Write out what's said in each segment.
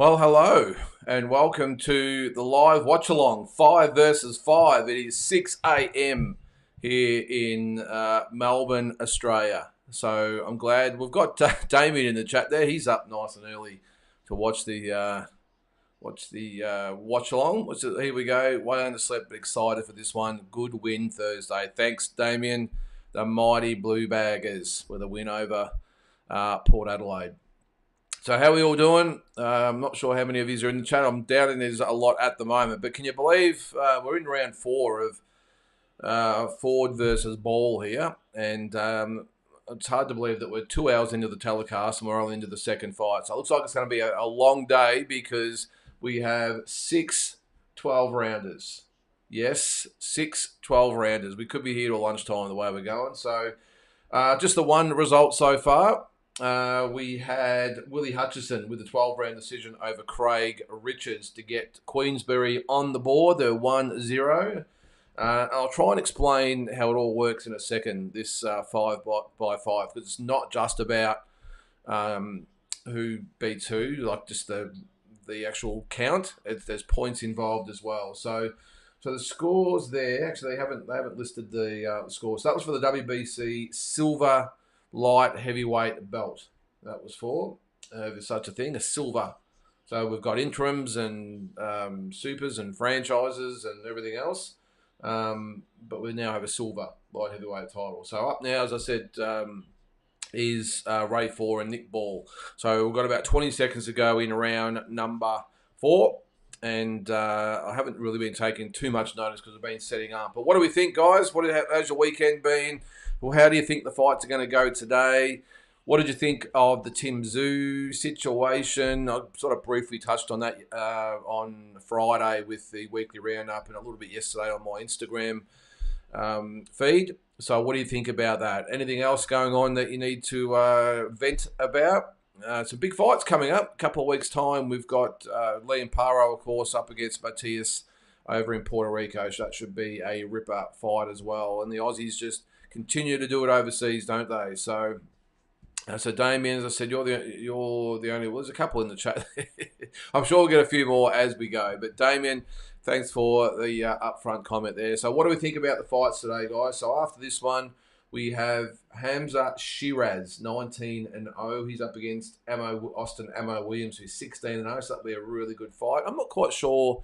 Well, hello and welcome to the live watch along 5 versus 5. It is 6 a.m. here in Melbourne, Australia. So I'm glad we've got Damien in the chat there. He's up nice and early to watch the watch along. Here we go. Way underslept, but excited for this one. Good win Thursday. Thanks, Damien. The mighty Blue Baggers with a win over Port Adelaide. So how are we all doing? I'm not sure how many of you are in the chat. I'm doubting there's a lot at the moment. But can you believe we're in round 4 of Ford versus Ball here. And it's hard to believe that we're 2 hours into the telecast and we're only into the second fight. So it looks like it's going to be a long day because we have 6 12-rounders. Yes, 6 12-rounders. We could be here till lunchtime the way we're going. So just the one result so far. We had Willie Hutchison with a 12-round decision over Craig Richards to get Queensbury on the board. They're 1-0. I'll try and explain how it all works in a second, this 5 by 5, because it's not just about who beats who, like just the actual count. There's points involved as well. So the scores there, actually they haven't listed the scores. So that was for the WBC Silver Light Heavyweight Belt. That was for there's such a thing, a silver. So we've got interims and supers and franchises and everything else, but we now have a silver light heavyweight title. So up now, as I said, is Ray 4 and Nick Ball. So we've got about 20 seconds to go in round number 4. And I haven't really been taking too much notice because I've been setting up. But what do we think, guys? How's your weekend been? Well, how do you think the fights are going to go today? What did you think of the Tim Tszyu situation? I sort of briefly touched on that on Friday with the weekly roundup and a little bit yesterday on my Instagram feed. So what do you think about that? Anything else going on that you need to vent about? Some big fights coming up. A couple of weeks' time, we've got Liam Paro, of course, up against Matias over in Puerto Rico. So that should be a ripper fight as well. And the Aussies just continue to do it overseas, don't they? So Damien, as I said, you're the only. Well, there's a couple in the chat. I'm sure we'll get a few more as we go. But Damien, thanks for the upfront comment there. So what do we think about the fights today, guys? So after this one, we have Hamza Shiraz, 19-0. He's up against Austin Ammo Williams, who's 16-0. So that'll be a really good fight. I'm not quite sure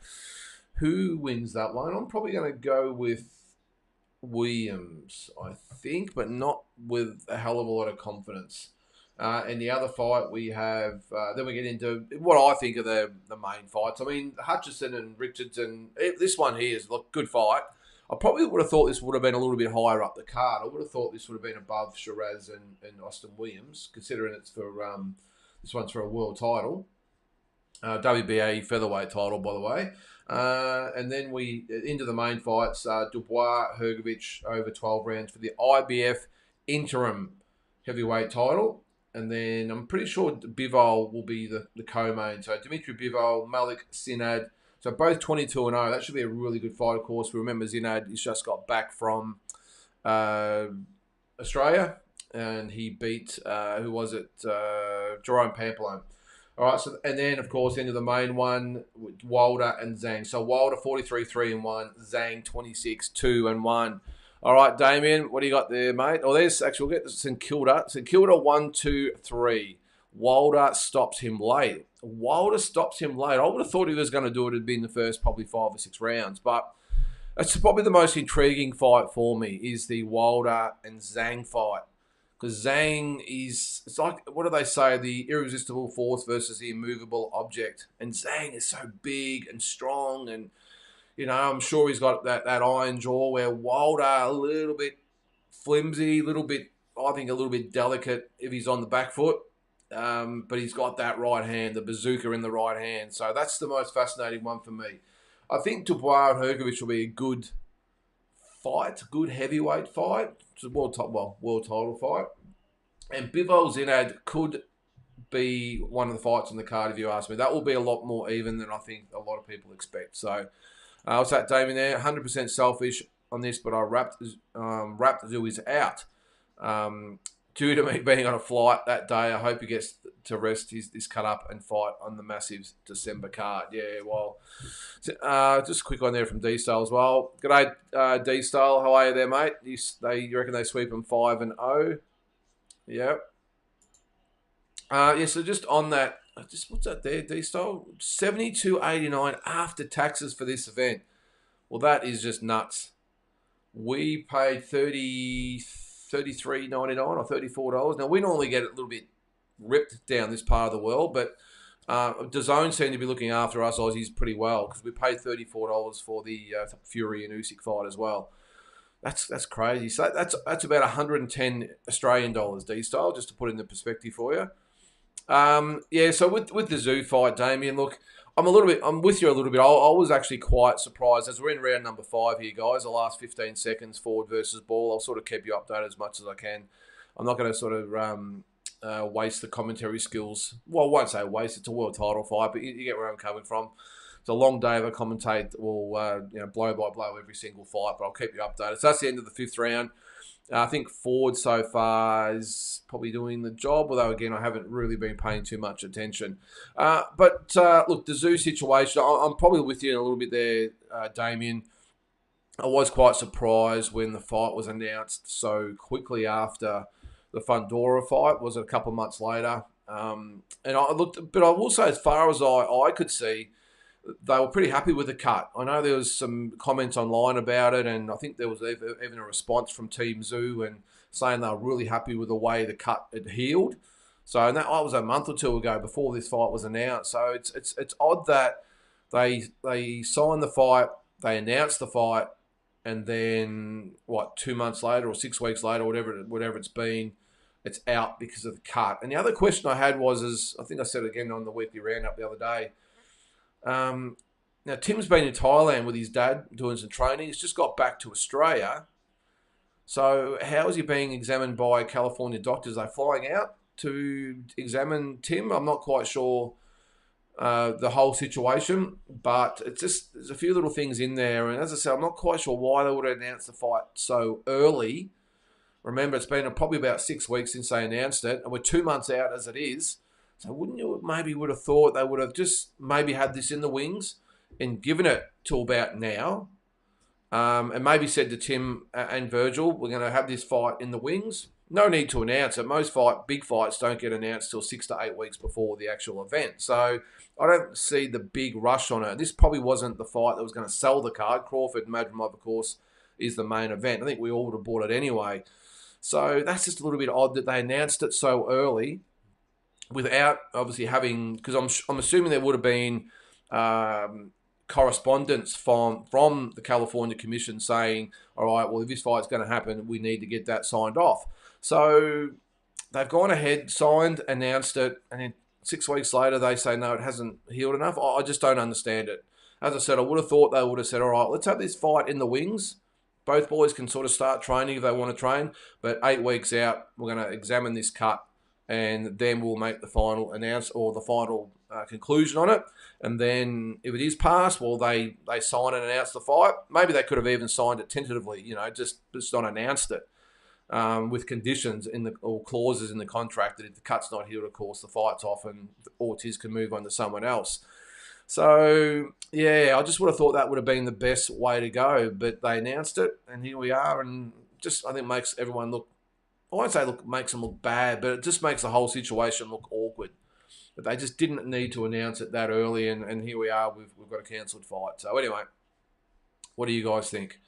who wins that one. I'm probably going to go with Williams, I think, but not with a hell of a lot of confidence. And the other fight we have, then we get into what I think are the main fights. I mean, Hutchison and Richardson, this one here is a good fight. I probably would have thought this would have been a little bit higher up the card. I would have thought this would have been above Shiraz and Austin Williams, considering it's for this one's for a world title. WBA featherweight title, by the way. And then we into the main fights, Dubois, Hrgovic over 12 rounds for the IBF interim heavyweight title. And then I'm pretty sure Bivol will be the co-main. So Dmitry, Bivol, Malik, Zinad. So both 22-0. That should be a really good fight, of course. We remember Zinad, he's just got back from Australia. And he beat, who was it? Jerome Pamplone. All right, so and then of course into the main one, Wilder and Zhang. So Wilder 43-3-1, Zhang 26-2-1. All right, Damien, what do you got there, mate? Oh, there's actually we'll get St Kilda. St Kilda 1-2-3. Wilder stops him late. I would have thought he was going to do it. It'd been the first probably 5 or 6 rounds, but it's probably the most intriguing fight for me is the Wilder and Zhang fight. Because Zhang it's like, what do they say? The irresistible force versus the immovable object. And Zhang is so big and strong. And, I'm sure he's got that iron jaw where Wilder a little bit flimsy, I think a little bit delicate if he's on the back foot. But he's got that right hand, the bazooka in the right hand. So that's the most fascinating one for me. I think Dubois and Hrgovic will be a good fight, good heavyweight fight. It's a world title fight. And Bivol Zinad could be one of the fights on the card, if you ask me. That will be a lot more even than I think a lot of people expect. So, what's that, Damien there? 100% selfish on this, but I wrapped Zhu is out. due to me being on a flight that day, I hope he gets to rest his cut up and fight on the massive December card. Yeah, well, just a quick one there from D-Style as well. G'day, D-Style. How are you there, mate? You reckon they sweep them 5-0? Yep. Yeah, so just on that, what's that there, D-Style? 72.89 after taxes for this event. Well, that is just nuts. We paid $33.99 or $34. Now, we normally get a little bit ripped down this part of the world, but DAZN seem to be looking after us Aussies pretty well because we paid $34 for the Fury and Usyk fight as well. That's crazy. So that's about 110 Australian dollars, D-Style, just to put it in the perspective for you. Yeah, so with the Zoo fight, Damien, look, I'm with you a little bit. I was actually quite surprised as we're in round number 5 here, guys. The last 15 seconds, forward versus ball. I'll sort of keep you updated as much as I can. I'm not going to sort of waste the commentary skills. Well, I won't say waste. It's a world title fight, but you get where I'm coming from. It's a long day of a commentate. We'll blow by blow every single fight, but I'll keep you updated. So that's the end of the 5th round. I think Ford so far is probably doing the job, although, again, I haven't really been paying too much attention. But look, the Zoo situation, I'm probably with you a little bit there, Damien. I was quite surprised when the fight was announced so quickly after the Fundora fight. Was it a couple of months later? And I looked, but I will say, as far as I could see, they were pretty happy with the cut. I know there was some comments online about it, and I think there was even a response from Team Zoo and saying they were really happy with the way the cut had healed. So, and that was a month or two ago before this fight was announced. So it's odd that they signed the fight, they announced the fight, and then 2 months later or 6 weeks later, whatever it's been, it's out because of the cut. And the other question I had was, I think I said it again on the weekly roundup the other day. Now, Tim's been in Thailand with his dad doing some training. He's just got back to Australia. So how is he being examined by California doctors? Are they flying out to examine Tim? I'm not quite sure the whole situation, but it's just there's a few little things in there. And as I said, I'm not quite sure why they would have announced the fight so early. Remember, it's been probably about 6 weeks since they announced it, and we're 2 months out as it is. So wouldn't you would have thought they would have just maybe had this in the wings and given it till about now, and maybe said to Tim and Virgil, we're going to have this fight in the wings. No need to announce it. Most big fights don't get announced till 6 to 8 weeks before the actual event. So I don't see the big rush on it. This probably wasn't the fight that was going to sell the card. Crawford and Matchroom, of course, is the main event. I think we all would have bought it anyway. So that's just a little bit odd that they announced it so early, without obviously having, because I'm assuming there would have been correspondence from the California Commission saying, all right, well, if this fight's going to happen, we need to get that signed off. So they've gone ahead, signed, announced it, and then 6 weeks later they say, no, it hasn't healed enough. I just don't understand it. As I said, I would have thought they would have said, all right, let's have this fight in the wings. Both boys can sort of start training if they want to train, but 8 weeks out, we're going to examine this cut, and then we'll make the final conclusion on it. And then if it is passed, well, they sign and announce the fight. Maybe they could have even signed it tentatively, just not announced it with conditions or clauses in the contract that if the cut's not healed, of course, the fight's off and Ortiz can move on to someone else. So, yeah, I just would have thought that would have been the best way to go. But they announced it, and here we are, and just I think makes everyone look, I won't say makes them look bad, but it just makes the whole situation look awkward. But they just didn't need to announce it that early, and here we are, we've got a cancelled fight. So anyway, what do you guys think?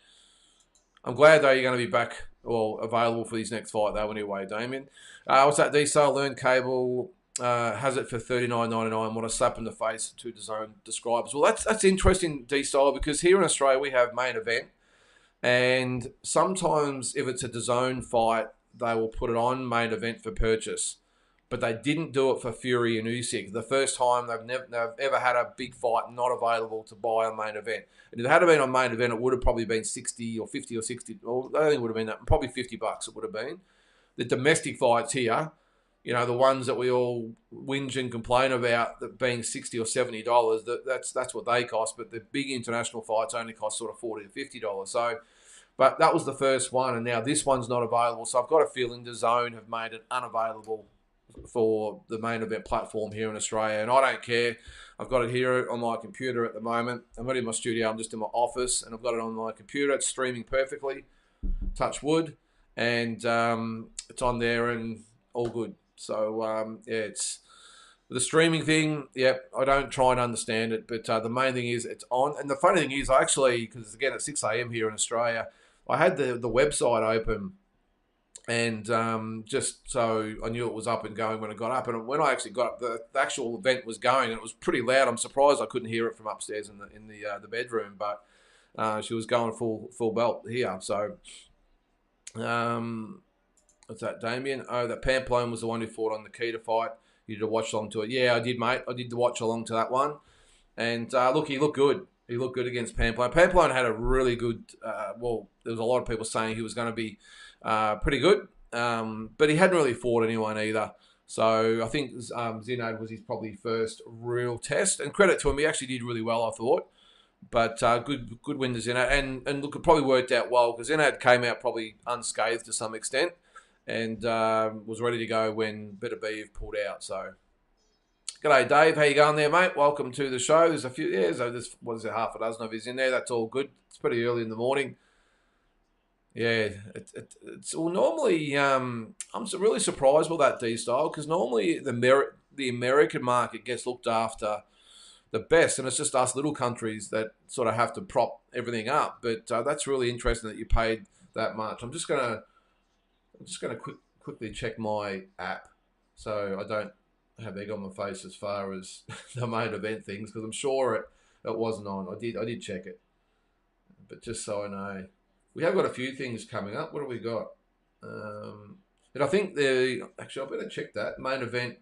I'm glad, though, you're going to be back, or available for this next fight, though, anyway, Damien. What's that, D-Sale? Learn Cable has it for $39.99. What a slap in the face to DAZN describes. Well, that's interesting, D-Style, because here in Australia we have main event, and sometimes if it's a DAZN fight, they will put it on main event for purchase. But they didn't do it for Fury and Usyk. The first time they've ever had a big fight not available to buy on main event. And if it had been on main event, it would have probably been 60 or 50 or 60. Well, I don't think it would have been that. Probably $50 it would have been. The domestic fights here, the ones that we all whinge and complain about that being $60 or $70, that's what they cost. But the big international fights only cost sort of $40 to $50. So But that was the first one, and now this one's not available. So I've got a feeling the Zone have made it unavailable for the main event platform here in Australia, and I don't care. I've got it here on my computer at the moment. I'm not in my studio. I'm just in my office, and I've got it on my computer. It's streaming perfectly. Touch wood, and it's on there and all good. So yeah, it's the streaming thing. Yep, I don't try and understand it, but the main thing is it's on. And the funny thing is, I actually, because again at 6 a.m. here in Australia, I had the website open, and just so I knew it was up and going when I got up. And when I actually got up, the actual event was going, and it was pretty loud. I'm surprised I couldn't hear it from upstairs in the bedroom, but she was going full belt here. So what's that, Damien? Oh, that Pamplone was the one who fought on the Keita fight. You did a watch along to it. Yeah, I did, mate. I did the watch along to that one. And look, he looked good. He looked good against Pamplone. Pamplone had a really good, well, there was a lot of people saying he was going to be pretty good. But he hadn't really fought anyone either. So I think Zinad was his probably first real test. And credit to him, he actually did really well, I thought. But good win to Zinad. And look, it probably worked out well because Zinad came out probably unscathed to some extent and was ready to go when Better Beeve pulled out. So, g'day, Dave. How you going there, mate? Welcome to the show. There's a few, yeah, so there's, what is it, half a dozen of us in there. That's all good. It's pretty early in the morning. Yeah, it's well, normally, I'm really surprised with that D-style because normally the American market gets looked after the best, and it's just us little countries that sort of have to prop everything up. But that's really interesting that you paid that much. I'm just gonna quickly check my app so I don't have egg on my face as far as the main event things because I'm sure it wasn't on. I did check it, but just so I know, we have got a few things coming up. What have we got? And I think actually I better check that main event.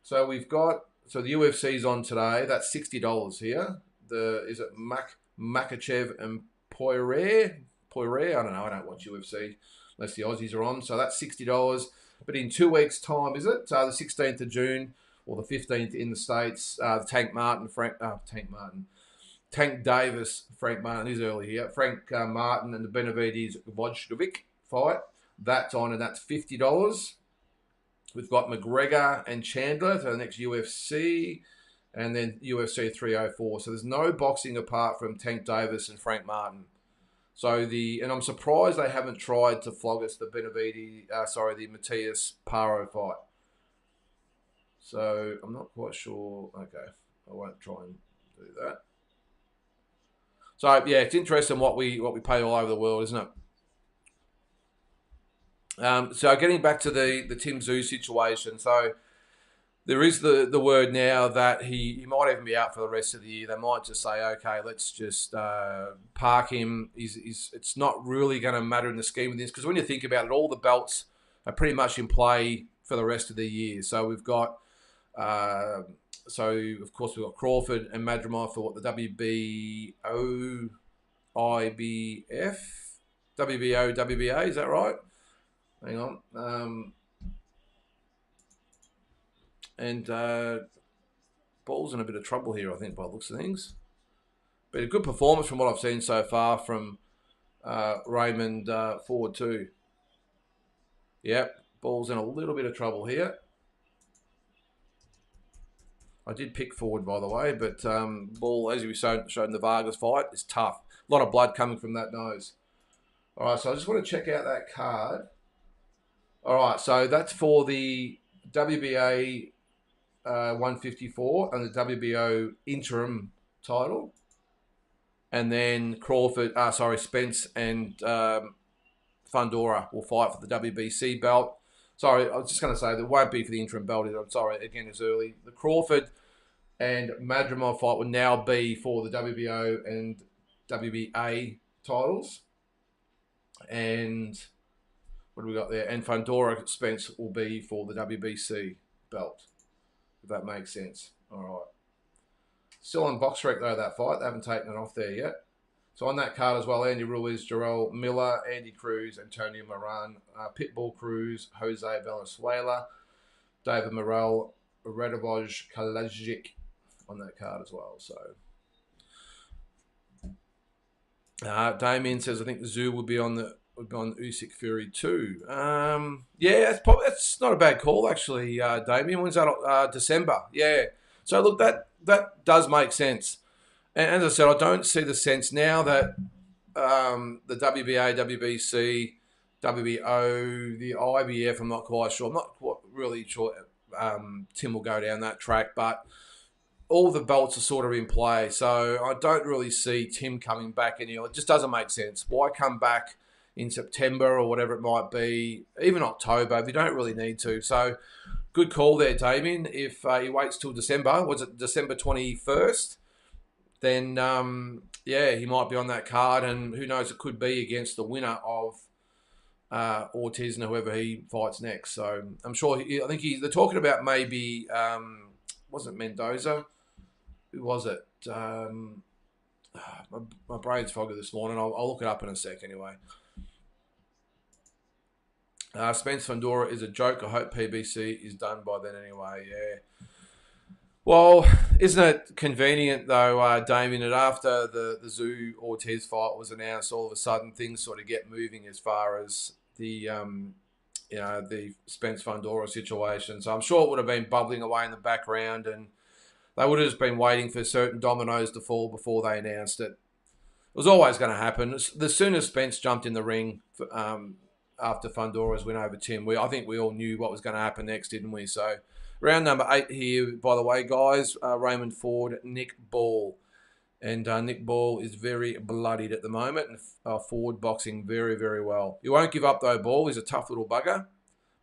So we've got. So the UFC's on today. That's $60 here. Is it Makachev and Poirier? I don't know. I don't watch UFC unless the Aussies are on. So that's $60. But in 2 weeks' time, is it? The 16th of June or the 15th in the States, the Tank Davis, Frank Martin is early here. Frank Martin and the Benavides Hrgovic fight. That's on and that's $50. We've got McGregor and Chandler to the next UFC, and then UFC 304. So there's no boxing apart from Tank Davis and Frank Martin. So and I'm surprised they haven't tried to flog us the the Matthias Paro fight. So I'm not quite sure. Okay, I won't try and do that. So yeah, it's interesting what we pay all over the world, isn't it? So getting back to the Tim Tszyu situation, so there is the word now that he might even be out for the rest of the year. They might just say, okay, let's just park him. It's not really going to matter in the scheme of this because when you think about it, all the belts are pretty much in play for the rest of the year. So we've got, of course we've got Crawford and Madrimov for what the WBO, WBA, is that right? Hang on. Ball's in a bit of trouble here, I think, by the looks of things. But a good performance from what I've seen so far from Raymond Ford too. Yep, Ball's in a little bit of trouble here. I did pick Ford, by the way, but Ball, as we showed in the Vargas fight, is tough. A lot of blood coming from that nose. All right, so I just want to check out that card. All right, so that's for the WBA 154 and the WBO interim title. And then Spence and Fundora will fight for the WBC belt. Sorry, I was just going to say there won't be for the interim belt. I'm sorry, again, it's early. The Crawford and Madrimov fight will now be for the WBO and WBA titles. And what do we got there? And Fundora Spence will be for the WBC belt, if that makes sense. All right. Still on BoxRec, though, that fight. They haven't taken it off there yet. So on that card as well, Andy Ruiz, Jarrell Miller, Andy Cruz, Antonio Moran, Pitbull Cruz, Jose Valenzuela, David Morrell, Radovoj Kalajic on that card as well. So Damien says, I think Zhu will be on the Usyk Fury too. Yeah, that's not a bad call actually, Damien. When's that? December. Yeah. So look, that does make sense. And as I said, I don't see the sense now that the WBA, WBC, WBO, the IBF. I'm not quite sure. I'm not quite really sure. Tim will go down that track, but all the belts are sort of in play. So I don't really see Tim coming back anymore. It just doesn't make sense. Why come back in September or whatever it might be, even October, if you don't really need to. So good call there, Damien. If he waits till December, was it December 21st? Then, yeah, he might be on that card. And who knows, it could be against the winner of Ortiz and whoever he fights next. So I'm sure, I think they're talking about maybe, wasn't Mendoza? Who was it? My brain's foggy this morning. I'll look it up in a sec anyway. Spence Fundora is a joke. I hope PBC is done by then anyway. Yeah. Well, isn't it convenient though, Damien, that after the Zhu Ortiz fight was announced, all of a sudden things sort of get moving as far as the the Spence Fundora situation. So I'm sure it would have been bubbling away in the background, and they would have just been waiting for certain dominoes to fall before they announced it. It was always going to happen. As soon as Spence jumped in the ring after Fundora's win over Tim, I think we all knew what was going to happen next, didn't we? So round number 8 here, by the way, guys. Raymond Ford, Nick Ball. And Nick Ball is very bloodied at the moment, and Ford boxing very, very well. He won't give up, though, Ball. He's a tough little bugger.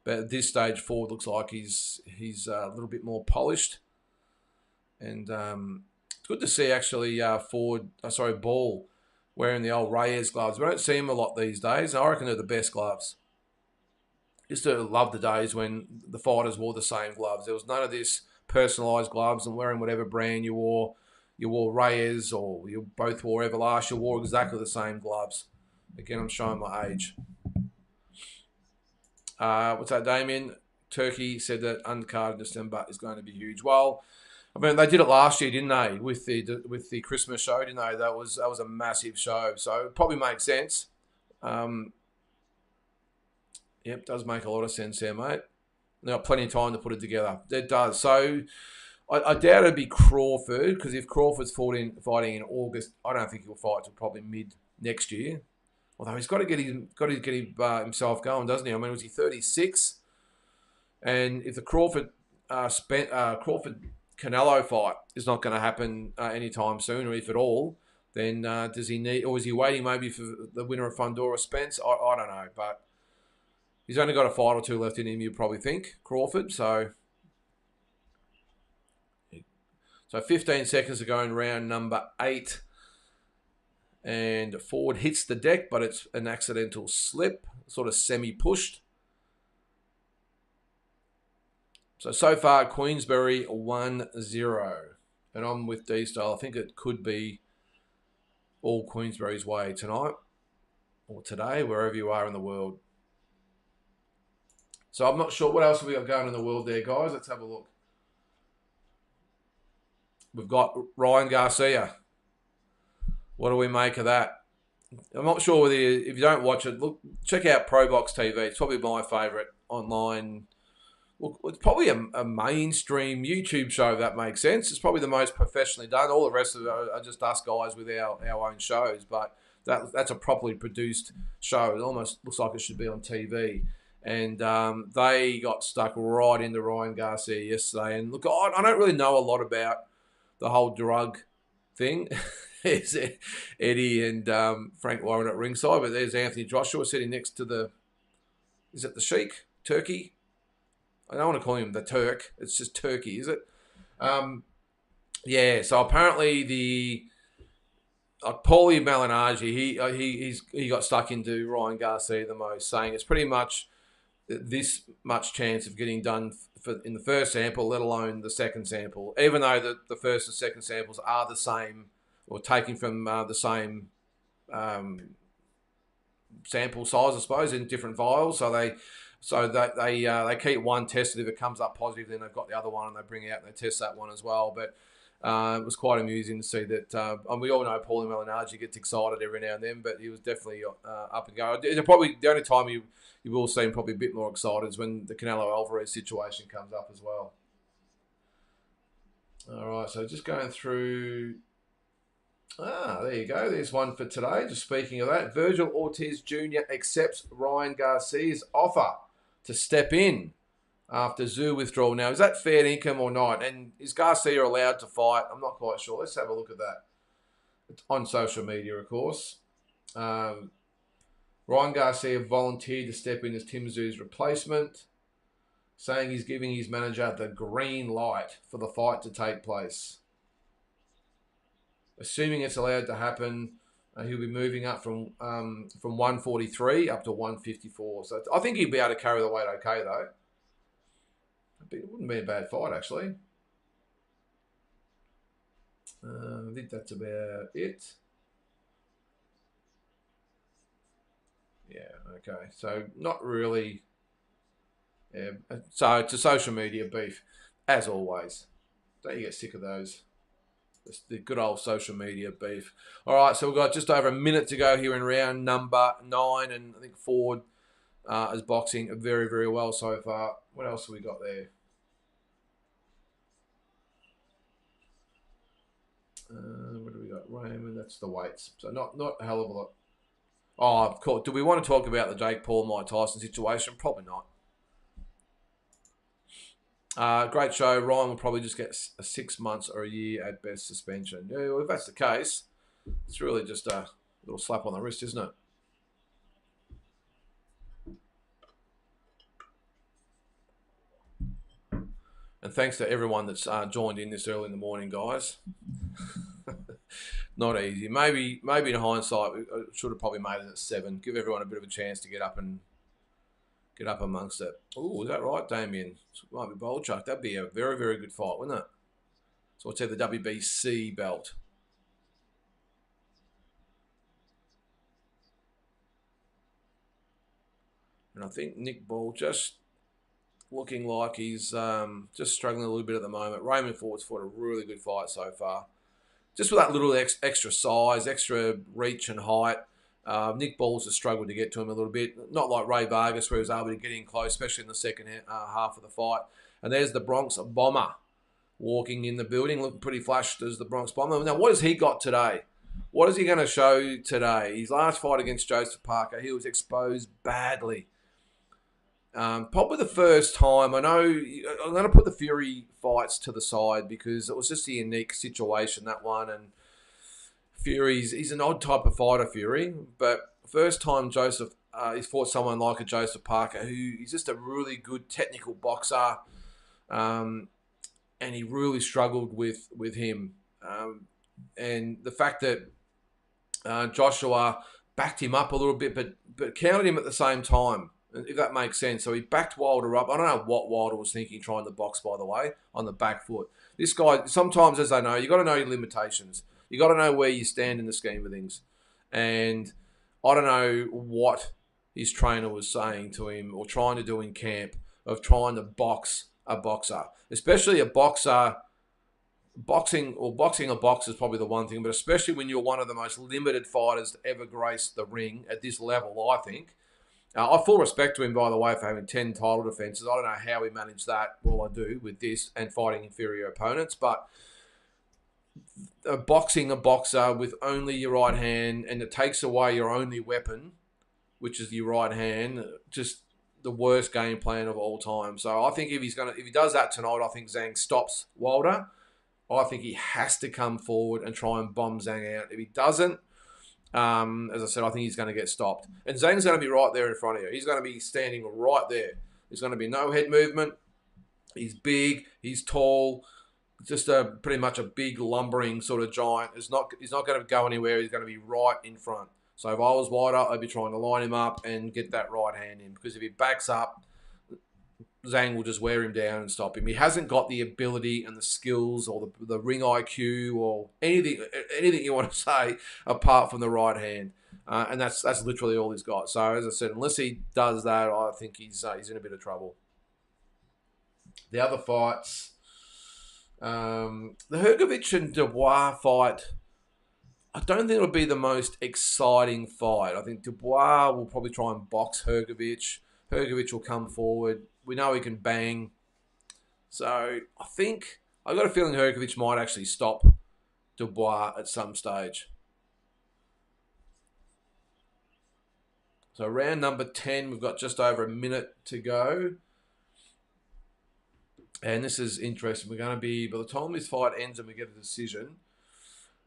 But at this stage, Ford looks like he's a little bit more polished. And it's good to see, actually, Ball wearing the old Reyes gloves. We don't see him a lot these days. I reckon they're the best gloves. Used to love the days when the fighters wore the same gloves. There was none of this personalised gloves and wearing whatever brand you wore. You wore Reyes or you both wore Everlast. You wore exactly the same gloves. Again, I'm showing my age. What's that, Damien? Turkey said that undercard in December is going to be huge. Well, I mean, they did it last year, didn't they? With the Christmas show, didn't they? That was a massive show, so it probably makes sense. Yep, does make a lot of sense there, mate. They've got plenty of time to put it together. It does. So I doubt it'd be Crawford, because if Crawford's fighting in August, I don't think he'll fight till probably mid next year. Although he's got to get himself going, doesn't he? I mean, was he 36? And if the Crawford Canelo fight is not going to happen anytime soon, or if at all, then does he need, or is he waiting maybe for the winner of Fundora Spence? I don't know, but he's only got a fight or two left in him, you probably think, Crawford. So 15 seconds to go in round number 8. And Ford hits the deck, but it's an accidental slip, sort of semi-pushed. So far, Queensbury 1-0. And I'm with D-Style. I think it could be all Queensbury's way tonight or today, wherever you are in the world. So I'm not sure. What else have we got going in the world there, guys? Let's have a look. We've got Ryan Garcia. What do we make of that? I'm not sure whether if you don't watch it, look, check out ProBox TV. It's probably my favourite online. Well, it's probably a mainstream YouTube show, if that makes sense. It's probably the most professionally done. All the rest of it are just us guys with our own shows. But that's a properly produced show. It almost looks like it should be on TV. And they got stuck right into Ryan Garcia yesterday. And look, I don't really know a lot about the whole drug thing. There's Eddie and Frank Warren at ringside, but there's Anthony Joshua sitting next to is it the Sheik? Turkey? I don't want to call him the Turk. It's just Turkey, is it? Yeah, so apparently Paulie Malignaggi, he got stuck into Ryan Garcia the most, saying it's pretty much this much chance of getting done in the first sample, let alone the second sample, even though the first and second samples are the same or taken from the same sample size, I suppose, in different vials. So they keep one tested. If it comes up positive, then they've got the other one and they bring out and they test that one as well. But It was quite amusing to see that. And we all know Paulie Malignaggi gets excited every now and then, but he was definitely up and going. Probably the only time you will see him probably a bit more excited is when the Canelo Alvarez situation comes up as well. All right, so just going through. There you go. There's one for today. Just speaking of that, Virgil Ortiz Jr. accepts Ryan Garcia's offer to step in after Zoo withdrawal. Now, is that fair income or not? And is Garcia allowed to fight? I'm not quite sure. Let's have a look at that. It's on social media, of course. Ryan Garcia volunteered to step in as Tim Zoo's replacement, saying he's giving his manager the green light for the fight to take place. Assuming it's allowed to happen, he'll be moving up from 143 up to 154. So I think he'd be able to carry the weight okay, though. It wouldn't be a bad fight, actually. I think that's about it. Yeah, okay. So not really. Yeah. So it's a social media beef, as always. Don't you get sick of those? It's the good old social media beef. All right, so we've got just over a minute to go here in round number 9, and I think Ford is boxing very, very well so far. What else have we got there? What do we got? Raymond, that's the weights. So not a hell of a lot. Oh, of course. Do we want to talk about the Jake Paul, Mike Tyson situation? Probably not. Great show. Ryan will probably just get a 6 months or a year at best suspension. Yeah, well, if that's the case, it's really just a little slap on the wrist, isn't it? And thanks to everyone that's joined in this early in the morning, guys. Not easy. Maybe in hindsight, we should have probably made it at 7. Give everyone a bit of a chance to get up amongst it. Oh, is that right, Damien? Might be bold chuck. That'd be a very, very good fight, wouldn't it? So let's have the WBC belt. And I think Nick Ball just looking like he's just struggling a little bit at the moment. Raymond Ford's fought a really good fight so far. Just with that little extra size, extra reach and height. Nick Ball's has struggled to get to him a little bit. Not like Ray Vargas, where he was able to get in close, especially in the second half of the fight. And there's the Bronx Bomber walking in the building, looking pretty flushed as the Bronx Bomber. Now, what has he got today? What is he going to show today? His last fight against Joseph Parker, he was exposed badly. Probably the first time. I know I'm going to put the Fury fights to the side because it was just a unique situation, that one. And he's an odd type of fighter, Fury. But first time he's fought someone like a Joseph Parker, who is just a really good technical boxer. And he really struggled with him. And the fact that Joshua backed him up a little bit, but counted him at the same time, if that makes sense. So he backed Wilder up. I don't know what Wilder was thinking trying to box, by the way, on the back foot. This guy, sometimes, as I know, you got to know your limitations. You got to know where you stand in the scheme of things. And I don't know what his trainer was saying to him or trying to do in camp of trying to box a boxer, especially a boxer. Boxing a boxer is probably the one thing, but especially when you're one of the most limited fighters to ever grace the ring at this level, I think. I have full respect to him, by the way, for having 10 title defences. I don't know how he managed that. Well, I do with this and fighting inferior opponents. But boxing a boxer with only your right hand, and it takes away your only weapon, which is your right hand, just the worst game plan of all time. So I think if he does that tonight, I think Zhang stops Wilder. I think he has to come forward and try and bomb Zhang out. If he doesn't, as I said, I think he's going to get stopped. And Zhang's going to be right there in front of you. He's going to be standing right there. There's going to be no head movement. He's big. He's tall. Just pretty much a big lumbering sort of giant. He's not going to go anywhere. He's going to be right in front. So if I was Wilder, I'd be trying to line him up and get that right hand in. Because if he backs up, Zhang will just wear him down and stop him. He hasn't got the ability and the skills or the ring IQ or anything you want to say apart from the right hand. And that's literally all he's got. So as I said, unless he does that, I think he's in a bit of trouble. The other fights, The Hrgovic and Dubois fight, I don't think it'll be the most exciting fight. I think Dubois will probably try and box Hrgovic. Hrgovic will come forward. We know he can bang. So I think, I've got a feeling Hrgovic might actually stop Dubois at some stage. So round number 10, we've got just over a minute to go. And this is interesting. We're going to be, by the time this fight ends and we get a decision,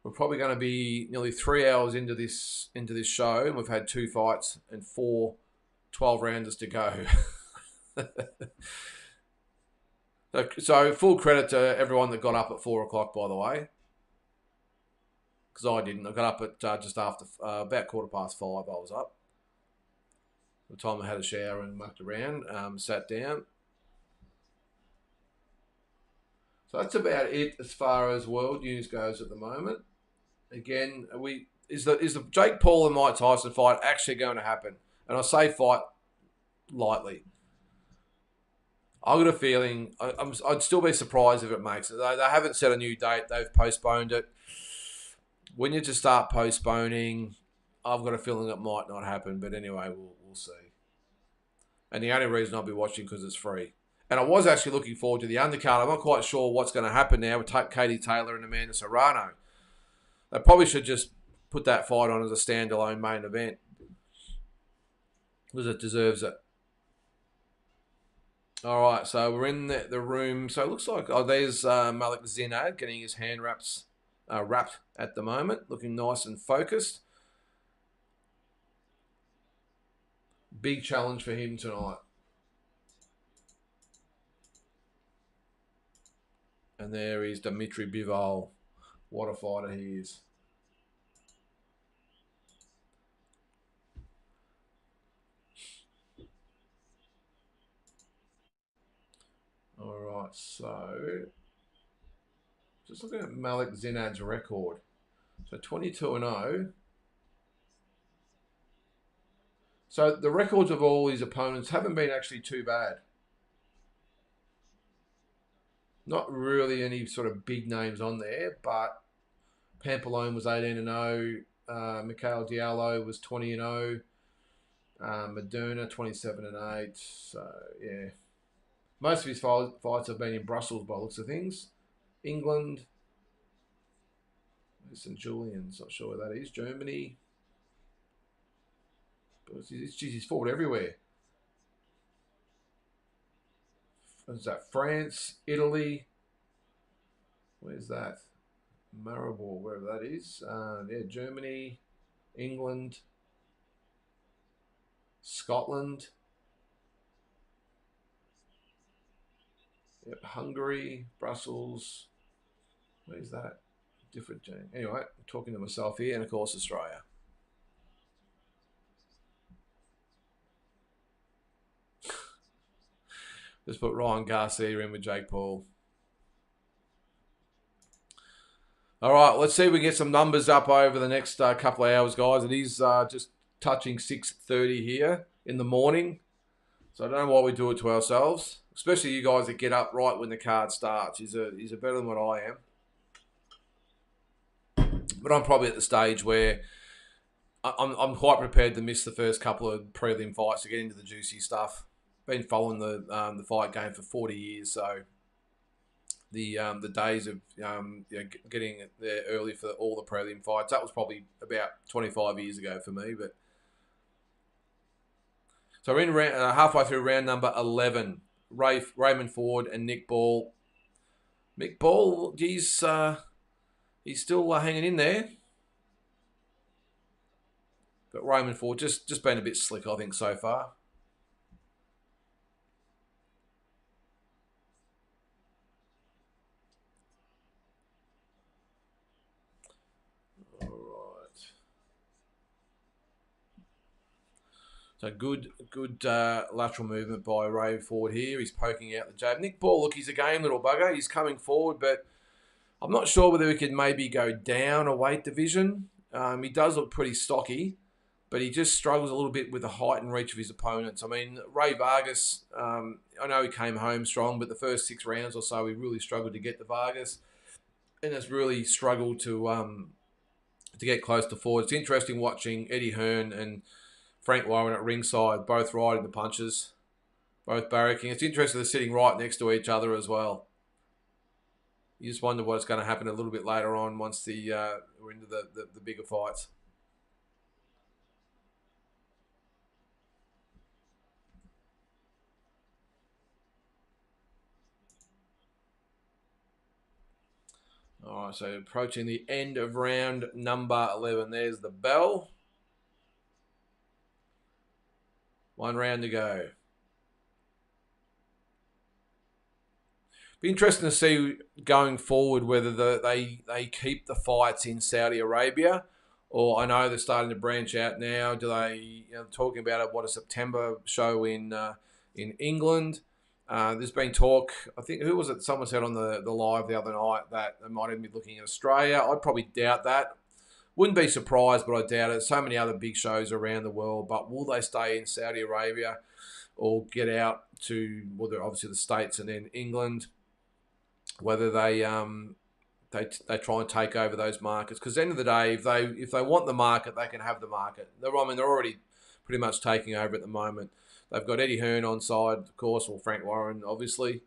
we're probably going to be nearly 3 hours into this show, and we've had 2 fights and 4 12-rounders to go. So full credit to everyone that got up at 4 o'clock, by the way, because I didn't. I got up at just after about 5:15. I was up. The time I had a shower and mucked around, sat down. So that's about it as far as world news goes at the moment. Again, is the Jake Paul and Mike Tyson fight actually going to happen? And I say fight lightly. I've got a feeling I'd still be surprised if it makes it. They haven't set a new date. They've postponed it. When you just start postponing, I've got a feeling it might not happen. But anyway, we'll see. And the only reason I'll be watching because it's free. And I was actually looking forward to the undercard. I'm not quite sure what's going to happen now with Katie Taylor and Amanda Serrano. They probably should just put that fight on as a standalone main event, because it deserves it. All right, so we're in the room. So it looks like, there's Malik Zinad getting his hand wrapped at the moment, looking nice and focused. Big challenge for him tonight. And there is Dmitry Bivol. What a fighter he is. All right, so just looking at Malik Zinad's record. So 22-0. So the records of all his opponents haven't been actually too bad. Not really any sort of big names on there, but Pampalone was 18-0. Mikhail Diallo was 20-0. Moderna 27-8. So yeah, most of his fights have been in Brussels by the looks of things. England, St. Julian's, not sure where that is. Germany. But he's fought everywhere. What's that? France, Italy. Where's that? Maribor, wherever that is. Yeah, Germany, England, Scotland. Yep, Hungary, Brussels. Where's that? Different game. Anyway, I'm talking to myself here, and of course Australia. Just put Ryan Garcia in with Jake Paul. All right, let's see if we get some numbers up over the next couple of hours, guys. It is just touching 6:30 here in the morning. So I don't know why we do it to ourselves, especially you guys that get up right when the card starts. He's better than what I am. But I'm probably at the stage where I'm quite prepared to miss the first couple of prelim fights to get into the juicy stuff. Been following the fight game for 40 years, so the days of getting there early for all the prelim fights, that was probably about 25 years ago for me. But so we're in halfway through round number 11. Raymond Ford and Nick Ball. Nick Ball, he's still hanging in there. But Raymond Ford just been a bit slick, I think, so far. So good lateral movement by Ray Ford here. He's poking out the jab. Nick Ball, look, he's a game little bugger. He's coming forward, but I'm not sure whether he could maybe go down a weight division. He does look pretty stocky. but he just struggles a little bit with the height and reach of his opponents. I mean, Ray Vargas, I know he came home strong, but the first 6 rounds or so, he really struggled to get to Vargas, and has really struggled to get close to Ford. It's interesting watching Eddie Hearn and Frank Warren at ringside, both riding the punches, both barracking. It's interesting they're sitting right next to each other as well. You just wonder what's going to happen a little bit later on once we're into the bigger fights. All right, so approaching the end of round number 11. There's the bell. 1 round to go. Be interesting to see going forward whether they keep the fights in Saudi Arabia, or I know they're starting to branch out now. Do they talking about a September show in England? There's been talk. I think who was it? Someone said on the live the other night that they might even be looking at Australia. I'd probably doubt that. Wouldn't be surprised, but I doubt it. So many other big shows around the world, but will they stay in Saudi Arabia or get out to obviously the States and then England? Whether they try and take over those markets, because at the end of the day, if they want the market, they can have the market. They're already pretty much taking over at the moment. They've got Eddie Hearn on side, of course, or Frank Warren, obviously.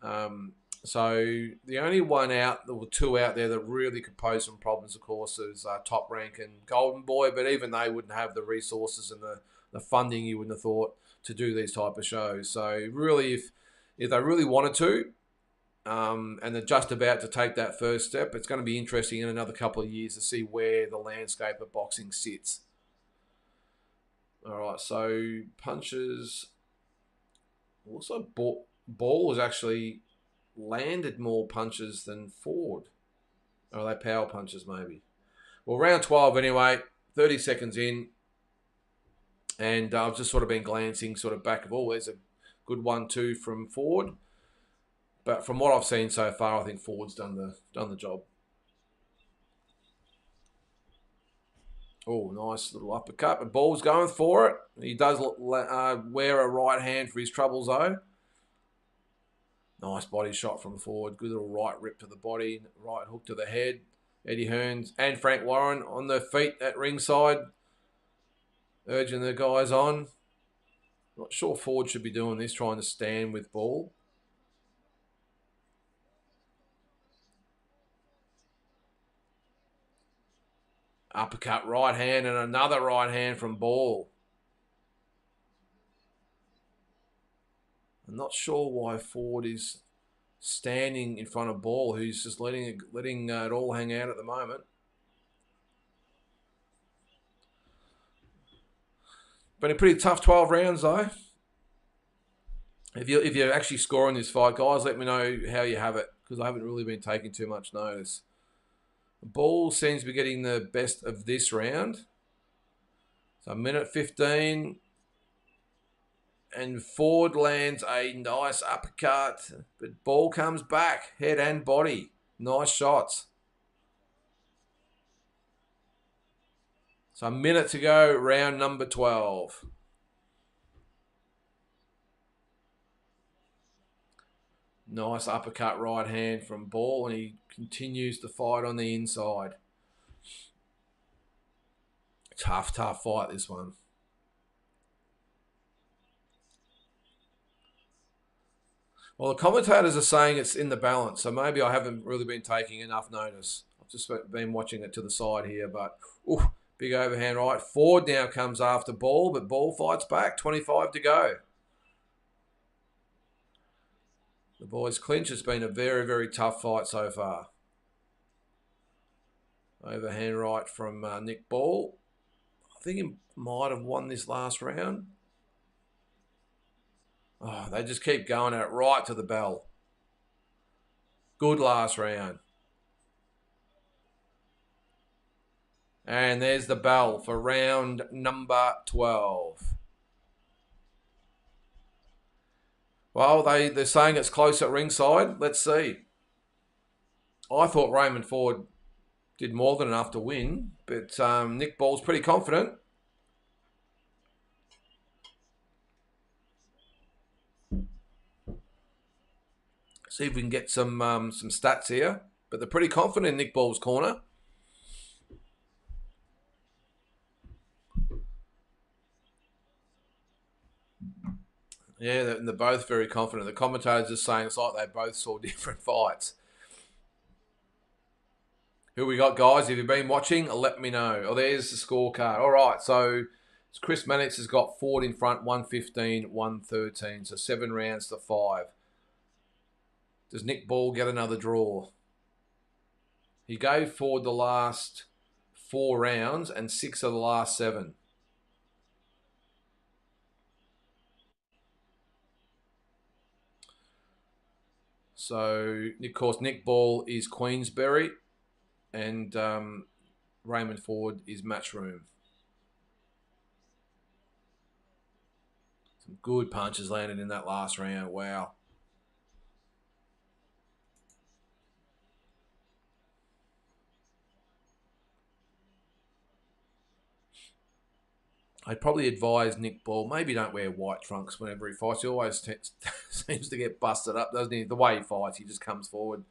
So the only one out, there were 2 out there that really could pose some problems, of course, is Top Rank and Golden Boy, but even they wouldn't have the resources and the funding you wouldn't have thought to do these type of shows. So really, if they really wanted to, and they're just about to take that first step, it's going to be interesting in another couple of years to see where the landscape of boxing sits. All right, so punches. Also, Ball has actually landed more punches than Ford. Or are they power punches, maybe? Well, round 12 anyway, 30 seconds in. And I've just sort of been glancing sort of back of all. There's a good 1-2 from Ford. But from what I've seen so far, I think Ford's done the job. Oh, nice little uppercut. But Ball's going for it. He does wear a right hand for his troubles, though. Nice body shot from Ford. Good little right rip to the body. Right hook to the head. Eddie Hearns and Frank Warren on their feet at ringside, urging the guys on. Not sure Ford should be doing this, trying to stand with Ball. Uppercut right hand and another right hand from Ball. I'm not sure why Ford is standing in front of Ball, who's just letting it all hang out at the moment. Been a pretty tough 12 rounds though. If you're actually scoring this fight, guys, let me know how you have it, because I haven't really been taking too much notice. Ball seems to be getting the best of this round. So 1:15. And Ford lands a nice uppercut. But Ball comes back, head and body. Nice shots. So 1 minute to go, round number 12. Nice uppercut right hand from Ball, and he continues to fight on the inside. Tough fight, this one. Well, the commentators are saying it's in the balance, so maybe I haven't really been taking enough notice. I've just been watching it to the side here, but big overhand right. Ford now comes after Ball, but Ball fights back. 25 to go. The boys clinch. It's been a very, very tough fight so far. Overhand right from Nick Ball. I think he might have won this last round. Oh, they just keep going at it right to the bell. Good last round. And there's the bell for round number 12. Well, they're saying it's close at ringside. Let's see. I thought Raymond Ford did more than enough to win, but Nick Ball's pretty confident. See if we can get some stats here. But they're pretty confident in Nick Ball's corner. Yeah, they're both very confident. The commentators are saying it's like they both saw different fights. Who we got, guys? If you've been watching, let me know. Oh, there's the scorecard. All right, so Chris Mannix has got Ford in front, 115, 113. So 7 rounds to 5. Does Nick Ball get another draw? He gave Ford the last 4 rounds and 6 of the last 7. So, of course, Nick Ball is Queensbury and Raymond Ford is Matchroom. Some good punches landed in that last round. Wow. I'd probably advise Nick Ball, maybe don't wear white trunks whenever he fights. He always seems to get busted up, doesn't he? The way he fights, he just comes forward.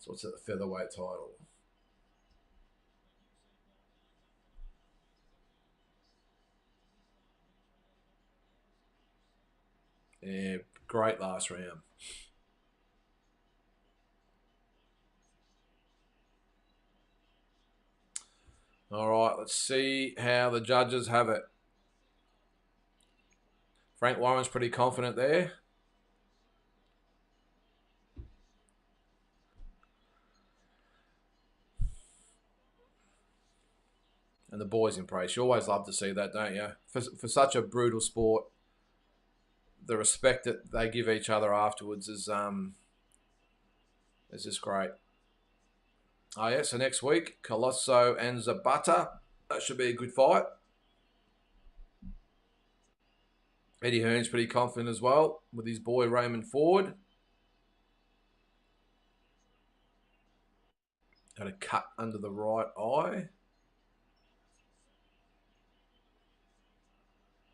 So it's a featherweight title. Yeah, great last round. All right, let's see how the judges have it. Frank Warren's pretty confident there. And the boys embrace. You always love to see that, don't you? For such a brutal sport, the respect that they give each other afterwards is just great. Oh yeah, so next week, Colosso and Zabata. That should be a good fight. Eddie Hearn's pretty confident as well with his boy Raymond Ford. Had a cut under the right eye.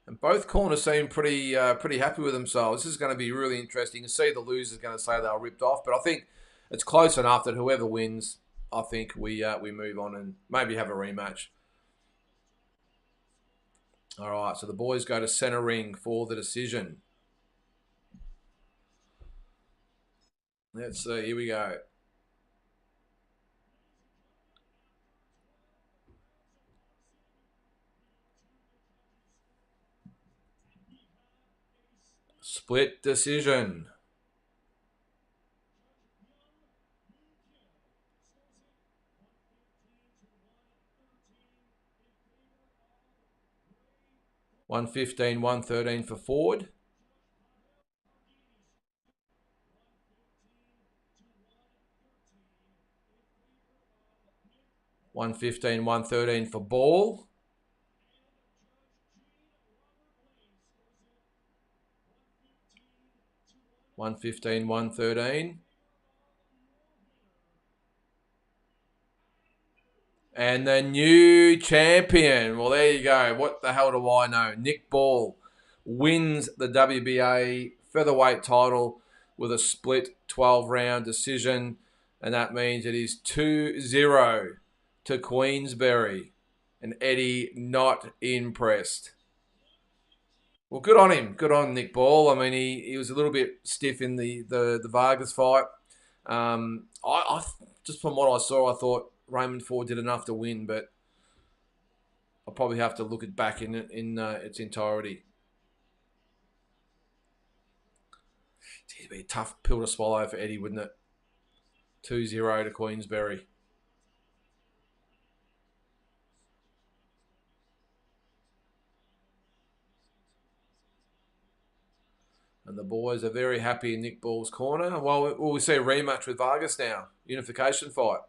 And both corners seem pretty happy with themselves. This is going to be really interesting. You see the loser's going to say they were ripped off, but I think it's close enough that whoever wins, I think we move on and maybe have a rematch. All right, so the boys go to centre ring for the decision. Let's see. Here we go. Split decision. $115, $113 for Ford. $115, $113 for Ball. $115, $113. And the new champion. Well, there you go. What the hell do I know? Nick Ball wins the WBA featherweight title with a split 12-round decision. And that means it is 2-0 to Queensbury. And Eddie not impressed. Well, good on him. Good on Nick Ball. I mean, he was a little bit stiff in the Vargas fight. I just from what I saw, I thought Raymond Ford did enough to win, but I'll probably have to look it back in its entirety. It'd be a tough pill to swallow for Eddie, wouldn't it? 2-0 to Queensbury. And the boys are very happy in Nick Ball's corner. Well, will we see a rematch with Vargas now? Unification fight.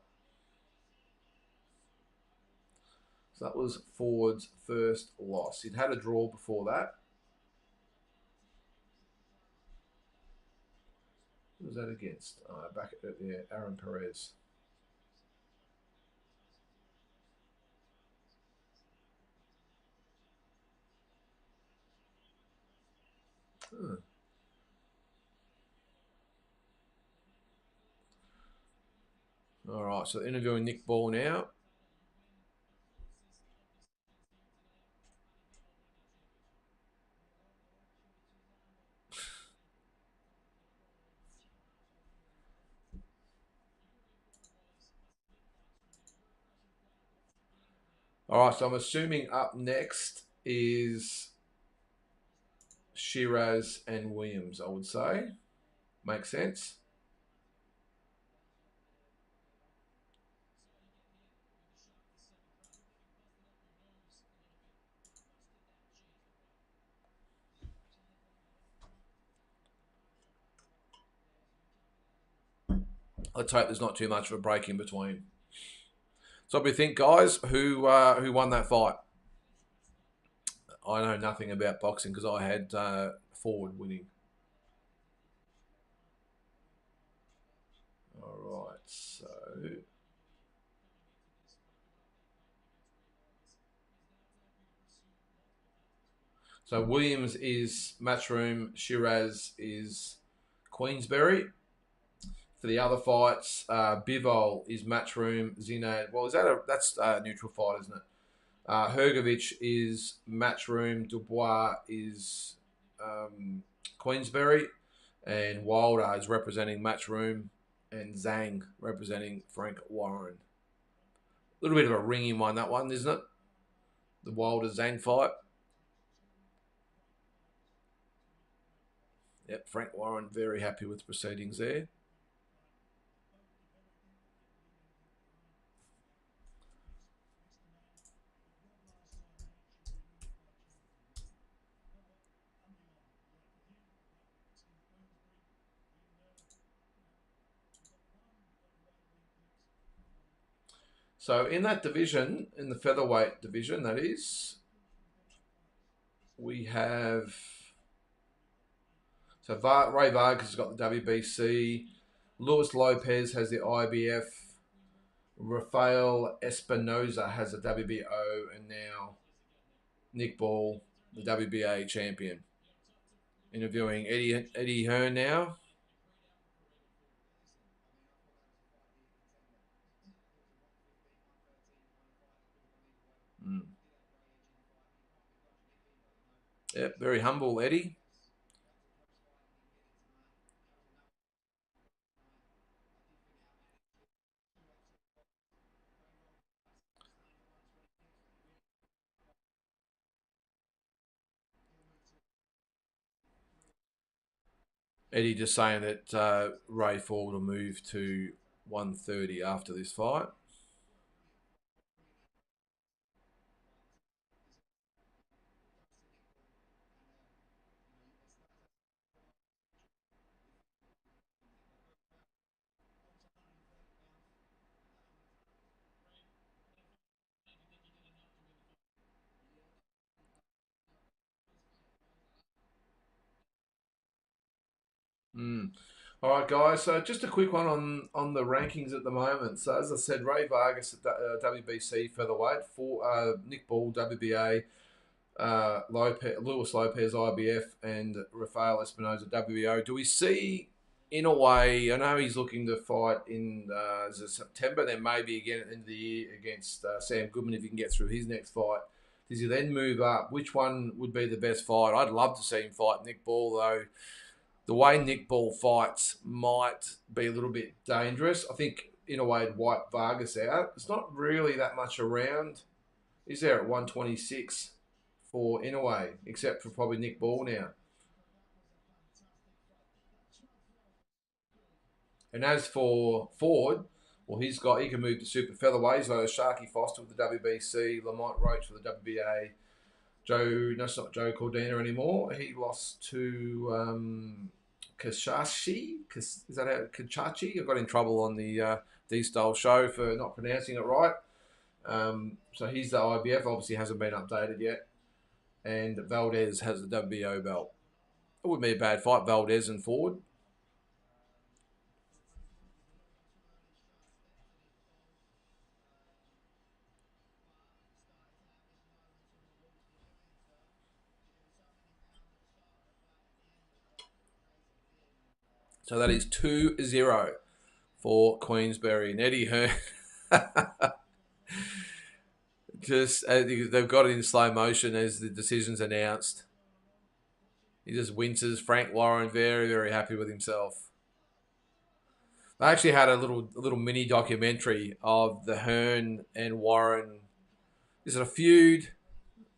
So that was Ford's first loss. He'd had a draw before that. Who was that against? Back at Aaron Perez. All right, so interviewing Nick Ball now. All right, so I'm assuming up next is Shiraz and Williams, I would say. Makes sense. Let's hope there's not too much of a break in between. So what do you think, guys? Who won that fight? I know nothing about boxing because I had Ford winning. All right, so Williams is Matchroom, Shiraz is Queensbury. For the other fights, Bivol is Matchroom, Zinad. Well, that's a neutral fight, isn't it? Hrgovic is Matchroom, Dubois is Queensbury, and Wilder is representing Matchroom, and Zhang representing Frank Warren. A little bit of a ringing one, that one, isn't it? The Wilder Zhang fight. Yep, Frank Warren very happy with the proceedings there. So in that division, in the featherweight division, that is, we have Ray Vargas has got the WBC. Luis Lopez has the IBF. Rafael Espinoza has the WBO, and now Nick Ball, the WBA champion. Interviewing Eddie Hearn now. Mm. Yep, very humble Eddie. Eddie just saying that Ray Ford will move to 130 after this fight. Mm. All right, guys. So just a quick one on the rankings at the moment. So as I said, Ray Vargas at WBC featherweight, for Nick Ball WBA, Luis Lopez IBF, and Rafael Espinoza WBO. Do we see, in a way, I know he's looking to fight in September, then maybe again at the end of the year against Sam Goodman if he can get through his next fight. Does he then move up? Which one would be the best fight? I'd love to see him fight Nick Ball, though. The way Nick Ball fights might be a little bit dangerous. I think, in a way, it'd wipe Vargas out. It's not really that much around, is there, at 126 for Inouye, except for probably Nick Ball now. And as for Ford, well, he can move to super featherweight. He's got Sharky Foster with the WBC, Lamont Roach for the WBA. No, it's not Joe Cordina anymore. He lost to Kashashi. Is that how Kachachi? I got in trouble on the D-Style show for not pronouncing it right. So he's the IBF. Obviously hasn't been updated yet. And Valdez has the WBO belt. It wouldn't be a bad fight, Valdez and Ford. So that is 2-0 for Queensbury. And Eddie Hearn, just they've got it in slow motion as the decision's announced. He just winces. Frank Warren very, very happy with himself. I actually had a little mini documentary of the Hearn and Warren. Is it a feud?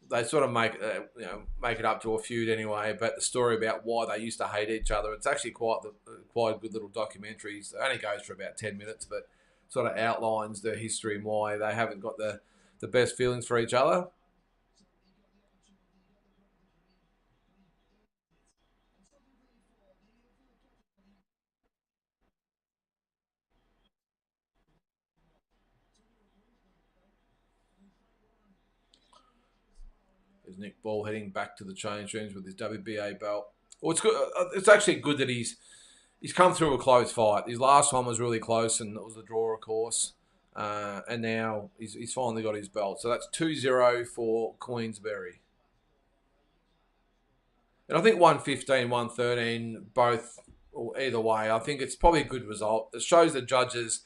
They sort of make it up to a feud anyway. But the story about why they used to hate each other, it's actually quite a good little documentary. It only goes for about 10 minutes, but sort of outlines their history and why they haven't got the best feelings for each other. There's Nick Ball heading back to the change rooms with his WBA belt. Well, it's good. It's actually good that he's come through a close fight. His last one was really close, and it was a draw, of course. And now he's finally got his belt. So that's 2-0 for Queensbury. And I think 115, 113, both, or either way, I think it's probably a good result. It shows the judges,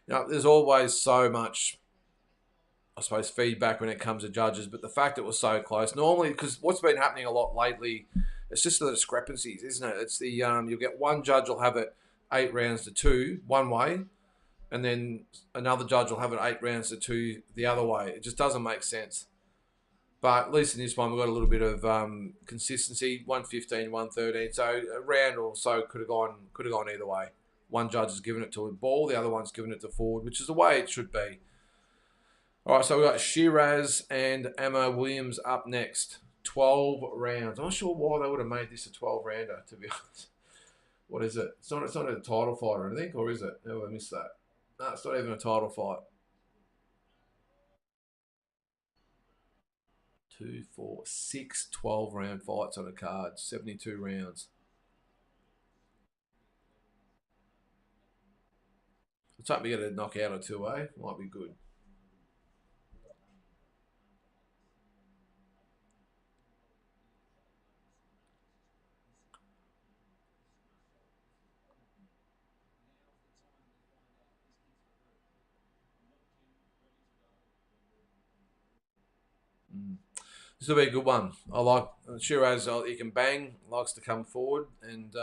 there's always so much, I suppose, feedback when it comes to judges, but the fact it was so close, normally, because what's been happening a lot lately, it's just the discrepancies, isn't it? It's the, you'll get one judge will have it 8-2 one way, and then another judge will have it 8-2 the other way. It just doesn't make sense. But at least in this one, we've got a little bit of consistency. 115, 113. So a round or so could have gone either way. One judge has given it to a Ball, the other one's given it to Ford, which is the way it should be. All right, so we've got Shiraz and Emma Williams up next. 12 rounds. I'm not sure why they would have made this a 12-rounder, to be honest. What is it? It's not a title fight or anything, or is it? Oh, I missed that. No, it's not even a title fight. 2, 4, 6 12-round fights on a card. 72 rounds. Let's hope we get a knockout or two, eh? Might be good. This will be a good one. I like Shiraz. He can bang, likes to come forward, and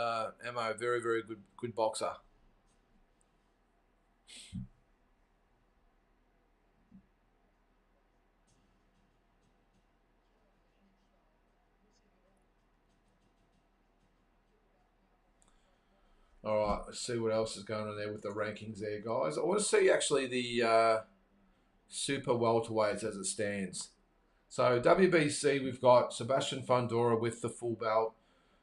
Ammo, very, very good boxer. All right, let's see what else is going on there with the rankings there, guys. I want to see actually the super welterweights as it stands. So WBC, we've got Sebastian Fundora with the full belt,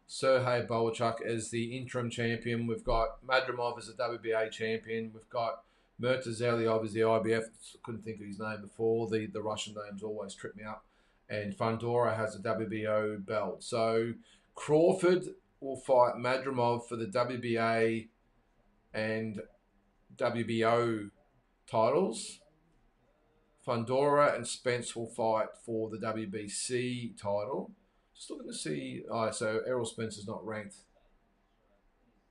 Sergey Bolachuk as the interim champion. We've got Madrimov as the WBA champion. We've got Murtazeliov as the IBF. Couldn't think of his name before. The Russian names always trip me up. And Fundora has the WBO belt. So Crawford will fight Madrimov for the WBA and WBO titles. Fundora and Spence will fight for the WBC title. Just looking to see. So Errol Spence is not ranked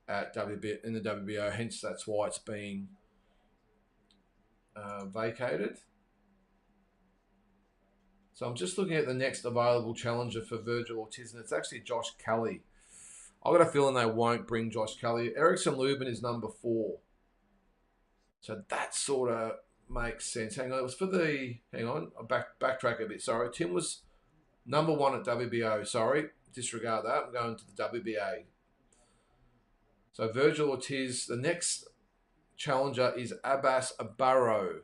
at in the WBO, hence that's why it's being vacated. So I'm just looking at the next available challenger for Virgil Ortiz, and it's actually Josh Kelly. I've got a feeling they won't bring Josh Kelly. Erickson Lubin is number 4. So that sort of makes sense. Hang on, it was for the... Hang on, I'll backtrack a bit. Sorry, Tim was number 1 at WBO. Sorry, disregard that. I'm going to the WBA. So Virgil Ortiz, the next challenger is Abbas Barrow.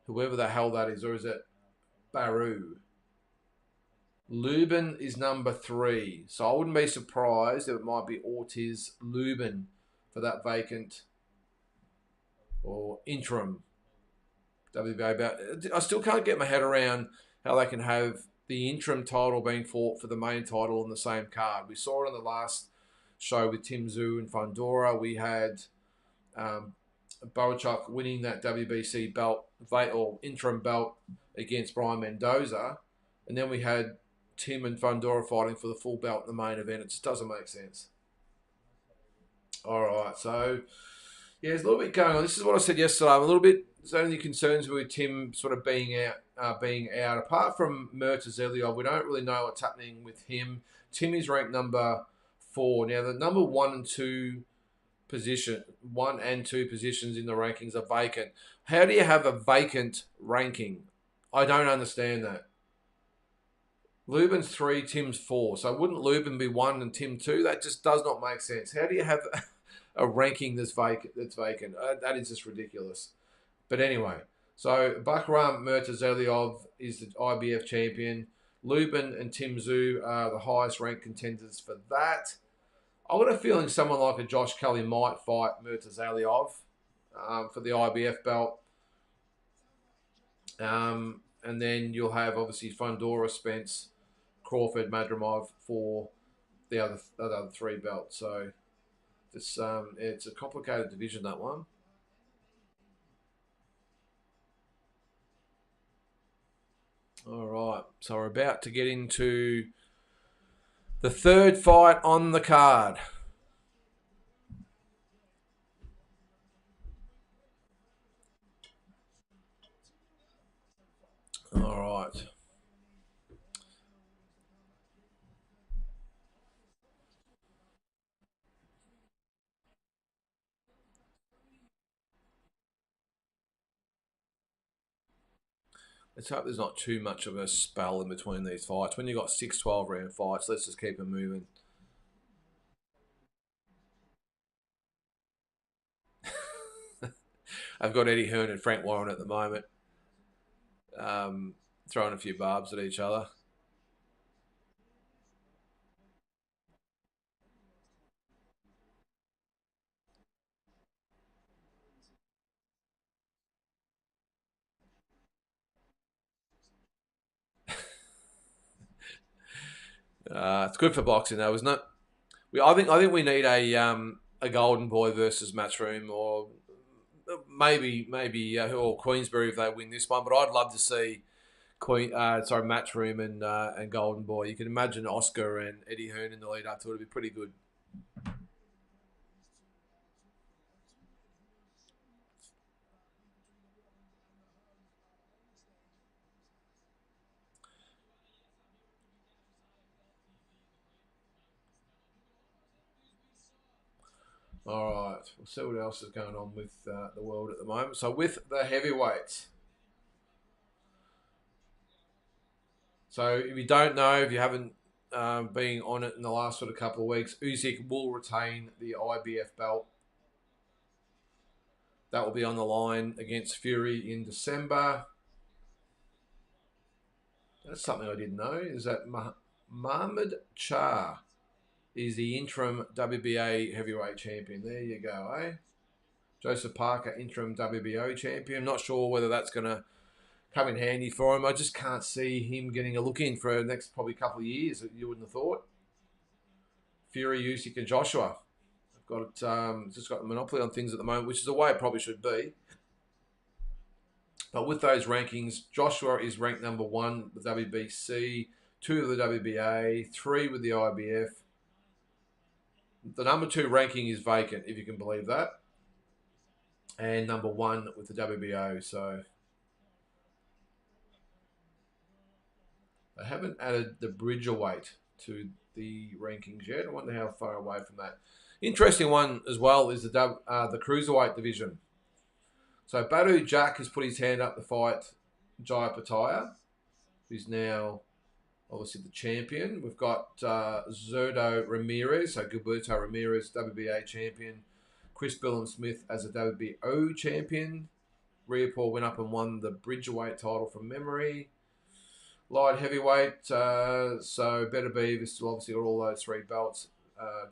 Whoever the hell that is, or is it Baru? Lubin is number 3. So I wouldn't be surprised if it might be Ortiz Lubin for that vacant or interim WBA bout. I still can't get my head around how they can have the interim title being fought for the main title on the same card. We saw it on the last show with Tim Zhu and Fundora. We had Bolachuk winning that WBC belt or interim belt against Brian Mendoza, and then we had Tim and Fundora fighting for the full belt in the main event. It just doesn't make sense. All right, so Yeah, there's a little bit going on. This is what I said yesterday. I'm a little bit. There's only concerns with Tim sort of being out. Apart from Zhilei, we don't really know what's happening with him. Tim is ranked number 4. Now the number 1 and 2 positions in the rankings are vacant. How do you have a vacant ranking? I don't understand that. Lubin's 3, Tim's 4. So wouldn't Lubin be 1 and Tim 2? That just does not make sense. How do you have a ranking that's vacant? That is just ridiculous. But anyway, so Bakram Murtazaliov is the IBF champion. Lubin and Tim Tszyu are the highest ranked contenders for that. I've got a feeling someone like a Josh Kelly might fight Murtazaliov for the IBF belt. And then you'll have obviously Fundora, Spence, Crawford, Madrimov for the other 3 belts. So it's a complicated division, that one. All right, so we're about to get into the third fight on the card. All right. Let's hope there's not too much of a spell in between these fights. When you've got 6 12-round fights, let's just keep them moving. I've got Eddie Hearn and Frank Warren at the moment, throwing a few barbs at each other. It's good for boxing, though, isn't it? I think we need a Golden Boy versus Matchroom, or maybe or Queensbury if they win this one. But I'd love to see Matchroom and Golden Boy. You can imagine Oscar and Eddie Hearn in the lead up to it. It'd be pretty good. All right, we'll see what else is going on with the world at the moment. So with the heavyweights. So if you don't know, if you haven't been on it in the last sort of couple of weeks, Usyk will retain the IBF belt. That will be on the line against Fury in December. That's something I didn't know, is that Mahmoud Shah is the interim WBA heavyweight champion. There you go, eh? Joseph Parker, interim WBO champion. Not sure whether that's going to come in handy for him. I just can't see him getting a look in for the next probably couple of years, you wouldn't have thought. Fury, Usyk and Joshua. I've got just got the monopoly on things at the moment, which is the way it probably should be. But with those rankings, Joshua is ranked number 1 with WBC, 2 with the WBA, 3 with the IBF. The number 2 ranking is vacant, if you can believe that. And number 1 with the WBO. So they haven't added the Bridgerweight to the rankings yet. I wonder how far away from that. Interesting one as well is the Cruiserweight division. So Badu Jack has put his hand up to fight Jaya Pataya, who's now obviously the champion. We've got Zurdo Ramirez, so Gilberto Ramirez, WBA champion. Chris Billum Smith as a WBO champion. Riapor went up and won the Bridgerweight title from memory. Light heavyweight, so Better Beav is still obviously got all those 3 belts.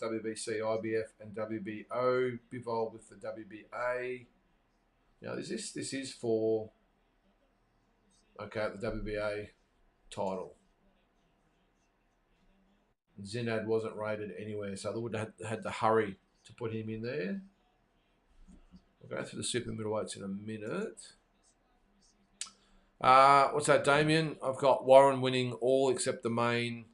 WBC, IBF and WBO. Bivol with the WBA. Now, this is for, okay, the WBA title. Zinad wasn't rated anywhere, so they would have had to hurry to put him in there. We'll go through the super middleweights in a minute. What's that, Damien? I've got Warren winning all except the main.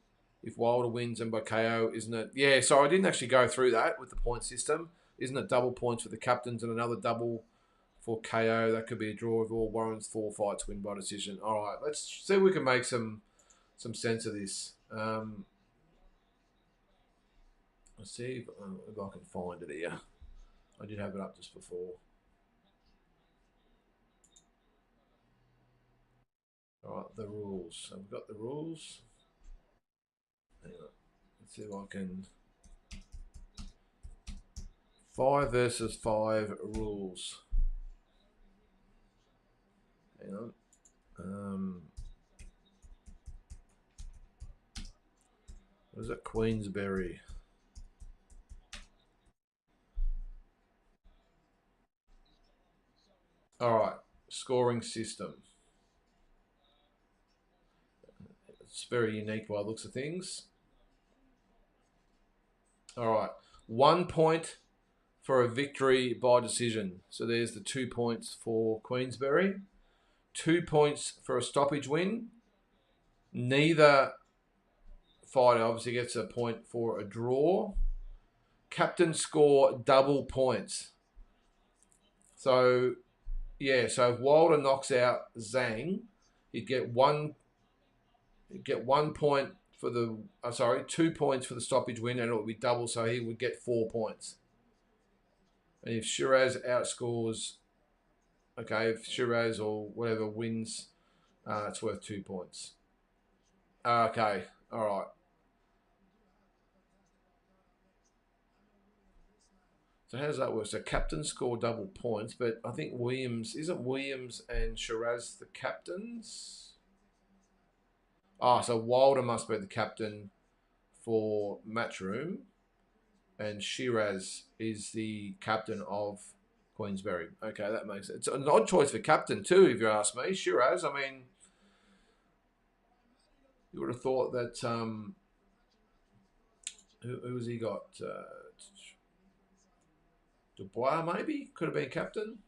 If Wilder wins and by KO, isn't it? Yeah, so I didn't actually go through that with the point system. isn't it double points for the captains and another double for KO? That could be a draw if all Warren's 4 fights win by decision. All right, let's see if we can make some sense of this. Let's see if I can find it here. I did have it up just before. All right, the rules. So we've got the rules. Hang on. Let's see if I can. 5 versus 5 rules. Hang on. What is it? Queensbury. All right. Scoring system. It's very unique by the looks of things. All right. 1 point for a victory by decision. So there's the 2 points for Queensbury. 2 points for a stoppage win. Neither fighter obviously gets a point for a draw. Captain score double points. So, yeah, so if Wilder knocks out Zhang, he'd get 1 point for the 2 points for the stoppage win, and it would be double, so he would get 4 points. And if Shiraz outscores, if Shiraz or whatever wins, it's worth 2 points. Okay, all right. So how does that work? So captains score double points, but I think isn't Williams and Shiraz the captains? So Wilder must be the captain for Matchroom, and Shiraz is the captain of Queensbury. Okay, that makes sense. It's an odd choice for captain too, if you ask me. Shiraz, I mean, you would have thought that who has he got? Dubois maybe could have been captain.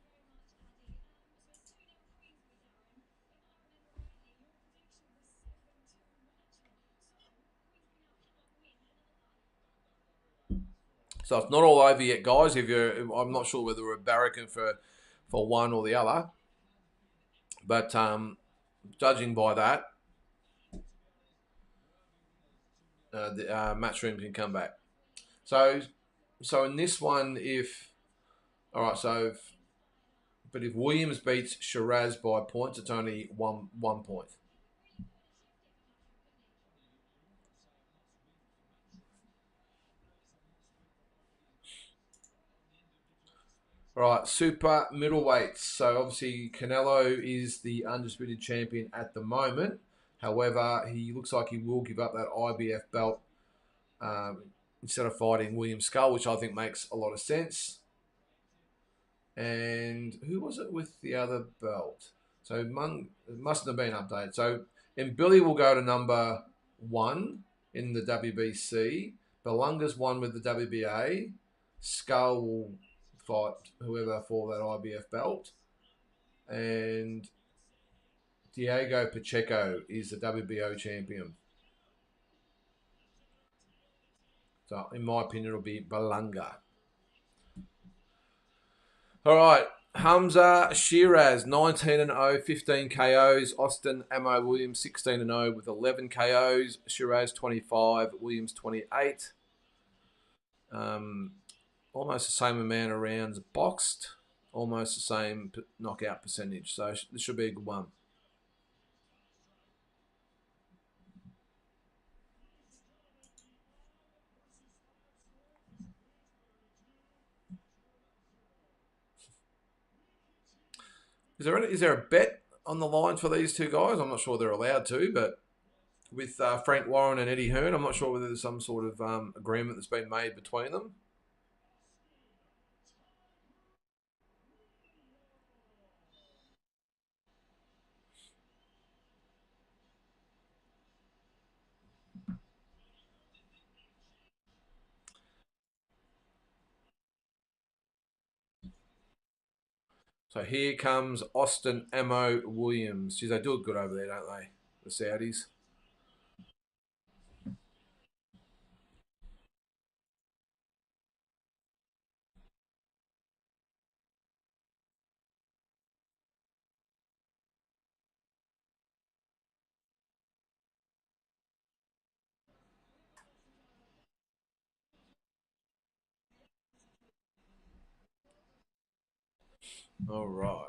So it's not all over yet, guys. I'm not sure whether we're barracking for one or the other, but judging by that, the Matchroom can come back. So in this one, if Williams beats Shiraz by points, it's only one point. All right, super middleweights. So obviously Canelo is the undisputed champion at the moment. However, he looks like he will give up that IBF belt instead of fighting William Skull, which I think makes a lot of sense. And who was it with the other belt? So it mustn't have been updated. So Billy will go to number 1 in the WBC. Belunga's 1 with the WBA. Skull will fight whoever for that IBF belt. And Diego Pacheco is the WBO champion. So in my opinion, it'll be Belunga. All right. Hamza Shiraz, 19-0, 15 KOs. Austin Ammo Williams, 16-0 with 11 KOs. Shiraz, 25. Williams, 28. Almost the same amount of rounds boxed. Almost the same knockout percentage. So this should be a good one. Is there a bet on the line for these two guys? I'm not sure they're allowed to, but with Frank Warren and Eddie Hearn, I'm not sure whether there's some sort of agreement that's been made between them. So here comes Austin Ammo Williams. Geez, they do it good over there, don't they? The Saudis. All right.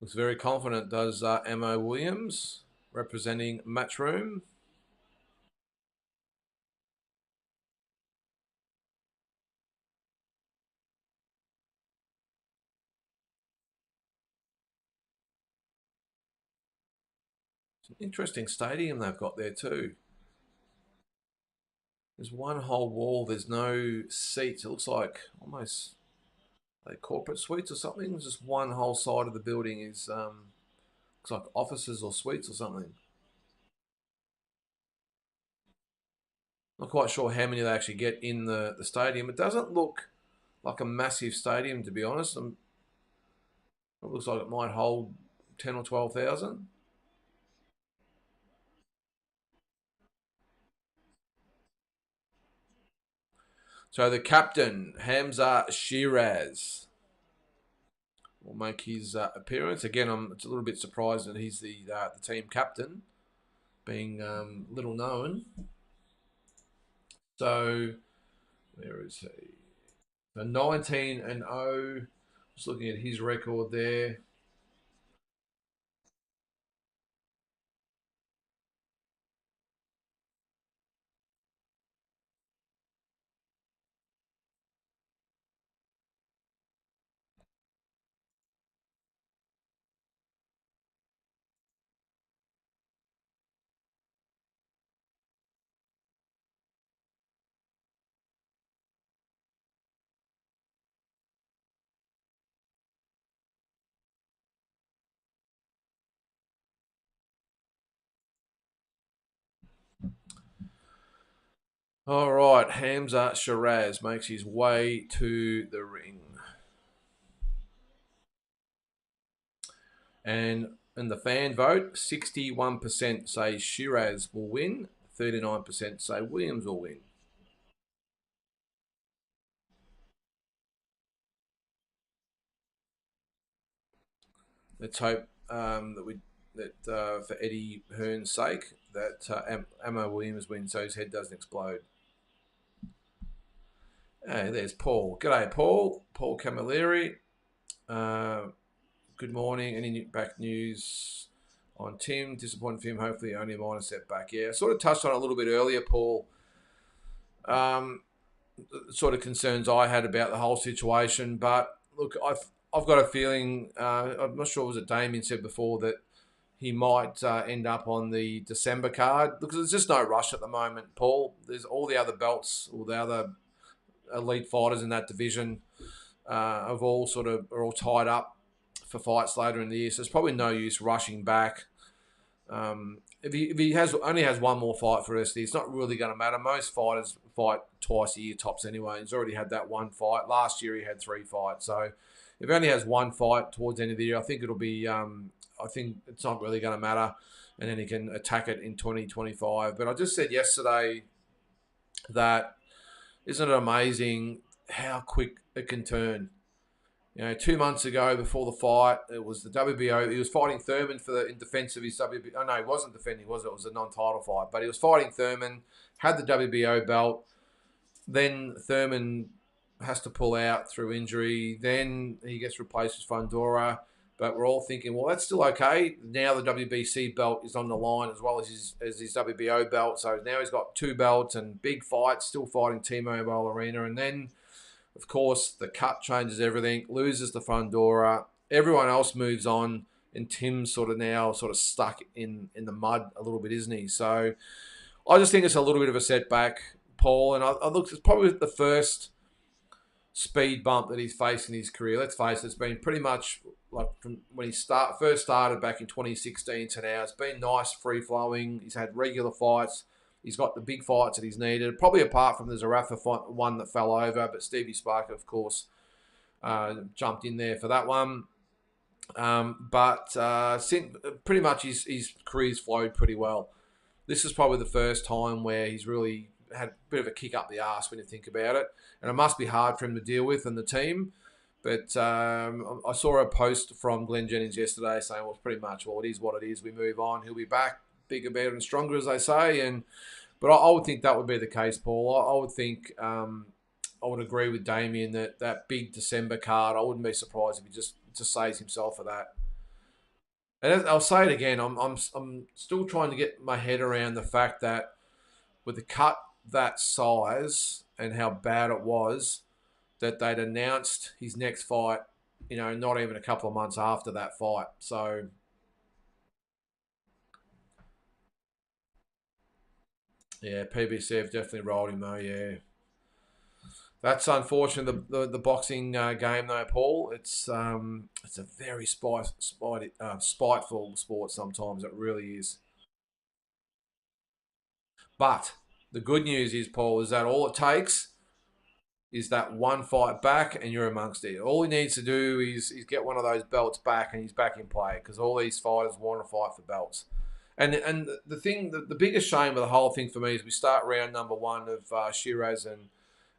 Looks very confident, does Mo Williams, representing Matchroom. It's an interesting stadium they've got there too. There's one whole wall. There's no seats. It looks like almost like corporate suites or something. Just one whole side of the building is looks like offices or suites or something. Not quite sure how many they actually get in the stadium. It doesn't look like a massive stadium, to be honest. It looks like it might hold 10 or 12,000. So the captain, Hamza Shiraz, will make his appearance. Again, I'm a little bit surprised that he's the team captain, being little known. So where is he? So 19-0. Just looking at his record there. All right, Hamza Shiraz makes his way to the ring. And in the fan vote, 61% say Shiraz will win, 39% say Williams will win. Let's hope that for Eddie Hearn's sake that Ammo Williams wins so his head doesn't explode. Hey, there's Paul. G'day, Paul. Paul Camilleri. Good morning. Any back news on Tim? Disappointed for him. Hopefully, only a minor setback. Yeah, I sort of touched on it a little bit earlier, Paul. Sort of concerns I had about the whole situation, but look, I've got a feeling. I'm not sure was it Damien said before that he might end up on the December card because there's just no rush at the moment, Paul. There's all the other belts, all the other elite fighters in that division have all sort of are all tied up for fights later in the year. So there's probably no use rushing back. If he only has one more fight for us, it's not really going to matter. Most fighters fight twice a year tops anyway. He's already had that one fight. Last year he had 3 fights. So if he only has one fight towards the end of the year, I think it'll be. I think it's not really going to matter, and then he can attack it in 2025. But I just said yesterday that isn't it amazing how quick it can turn? 2 months ago before the fight, it was the WBO. He was fighting Thurman in defence of his WBO. Oh, no, he wasn't defending, was it? It was a non-title fight. But he was fighting Thurman, had the WBO belt. Then Thurman has to pull out through injury. Then he gets replaced with Fundora. But we're all thinking, well, that's still okay. Now the WBC belt is on the line as well as his WBO belt. So now he's got 2 belts and big fights, still fighting T-Mobile Arena. And then of course, the cut changes everything, loses the Fundora. Everyone else moves on, and Tim's sort of now sort of stuck in the mud a little bit, isn't he? So I just think it's a little bit of a setback, Paul. And I look, it's probably the first speed bump that he's faced in his career. Let's face it, it's been pretty much like from when he first started back in 2016 to now. It's been nice, free-flowing. He's had regular fights. He's got the big fights that he's needed, probably apart from the Zarafa one that fell over, but Stevie Sparker, of course, jumped in there for that one. But pretty much his career's flowed pretty well. This is probably the first time where he's really had a bit of a kick up the arse when you think about it, and it must be hard for him to deal with and the team. But I saw a post from Glenn Jennings yesterday saying, well, pretty much, well, it is what it is. We move on. He'll be back, bigger, better, and stronger, as they say. But I would think that would be the case, Paul. I would think I would agree with Damien that big December card, I wouldn't be surprised if he just saves himself for that. And I'll say it again, I'm still trying to get my head around the fact that with a cut that size and how bad it was, that they'd announced his next fight, not even a couple of months after that fight. So, yeah, PBC have definitely rolled him though, yeah. That's unfortunate. The boxing game though, Paul. It's a very spiteful sport sometimes. It really is. But the good news is, Paul, is that all it takes is that one fight back and you're amongst it. All he needs to do is get one of those belts back and he's back in play because all these fighters want to fight for belts. And the biggest shame of the whole thing for me is we start round number one of Shiraz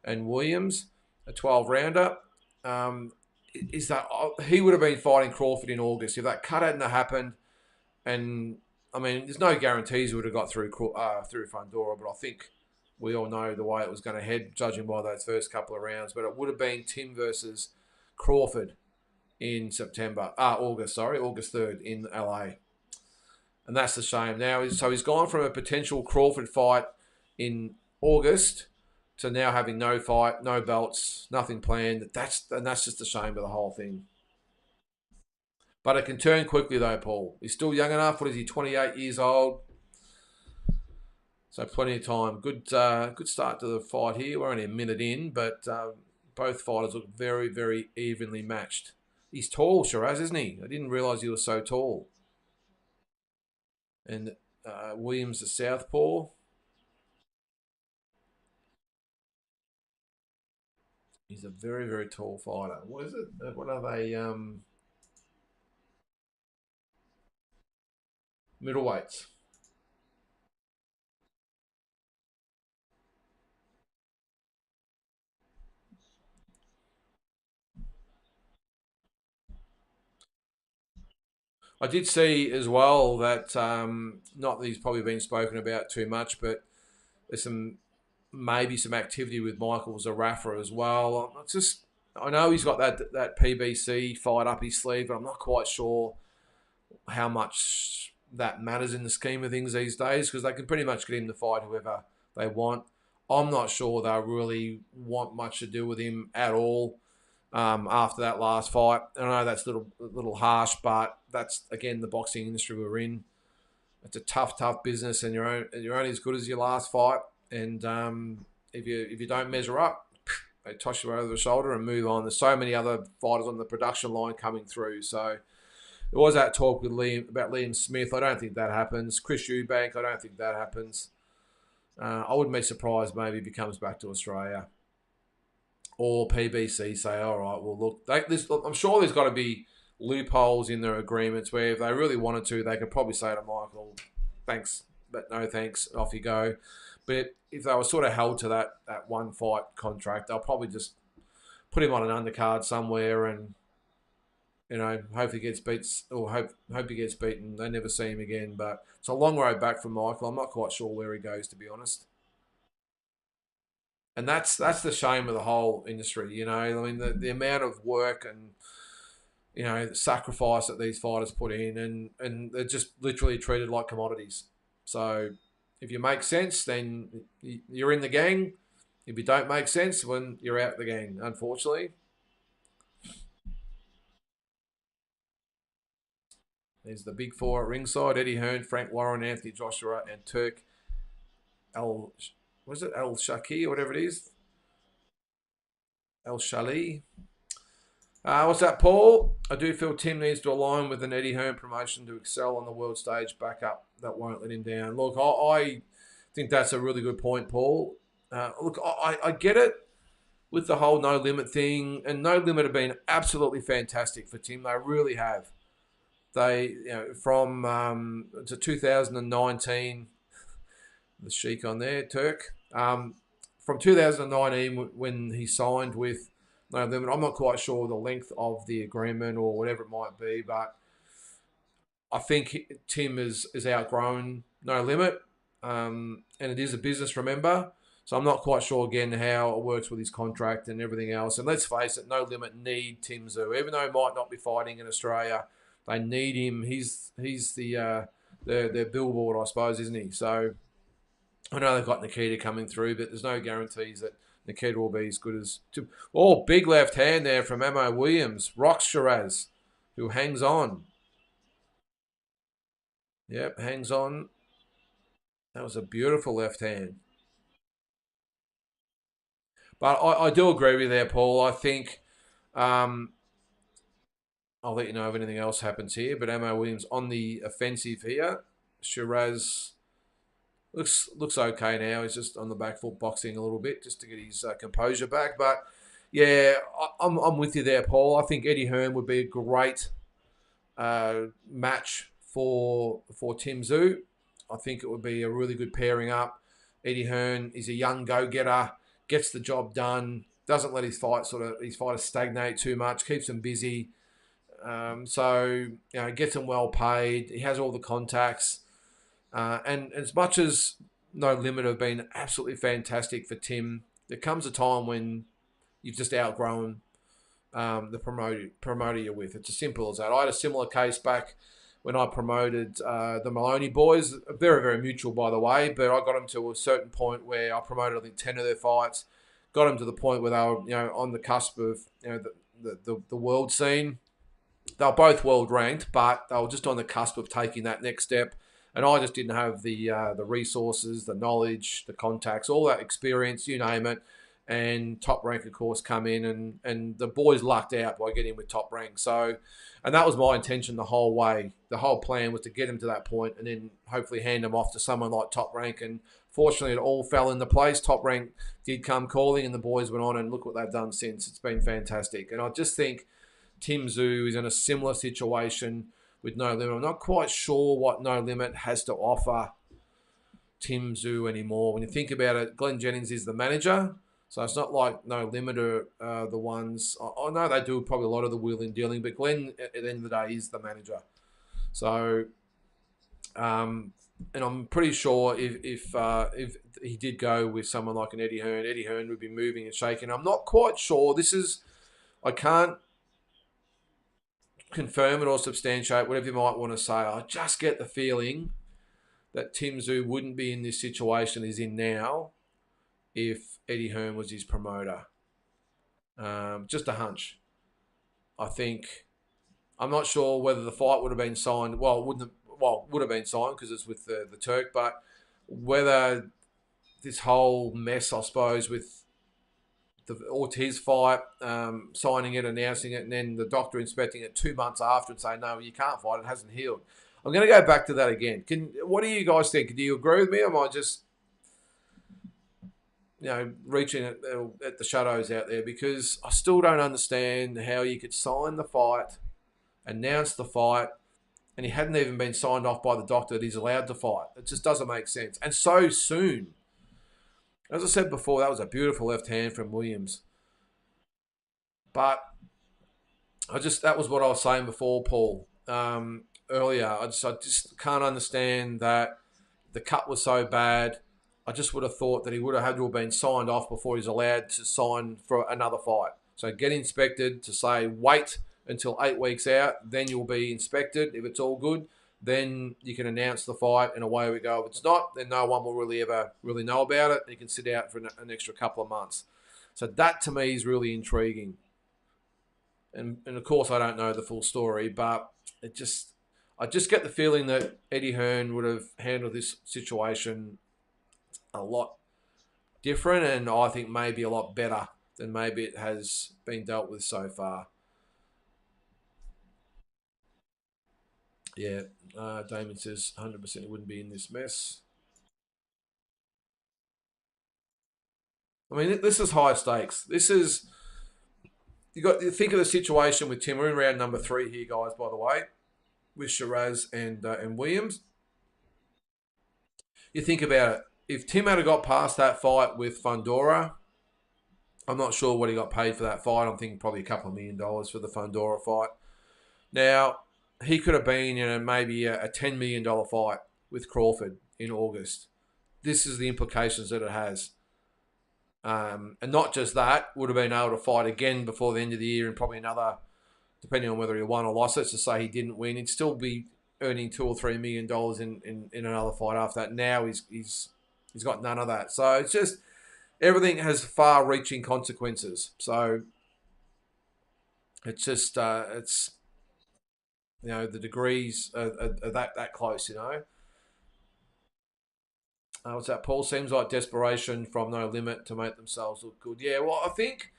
and Williams, a 12 rounder. Is that he would have been fighting Crawford in August if that cut hadn't happened. And I mean, there's no guarantees he would have got through front door, but I think we all know the way it was going to head, judging by those first couple of rounds. But it would have been Tim versus Crawford in August 3rd in LA. And that's the shame. Now, so he's gone from a potential Crawford fight in August to now having no fight, no belts, nothing planned. That's just a shame of the whole thing. But it can turn quickly though, Paul. He's still young enough. What is he, 28 years old? So plenty of time. Good start to the fight here. We're only a minute in, but both fighters look very, very evenly matched. He's tall, Shiraz, isn't he? I didn't realise he was so tall. And Williams, the southpaw. He's a very, very tall fighter. What is it? What are they? Middleweights. I did see as well that not that he's probably been spoken about too much, but there's maybe some activity with Michael Zarafa as well. I know he's got that PBC fight up his sleeve, but I'm not quite sure how much that matters in the scheme of things these days because they can pretty much get him to fight whoever they want. I'm not sure they really want much to do with him at all after that last fight. I know that's a little harsh, but that's, again, the boxing industry we're in. It's a tough business, and you're only as good as your last fight. And if you don't measure up, they toss you over the shoulder and move on. There's so many other fighters on the production line coming through. So there was that talk with Liam Smith. I don't think that happens. Chris Eubank, I don't think that happens. I wouldn't be surprised maybe if he comes back to Australia. Or PBC say, all right, well, look, I'm sure there's got to be loopholes in their agreements where if they really wanted to, they could probably say to Michael, thanks, but no thanks, off you go. But if they were sort of held to that one fight contract, they'll probably just put him on an undercard somewhere and, hope he gets hope he gets beaten. They never see him again. But it's a long road back for Michael. I'm not quite sure where he goes, to be honest. And that's the shame of the whole industry. I mean, the amount of work and sacrifice that these fighters put in, and they're just literally treated like commodities. So if you make sense, then you're in the gang. If you don't make sense, when you're out the gang, unfortunately. There's the big four at ringside: Eddie Hearn, Frank Warren, Anthony Joshua, and Turk El. Was it El Shaki or whatever it is? El Shali. What's that, Paul? I do feel Tim needs to align with an Eddie Hearn promotion to excel on the world stage. Back up, that won't let him down. Look, I think that's a really good point, Paul. Look, I get it with the whole No Limit thing, and No Limit have been absolutely fantastic for Tim. They really have. They, from to 2019, the Sheik on there, Turk. From 2019, when he signed with No Limit, I'm not quite sure the length of the agreement or whatever it might be, but I think Tim is outgrown No Limit, and it is a business, remember. So I'm not quite sure again how it works with his contract and everything else. And let's face it, No Limit need Tim Tszyu, even though he might not be fighting in Australia. They need him. He's their billboard, I suppose, isn't he? So I know they've got Nikita coming through, but there's no guarantees that Nikita will be as good as. Oh, big left hand there from Amo Williams. Rocks Shiraz, who hangs on. Yep, hangs on. That was a beautiful left hand. But I do agree with you there, Paul. I think um, I'll let you know if anything else happens here. But Amo Williams on the offensive here. Shiraz looks okay now. He's just on the back foot boxing a little bit just to get his composure back. But yeah, I'm with you there, Paul. I think Eddie Hearn would be a great match for Tim Tszyu. I think it would be a really good pairing up. Eddie Hearn is a young go-getter, gets the job done, doesn't let his fighters stagnate too much, keeps them busy. So gets them well paid. He has all the contacts, and as much as No Limit have been absolutely fantastic for Tim, there comes a time when you've just outgrown the promoter you're with. It's as simple as that. I had a similar case back when I promoted the Maloney boys. Very, very mutual, by the way, but I got them to a certain point where I promoted, I think, 10 of their fights. Got them to the point where they were, on the cusp of, the world scene. They were both world ranked, but they were just on the cusp of taking that next step. And I just didn't have the resources, the knowledge, the contacts, all that experience, you name it. And Top Rank, of course, come in and the boys lucked out by getting with Top Rank. So, and that was my intention the whole way. The whole plan was to get him to that point and then hopefully hand him off to someone like Top Rank. And fortunately, it all fell into place. Top Rank did come calling and the boys went on and look what they've done since. It's been fantastic. And I just think Tim Tszyu is in a similar situation with No Limit. I'm not quite sure what No Limit has to offer Tim Tszyu anymore. When you think about it, Glenn Jennings is the manager. So it's not like No Limit are the ones. I know they do probably a lot of the wheeling dealing, but Glenn, at the end of the day, is the manager. So, and I'm pretty sure if he did go with someone like an Eddie Hearn would be moving and shaking. I'm not quite sure. I can't confirm it or substantiate, whatever you might want to say. I just get the feeling that Tim Tszyu wouldn't be in this situation he's in now if Eddie Hearn was his promoter. Just a hunch. I think I'm not sure whether the fight would have been signed. Well, it wouldn't. Would have been signed because it's with the Turk, but whether this whole mess, I suppose, with the Ortiz fight, signing it, announcing it, and then the doctor inspecting it 2 months after and saying, no, you can't fight, it hasn't healed. I'm going to go back to that again. What do you guys think? Do you agree with me, or am I just reaching at the shadows out there? Because I still don't understand how you could sign the fight, announce the fight, and he hadn't even been signed off by the doctor that he's allowed to fight. It just doesn't make sense. And so soon. As I said before, that was a beautiful left hand from Williams. But that was what I was saying before, Paul, earlier. I just can't understand that the cut was so bad. I just would have thought that he would have had to have been signed off before he's allowed to sign for another fight. So get inspected to say, wait until 8 weeks out, then you'll be inspected. If it's all good, then you can announce the fight and away we go. If it's not, then no one will really ever really know about it. You can sit out for an extra couple of months. So that to me is really intriguing. And of course I don't know the full story, but I just get the feeling that Eddie Hearn would have handled this situation a lot different, and I think maybe a lot better than maybe it has been dealt with so far. Yeah, Damon says 100% it wouldn't be in this mess. I mean, this is high stakes. This is you think of the situation with Tim. We're in round number 3 here, guys. By the way, with Shiraz and Williams. You think about it. if Tim had got past that fight with Fundora, I'm not sure what he got paid for that fight. I'm thinking probably a couple of $1 million for the Fundora fight. Now, he could have been, maybe a $10 million fight with Crawford in August. This is the implications that it has. And not just that, would have been able to fight again before the end of the year and probably another, depending on whether he won or lost. Let's just say he didn't win, he'd still be earning $2 or $3 million in another fight after that. Now he's got none of that. So it's just everything has far-reaching consequences. So it's just it's the degrees are that close. What's that, Paul? Seems like desperation from No Limit to make themselves look good. Yeah, well, I think,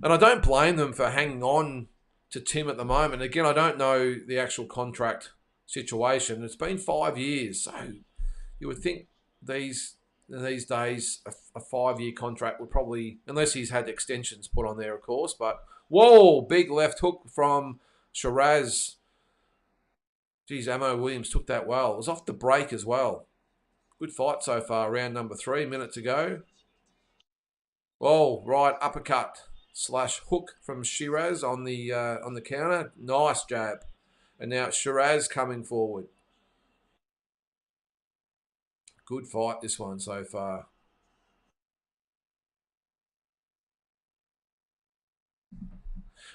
and I don't blame them for hanging on to Tim at the moment. Again, I don't know the actual contract situation. It's been 5 years, so you would think these days a 5-year contract would probably, unless he's had extensions put on there, of course. But whoa, big left hook from Shiraz. Geez, Amo Williams took that well. It was off the break as well. Good fight so far. Round number 3, minute to go. Whoa, right uppercut / hook from Shiraz on the counter. Nice jab. And now it's Shiraz coming forward. Good fight, this one so far.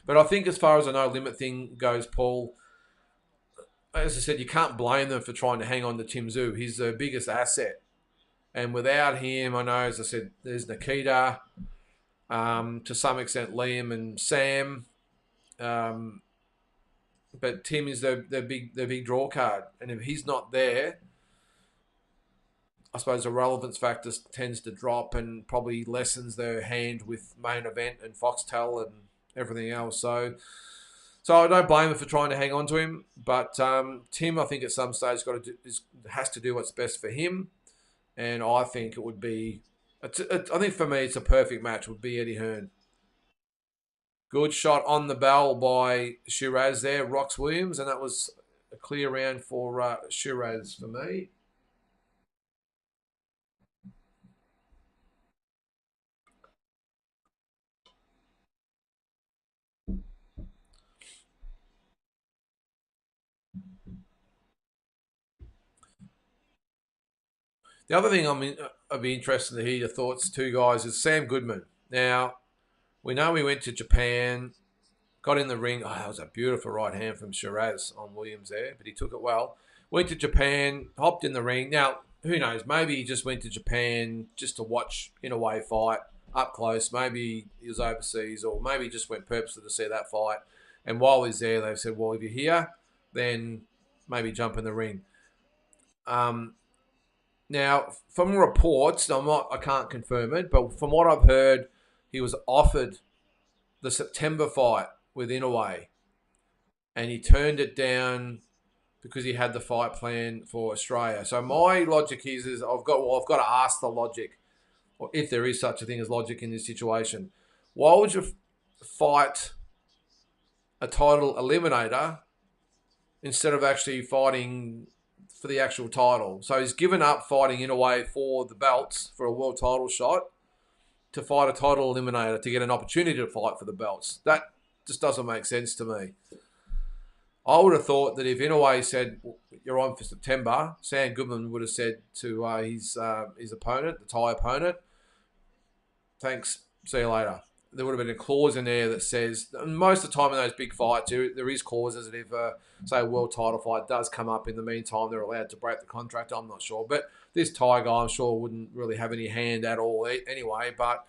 But I think as far as the No Limit thing goes, Paul, as I said, you can't blame them for trying to hang on to Tim Tszyu. He's their biggest asset. And without him, I know, as I said, there's Nikita, to some extent Liam and Sam. But Tim is their big draw card. And if he's not there, I suppose the relevance factor tends to drop and probably lessens their hand with Main Event and Foxtel and everything else. So I don't blame him for trying to hang on to him. But Tim, I think at some stage has to do what's best for him. And I think it would be, I think for me it's a perfect match. Would be Eddie Hearn. Good shot on the bell by Shiraz there, Rox Williams, and that was a clear round for Shiraz for me. The other thing I'd be interested to hear your thoughts too, guys, is Sam Goodman. Now, we know he went to Japan, got in the ring. Oh, that was a beautiful right hand from Shiraz on Williams there, but he took it well. Went to Japan, hopped in the ring. Now, who knows? Maybe he just went to Japan just to watch in-a-way fight up close. Maybe he was overseas, or maybe he just went purposely to see that fight. And while he's there, they said, well, if you're here, then maybe jump in the ring. Now, from reports, I can't confirm it, but from what I've heard, he was offered the September fight with Inouye, and he turned it down because he had the fight plan for Australia. So my logic is I've got to ask the logic, or if there is such a thing as logic in this situation. Why would you fight a title eliminator instead of actually fighting for the actual title? So he's given up fighting Inouye for the belts for a world title shot to fight a title eliminator to get an opportunity to fight for the belts. That just doesn't make sense to me. I would have thought that if Inouye said, you're on for September, Sam Goodman would have said to his opponent, the Thai opponent, thanks, see you later. There would have been a clause in there that says, most of the time in those big fights, there is clauses that if, say, a world title fight does come up in the meantime, they're allowed to break the contract. I'm not sure. But this Thai guy, I'm sure, wouldn't really have any hand at all anyway. But,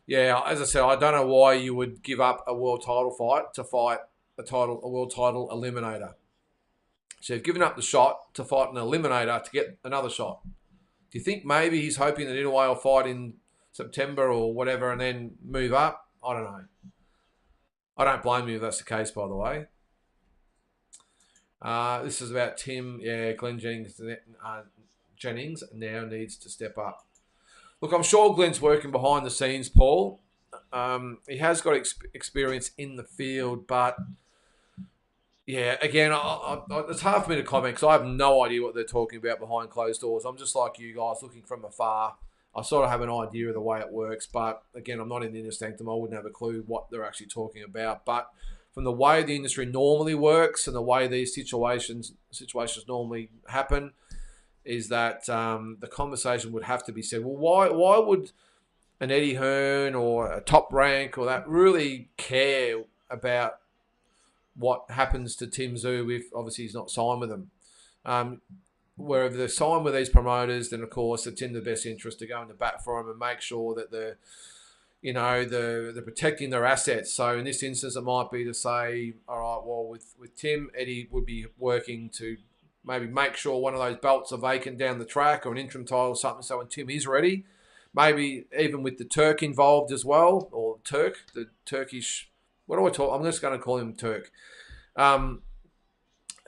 yeah, as I said, I don't know why you would give up a world title fight to fight a world title eliminator. So you've given up the shot to fight an eliminator to get another shot. Do you think maybe he's hoping that Inouye will fight in September or whatever and then move up? I don't know. I don't blame you if that's the case, by the way. This is about Tim. Yeah, Glenn Jennings now needs to step up. Look, I'm sure Glenn's working behind the scenes, Paul. He has got experience in the field, but Yeah, again, it's hard for me to comment because I have no idea what they're talking about behind closed doors. I'm just like you guys, looking from afar. I sort of have an idea of the way it works, but again, I'm not in the inner sanctum. I wouldn't have a clue what they're actually talking about. But from the way the industry normally works and the way these situations normally happen, is that the conversation would have to be said. Well, why would an Eddie Hearn or a Top Rank or that really care about what happens to Tim Zhu if obviously he's not signed with them? Um, Wherever they're signed with these promoters, then of course it's in the best interest to go in the bat for them and make sure that they're protecting their assets. So in this instance, it might be to say, all right, well, with Tim, Eddie would be working to maybe make sure one of those belts are vacant down the track or an interim title or something. So when Tim is ready, maybe even with the Turk involved as well, or the Turkish. What do I talk? I'm just going to call him Turk. Um,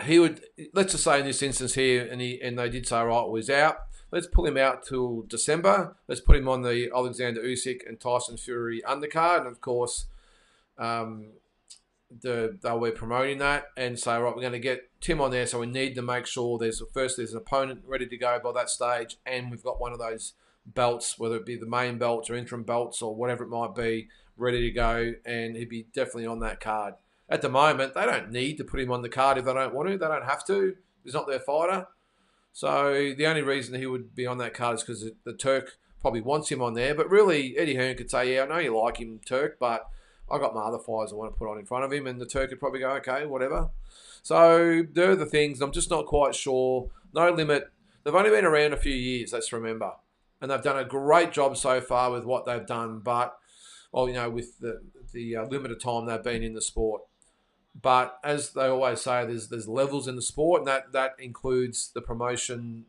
he would, let's just say in this instance here, and they did say, right, well, he's out. Let's pull him out till December. Let's put him on the Alexander Usyk and Tyson Fury undercard, and of course, um, they'll be promoting that and say, right, we're going to get Tim on there, so we need to make sure there's an opponent ready to go by that stage, and we've got one of those belts, whether it be the main belts or interim belts or whatever it might be, ready to go, and he'd be definitely on that card. At the moment, they don't need to put him on the card if they don't want to. They don't have to. He's not their fighter. So the only reason he would be on that card is because the Turk probably wants him on there. But really, Eddie Hearn could say, yeah, I know you like him, Turk, but I got my other fighters I want to put on in front of him. And the Turk could probably go, okay, whatever. So they're the things. I'm just not quite sure. No limit. They've only been around a few years, let's remember. And they've done a great job so far with what they've done. But, well, with the limited time they've been in the sport. But as they always say, there's levels in the sport, and that includes the promotion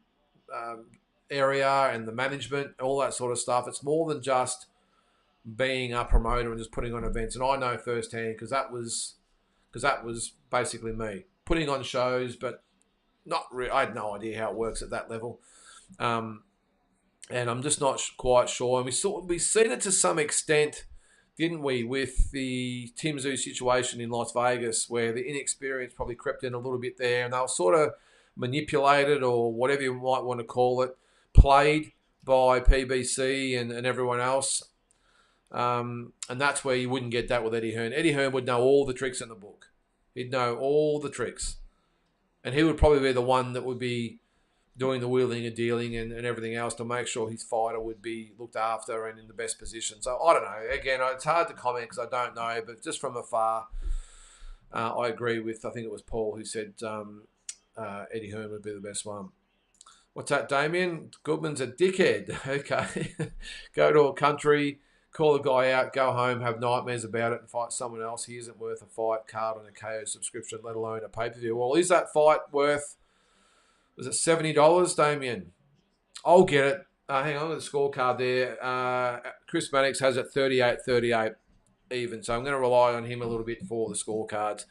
um, area and the management, all that sort of stuff. It's more than just being a promoter and just putting on events. And I know firsthand because that was basically me putting on shows, but not. I had no idea how it works at that level. Um, and I'm just not quite sure. And we've seen it to some extent, didn't we, with the Tim Tszyu situation in Las Vegas, where the inexperience probably crept in a little bit there, and they were sort of manipulated, or whatever you might want to call it, played by PBC and everyone else. And that's where you wouldn't get that with Eddie Hearn. Eddie Hearn would know all the tricks in the book. He'd know all the tricks. And he would probably be the one that would be doing the wheeling and dealing and everything else to make sure his fighter would be looked after and in the best position. So I don't know. Again, it's hard to comment because I don't know, but just from afar, I agree with, I think it was Paul who said Eddie Hearn would be the best one. What's that, Damien? Goodman's a dickhead. Okay. Go to a country, call the guy out, go home, have nightmares about it, and fight someone else. He isn't worth a fight card on a KO subscription, let alone a pay-per-view. Well, is that fight worth, was it $70, Damien? I'll get it. Hang on, the scorecard there. Chris Mannix has it 38-38 even, so I'm going to rely on him a little bit for the scorecards.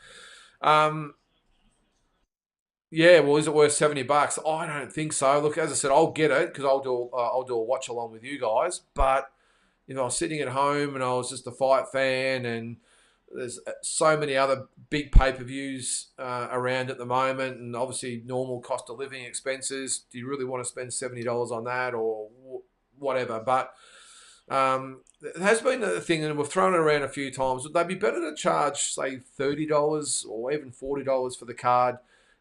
Yeah, well, is it worth $70? I don't think so. Look, as I said, I'll get it because I'll do a watch along with you guys. But if I was sitting at home and I was just a fight fan, and there's so many other big pay-per-views around at the moment, and obviously normal cost of living expenses, do you really want to spend $70 on that or whatever? But it has been a thing, and we've thrown it around a few times. Would they be better to charge, say, $30 or even $40 for the card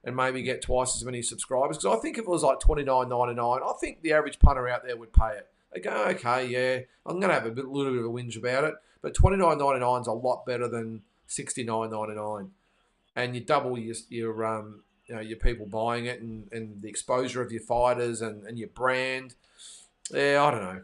and maybe get twice as many subscribers? Because I think if it was like $29.99, I think the average punter out there would pay it. They go, okay, yeah, I'm going to have little bit of a whinge about it, but $29.99 is a lot better than $69.99, and you double your people buying it, and the exposure of your fighters and your brand. Yeah, I don't know.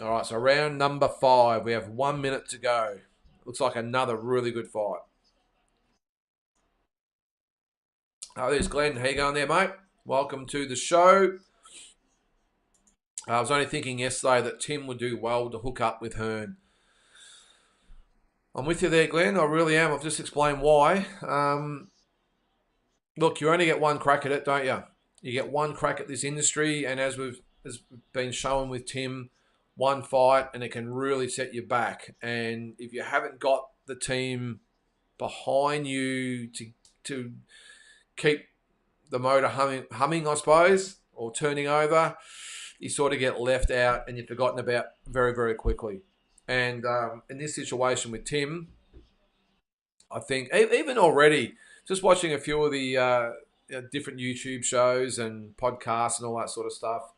All right, so round number 5, we have 1 minute to go. Looks like another really good fight. Oh, there's Glenn. How you going there, mate? Welcome to the show. I was only thinking yesterday that Tim would do well to hook up with Hearn. I'm with you there, Glenn. I really am. I've just explained why. look, you only get one crack at it, don't you? You get one crack at this industry, and as has been shown with Tim, one fight and it can really set you back. And if you haven't got the team behind you to keep the motor humming, I suppose, or turning over, you sort of get left out and you're forgotten about very, very quickly. And in this situation with Tim, I think even already, just watching a few of the different YouTube shows and podcasts and all that sort of stuff,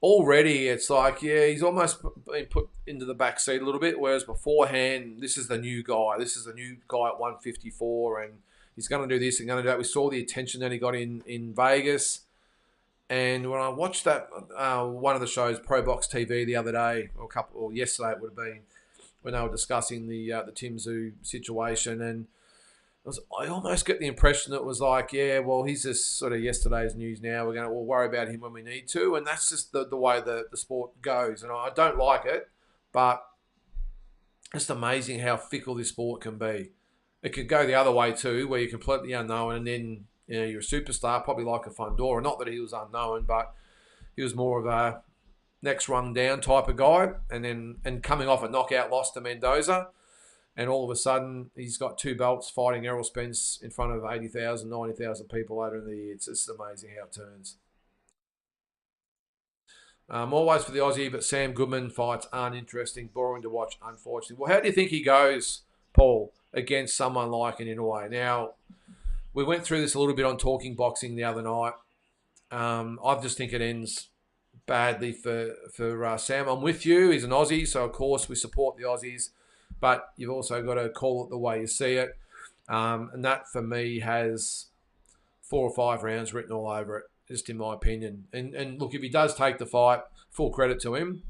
already it's like, yeah, he's almost been put into the back seat a little bit, whereas beforehand, this is the new guy. This is the new guy at 154, and he's going to do this and going to do that. We saw the attention that he got in Vegas. And when I watched that, one of the shows, Pro Box TV, the other day, or yesterday it would have been, when they were discussing the Tim Tszyu situation, and I almost get the impression that it was like, yeah, well, he's just sort of yesterday's news now. We'll worry about him when we need to, and that's just the way the sport goes. And I don't like it, but it's amazing how fickle this sport can be. It could go the other way too, where you're completely unknown, and then you're a superstar, probably like a Fundora. Not that he was unknown, but he was more of a next rung down type of guy, and coming off a knockout loss to Mendoza. And all of a sudden, he's got 2 belts fighting Errol Spence in front of 80,000, 90,000 people later in the year. It's just amazing how it turns. Always for the Aussie, but Sam Goodman fights aren't interesting, boring to watch, unfortunately. Well, how do you think he goes, Paul, against someone like an Inoue? Now, we went through this a little bit on Talking Boxing the other night. I just think it ends badly for Sam. I'm with you. He's an Aussie, so of course we support the Aussies. But you've also got to call it the way you see it. And that, for me, has 4 or 5 rounds written all over it, just in my opinion. And look, if he does take the fight, full credit to him.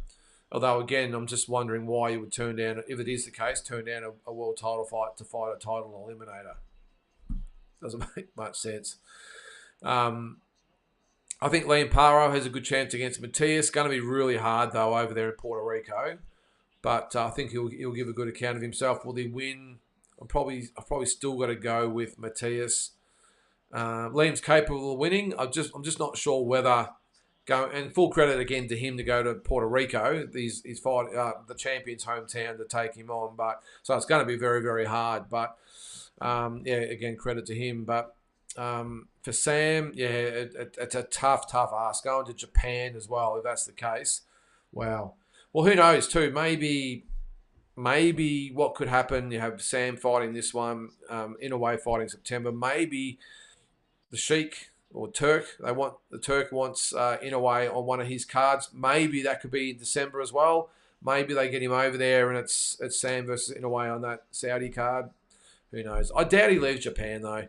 Although, again, I'm just wondering why he would turn down, if it is the case, turn down a world title fight to fight a title eliminator. Doesn't make much sense. I think Liam Paro has a good chance against Matias. Going to be really hard, though, over there in Puerto Rico. But I think he'll give a good account of himself. Will he win? I've probably still got to go with Matias. Liam's capable of winning. I'm just not sure whether and full credit again to him to go to Puerto Rico. He's fight the champion's hometown to take him on. But so it's going to be very, very hard. But again, credit to him. But for Sam, it's a tough ask. Going to Japan as well, if that's the case. Wow. Well, who knows too? Maybe what could happen, you have Sam fighting this one, Inoue fighting September. Maybe the Sheik or the Turk wants Inoue on one of his cards. Maybe that could be in December as well. Maybe they get him over there and it's Sam versus Inoue on that Saudi card. Who knows? I doubt he leaves Japan though.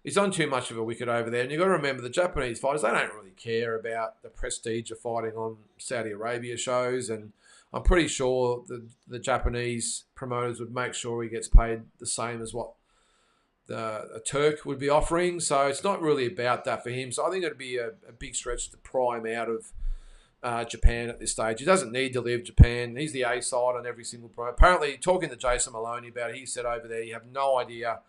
He's on too much of a wicket over there. And you've got to remember, the Japanese fighters, they don't really care about the prestige of fighting on Saudi Arabia shows. And I'm pretty sure the Japanese promoters would make sure he gets paid the same as what a Turk would be offering. So it's not really about that for him. So I think it would be a big stretch to pry him out of Japan at this stage. He doesn't need to leave Japan. He's the A side on every single pro. Apparently, talking to Jason Maloney about it, he said over there, you have no idea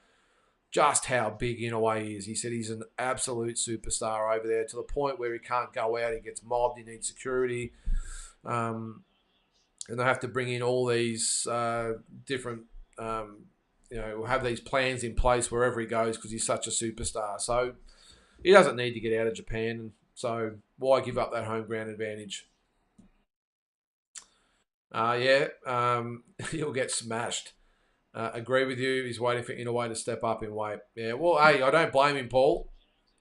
just how big Inoue is. He said he's an absolute superstar over there, to the point where he can't go out. He gets mobbed. He needs security. And they have to bring in all these different, have these plans in place wherever he goes because he's such a superstar. So he doesn't need to get out of Japan. So why give up that home ground advantage? He'll get smashed. Agree with you. He's waiting for Inoue to step up in weight. Yeah, well, hey, I don't blame him, Paul.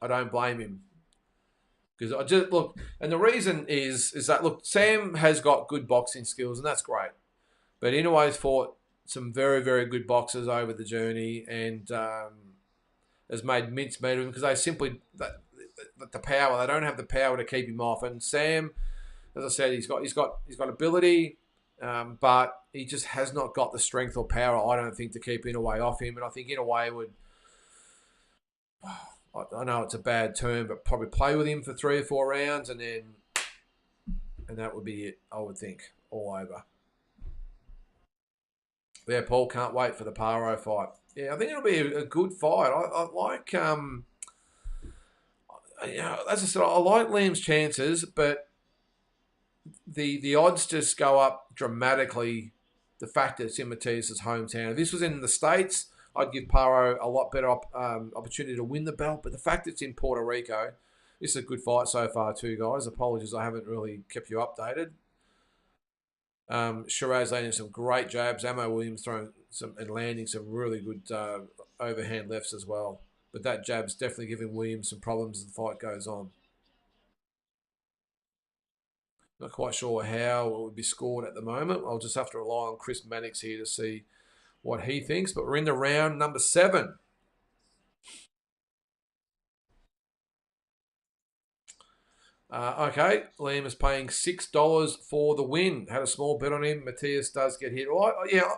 I don't blame him. Because I just, look, and the reason is that, look, Sam has got good boxing skills, and that's great. But Inoue's fought some very, very good boxers over the journey and has made mincemeat of him because they simply, the power, they don't have the power to keep him off. And Sam, as I said, he's got ability. But he just has not got the strength or power, I don't think, to keep Inoue off him. And I think Inoue would, I know it's a bad term, but probably play with him for 3 or 4 rounds and that would be it, I would think, all over. Yeah, Paul can't wait for the Paro fight. Yeah, I think it'll be a good fight. I like, as I said, I like Liam's chances, but the odds just go up dramatically. The fact that it's in Matias's hometown. If this was in the States, I'd give Paro a lot better opportunity to win the belt. But the fact that it's in Puerto Rico, this is a good fight so far too, guys. Apologies, I haven't really kept you updated. Shiraz landing some great jabs. Ammo Williams throwing some and landing some really good overhand lefts as well. But that jab's definitely giving Williams some problems as the fight goes on. Not quite sure how it would be scored at the moment. I'll just have to rely on Chris Mannix here to see what he thinks. But we're in the round number 7. Okay, Liam is paying $6 for the win. Had a small bet on him. Matias does get hit. Well,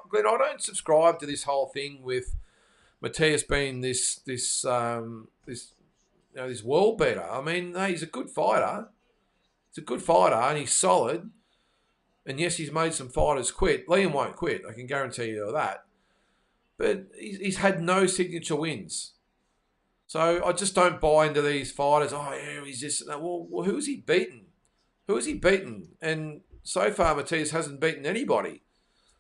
Glenn, I don't subscribe to this whole thing with Matias being this world beater. I mean, hey, he's a good fighter. He's a good fighter and he's solid. And yes, he's made some fighters quit. Liam won't quit. I can guarantee you that. But he's had no signature wins. So I just don't buy into these fighters. Oh, yeah, he's just... Well, who's he beaten? Who has he beaten? And so far, Matias hasn't beaten anybody.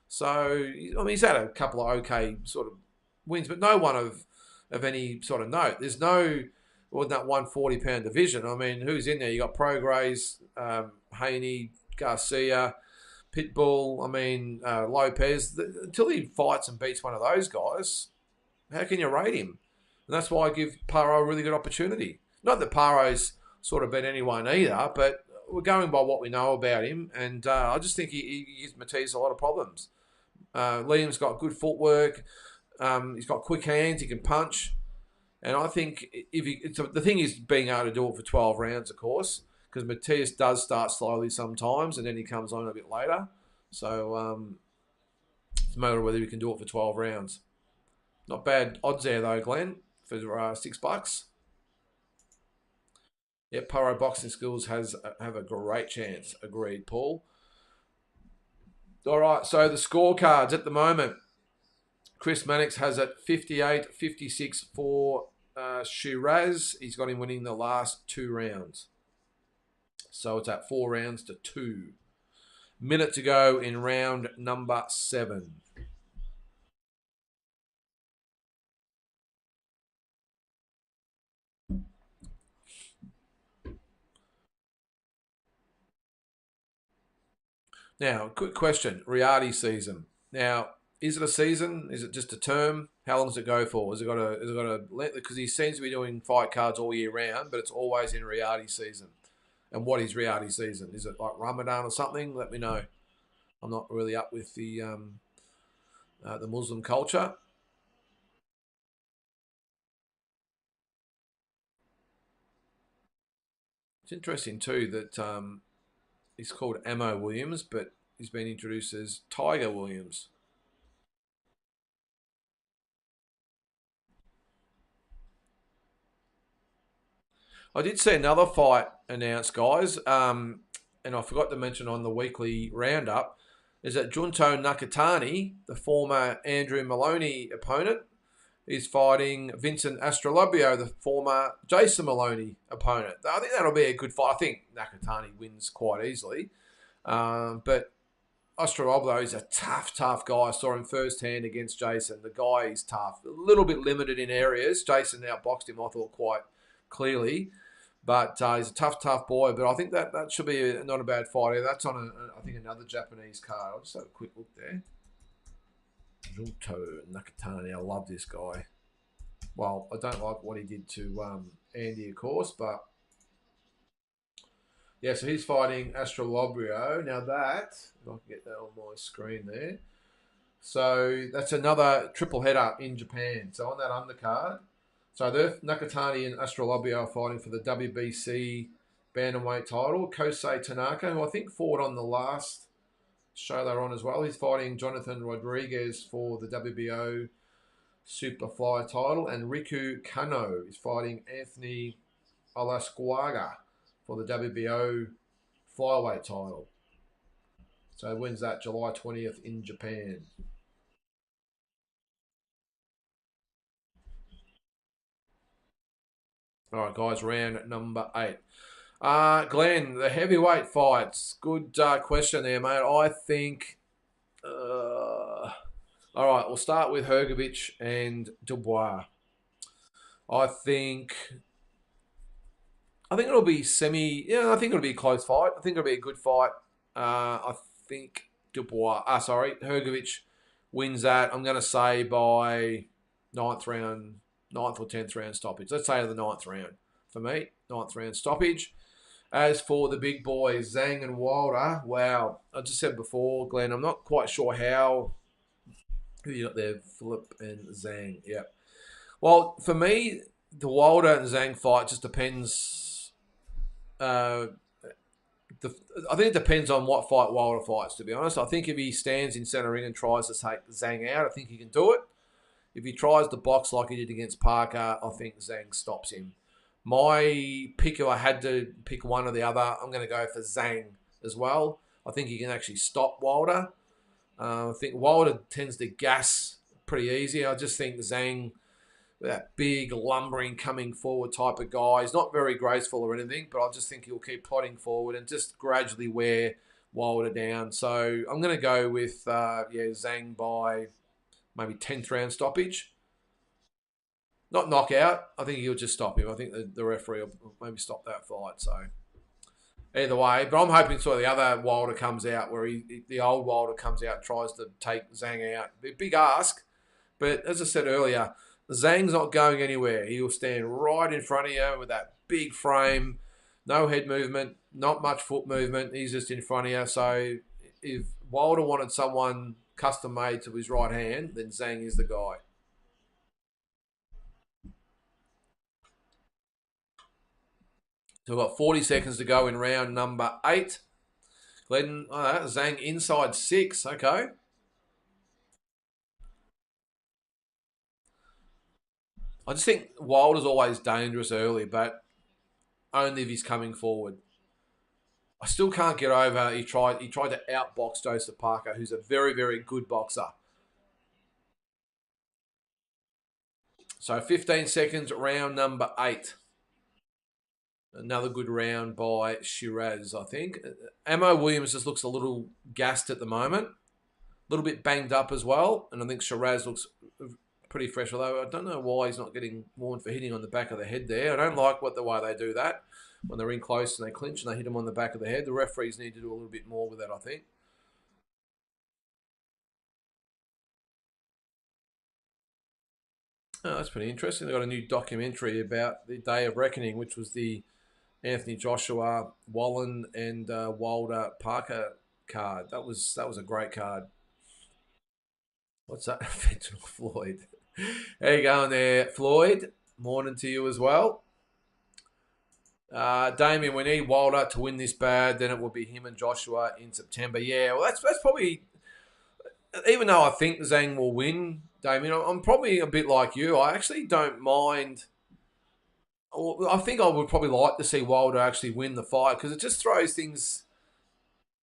So, I mean, he's had a couple of okay sort of wins, but no one of any sort of note. There's no... Well, in that 140-pound division, I mean, who's in there? You got Prograis, Haney, Garcia, Pitbull, Lopez. Until he fights and beats one of those guys, how can you rate him? And that's why I give Paro a really good opportunity. Not that Paro's sort of beat anyone either, but we're going by what we know about him. And I just think he gives Matias a lot of problems. Liam's got good footwork. He's got quick hands. He can punch. And I think the thing is being able to do it for 12 rounds, of course, because Matias does start slowly sometimes, and then he comes on a bit later. So it's a matter of whether he can do it for 12 rounds. Not bad odds there, though, Glenn, for $6. Yeah, Paro Boxing Skills have a great chance. Agreed, Paul. All right, so the scorecards at the moment. Chris Mannix has it 58-56 for Shiraz. He's got him winning the last 2 rounds. So it's at 4 rounds to 2. Minute to go in round number 7. Now, quick question. Riyadi season. Now, is it a season? Is it just a term? How long does it go for? Has it got a length? Because he seems to be doing fight cards all year round, but it's always in Riyadi season. And what is Riyadi season? Is it like Ramadan or something? Let me know. I'm not really up with the Muslim culture. It's interesting too that he's called Ammo Williams, but he's been introduced as Tiger Williams. I did see another fight announced, guys, and I forgot to mention on the weekly roundup, is that Junto Nakatani, the former Andrew Maloney opponent, is fighting Vincent Astrolabio, the former Jason Maloney opponent. I think that'll be a good fight. I think Nakatani wins quite easily. But Astrolabio is a tough guy. I saw him firsthand against Jason. The guy is tough. A little bit limited in areas. Jason outboxed him, I thought, quite clearly. But he's a tough boy. But I think that should be not a bad fight. That's on, I think, another Japanese card. I'll just have a quick look there. Junto Nakatani. I love this guy. Well, I don't like what he did to Andy, of course, but yeah, so he's fighting Astrolabio. Now that, if I can get that on my screen there. So that's another triple header in Japan. So on that undercard, so Nakatani and Astrolabio are fighting for the WBC bantamweight title. Kosei Tanaka, who I think fought on the last show they were on as well. He's fighting Jonathan Rodriguez for the WBO Superfly title. And Riku Kano is fighting Anthony Alasquaga for the WBO flyweight title. So he wins that July 20th in Japan. All right, guys, round number 8. Glenn, the heavyweight fights. Good question there, mate. I think. All right, we'll start with Hrgovic and Dubois. I think. I think it'll be semi. Yeah, I think it'll be a close fight. I think it'll be a good fight. I think Hrgovic wins that. I'm going to say by ninth or 10th round stoppage. Let's say the ninth round for me. Ninth round stoppage. As for the big boys, Zhang and Wilder, wow. I just said before, Glenn, I'm not quite sure how. Who you got there? Filip and Zhang. Yeah. Well, for me, the Wilder and Zhang fight just depends. Uh, I think it depends on what fight Wilder fights, to be honest. I think if he stands in centre ring and tries to take Zhang out, I think he can do it. If he tries to box like he did against Parker, I think Zhang stops him. My pick, if I had to pick one or the other, I'm going to go for Zhang as well. I think he can actually stop Wilder. I think Wilder tends to gas pretty easy. I just think Zhang, that big, lumbering, coming forward type of guy, he's not very graceful or anything, but I just think he'll keep plodding forward and just gradually wear Wilder down. So I'm going to go with Zhang by maybe 10th round stoppage. Not knockout. I think he'll just stop him. I think the referee will maybe stop that fight. So either way, but I'm hoping sort of the other Wilder comes out where the old Wilder comes out and tries to take Zhang out. Big ask, but as I said earlier, Zhang's not going anywhere. He'll stand right in front of you with that big frame, no head movement, not much foot movement. He's just in front of you. So if Wilder wanted someone custom made to his right hand, then Zhang is the guy. So we've got 40 seconds to go in round number 8. Glenn, Zhang inside 6. Okay. I just think Wilder's always dangerous early, but only if he's coming forward. I still can't get over he tried to outbox Joseph Parker, who's a very, very good boxer. So 15 seconds, round number 8. Another good round by Shiraz, I think. Amo Williams just looks a little gassed at the moment. A little bit banged up as well. And I think Shiraz looks pretty fresh, although I don't know why he's not getting warned for hitting on the back of the head there. I don't like the way they do that. When they're in close and they clinch and they hit him on the back of the head. The referees need to do a little bit more with that, I think. Oh, that's pretty interesting. They've got a new documentary about the Day of Reckoning, which was the Anthony Joshua, Wallen, and Wilder Parker card. That was a great card. What's that? Fentanyl Floyd. How you going there, Floyd? Morning to you as well. Damien, we need Wilder to win this bad. Then it will be him and Joshua in September. Yeah, well, that's probably. Even though I think Zhang will win, Damien, I'm probably a bit like you. I actually don't mind. I think I would probably like to see Wilder actually win the fight because it just throws things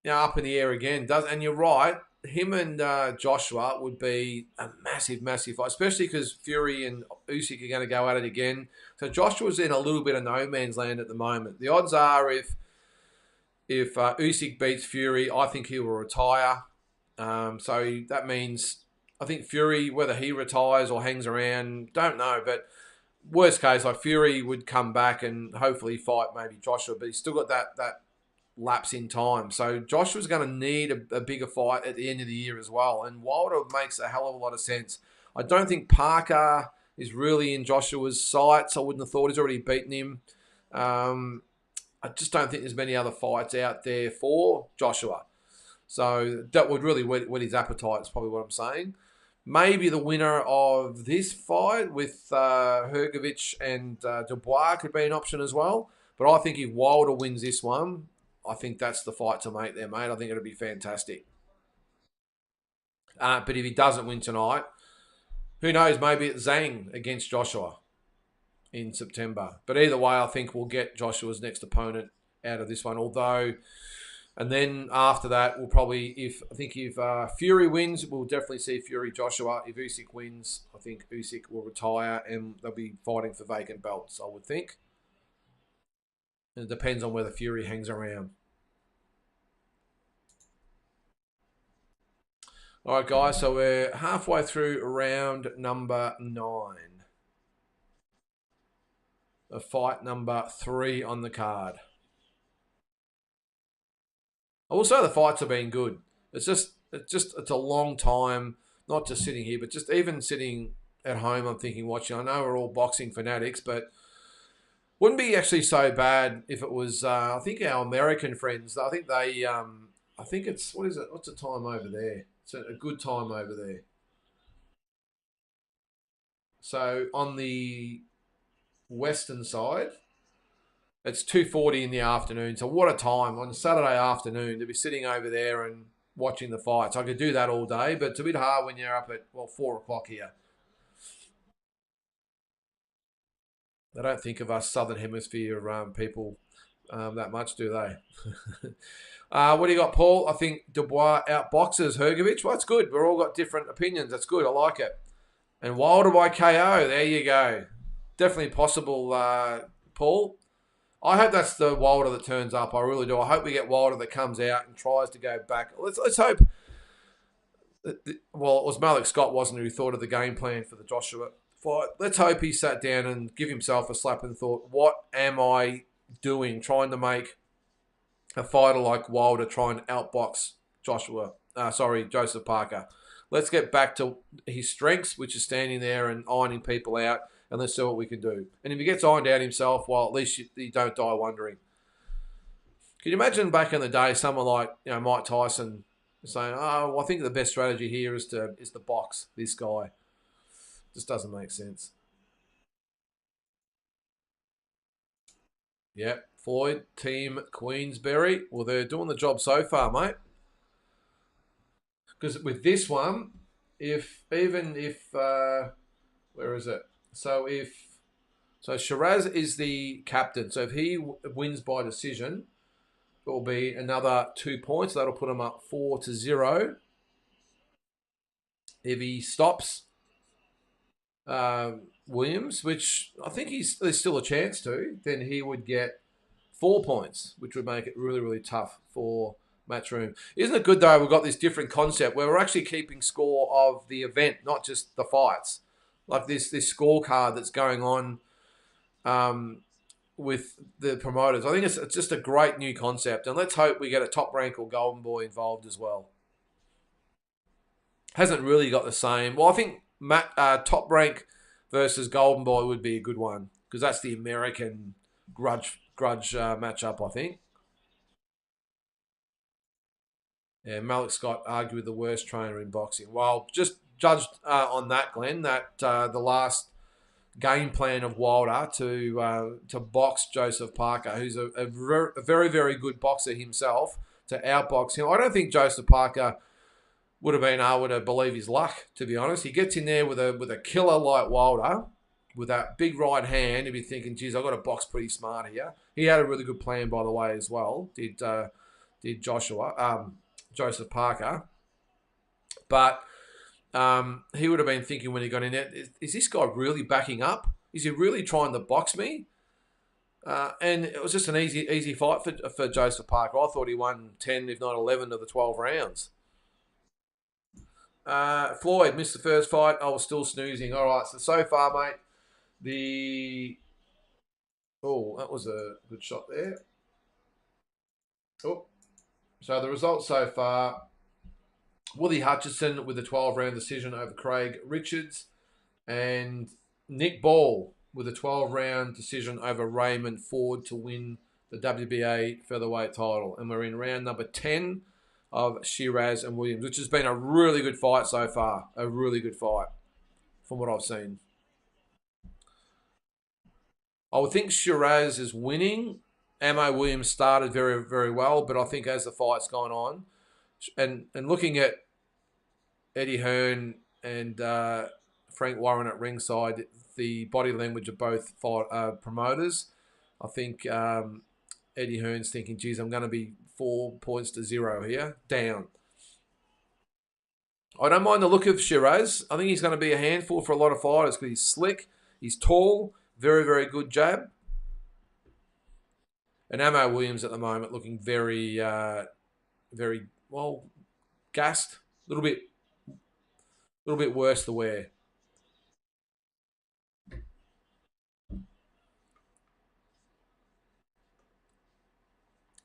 up in the air again. Does and you're right. Him and Joshua would be a massive, massive fight, especially because Fury and Usyk are going to go at it again. So Joshua's in a little bit of no man's land at the moment. The odds are if Usyk beats Fury, I think he will retire. So that means I think Fury, whether he retires or hangs around, don't know. But worst case, like Fury would come back and hopefully fight maybe Joshua, but he's still got that lapse in time. So Joshua's going to need a bigger fight at the end of the year as well. And Wilder makes a hell of a lot of sense. I don't think Parker is really in Joshua's sights. I wouldn't have thought he's already beaten him. I just don't think there's many other fights out there for Joshua. So that would really whet his appetite is probably what I'm saying. Maybe the winner of this fight with Hrgovic and Dubois could be an option as well. But I think if Wilder wins this one, I think that's the fight to make there, mate. I think it'll be fantastic. But if he doesn't win tonight, who knows? Maybe it's Zhang against Joshua in September. But either way, I think we'll get Joshua's next opponent out of this one. And then after that, we'll probably, if Fury wins, we'll definitely see Fury Joshua. If Usyk wins, I think Usyk will retire and they'll be fighting for vacant belts, I would think. And it depends on whether Fury hangs around. All right, guys, so we're halfway through round number 9. Fight number 3 on the card. Also, the fights have been good. It's a long time, not just sitting here, but just even sitting at home. I'm thinking, watching. I know we're all boxing fanatics, but wouldn't be actually so bad if it was. I think our American friends. I think they. I think it's what is it? What's the time over there? It's a good time over there. So on the western side, it's 2:40 in the afternoon. So what a time on a Saturday afternoon to be sitting over there and watching the fights. I could do that all day, but it's a bit hard when you're up at 4 o'clock here. They don't think of us Southern Hemisphere people that much, do they? What do you got, Paul? I think Dubois outboxes Hrgovic. Well, that's good. We've all got different opinions. That's good. I like it. And Wilder by KO. There you go. Definitely possible, Paul. I hope that's the Wilder that turns up. I really do. I hope we get Wilder that comes out and tries to go back. Let's hope. Well, it was Malik Scott, wasn't it, who thought of the game plan for the Joshua fight. Let's hope he sat down and give himself a slap and thought, what am I doing trying to make a fighter like Wilder try and outbox Joseph Parker. Let's get back to his strengths, which is standing there and ironing people out, and let's see what we can do. And if he gets ironed out himself, well, at least you don't die wondering. Can you imagine back in the day, someone like Mike Tyson saying, "Oh, well, I think the best strategy here is to box this guy." Just doesn't make sense. Yep, Floyd, Team Queensbury. Well, they're doing the job so far, mate. Because with this one, where is it? So Shiraz is the captain. So if he wins by decision, it will be another 2 points. That'll put him up 4-0. If he stops Williams, which I think there's still a chance to, then he would get 4 points, which would make it really, really tough for Matchroom. Isn't it good, though, we've got this different concept where we're actually keeping score of the event, not just the fights. Like this scorecard that's going on with the promoters. I think it's just a great new concept, and let's hope we get a Top Rank or Golden Boy involved as well. Hasn't really got the same. Well, I think Top Rank versus Golden Boy would be a good one because that's the American grudge matchup, I think. Yeah, Malik Scott argued the worst trainer in boxing. Well, just judged on that, Glenn, that the last game plan of Wilder to box Joseph Parker, who's a very, very good boxer himself, to outbox him. I don't think Joseph Parker would have been able to believe his luck, to be honest. He gets in there with a killer like Wilder, with that big right hand, he'd be thinking, geez, I've got to box pretty smart here. He had a really good plan, by the way, as well, did Joseph Parker. But he would have been thinking when he got in there, is this guy really backing up? Is he really trying to box me? And it was just an easy fight for Joseph Parker. I thought he won 10, if not 11 of the 12 rounds. Floyd missed the first fight. I was still snoozing. All right, so far, mate, that was a good shot there. Oh, so the results so far: Willie Hutchison with a 12-round decision over Craig Richards, and Nick Ball with a 12-round decision over Raymond Ford to win the WBA featherweight title. And we're in round number 10 of Shiraz and Williams, which has been a really good fight so far. A really good fight from what I've seen. I would think Shiraz is winning. Amo Williams started very, very well, but I think as the fight's gone on, and looking at Eddie Hearn and Frank Warren at ringside, the body language of both promoters, I think Eddie Hearn's thinking, geez, I'm going to be 4-0 here, down. I don't mind the look of Shiraz. I think he's going to be a handful for a lot of fighters because he's slick, he's tall, very, very good jab. And Amo Williams at the moment looking very, very well gassed. A little bit worse to wear.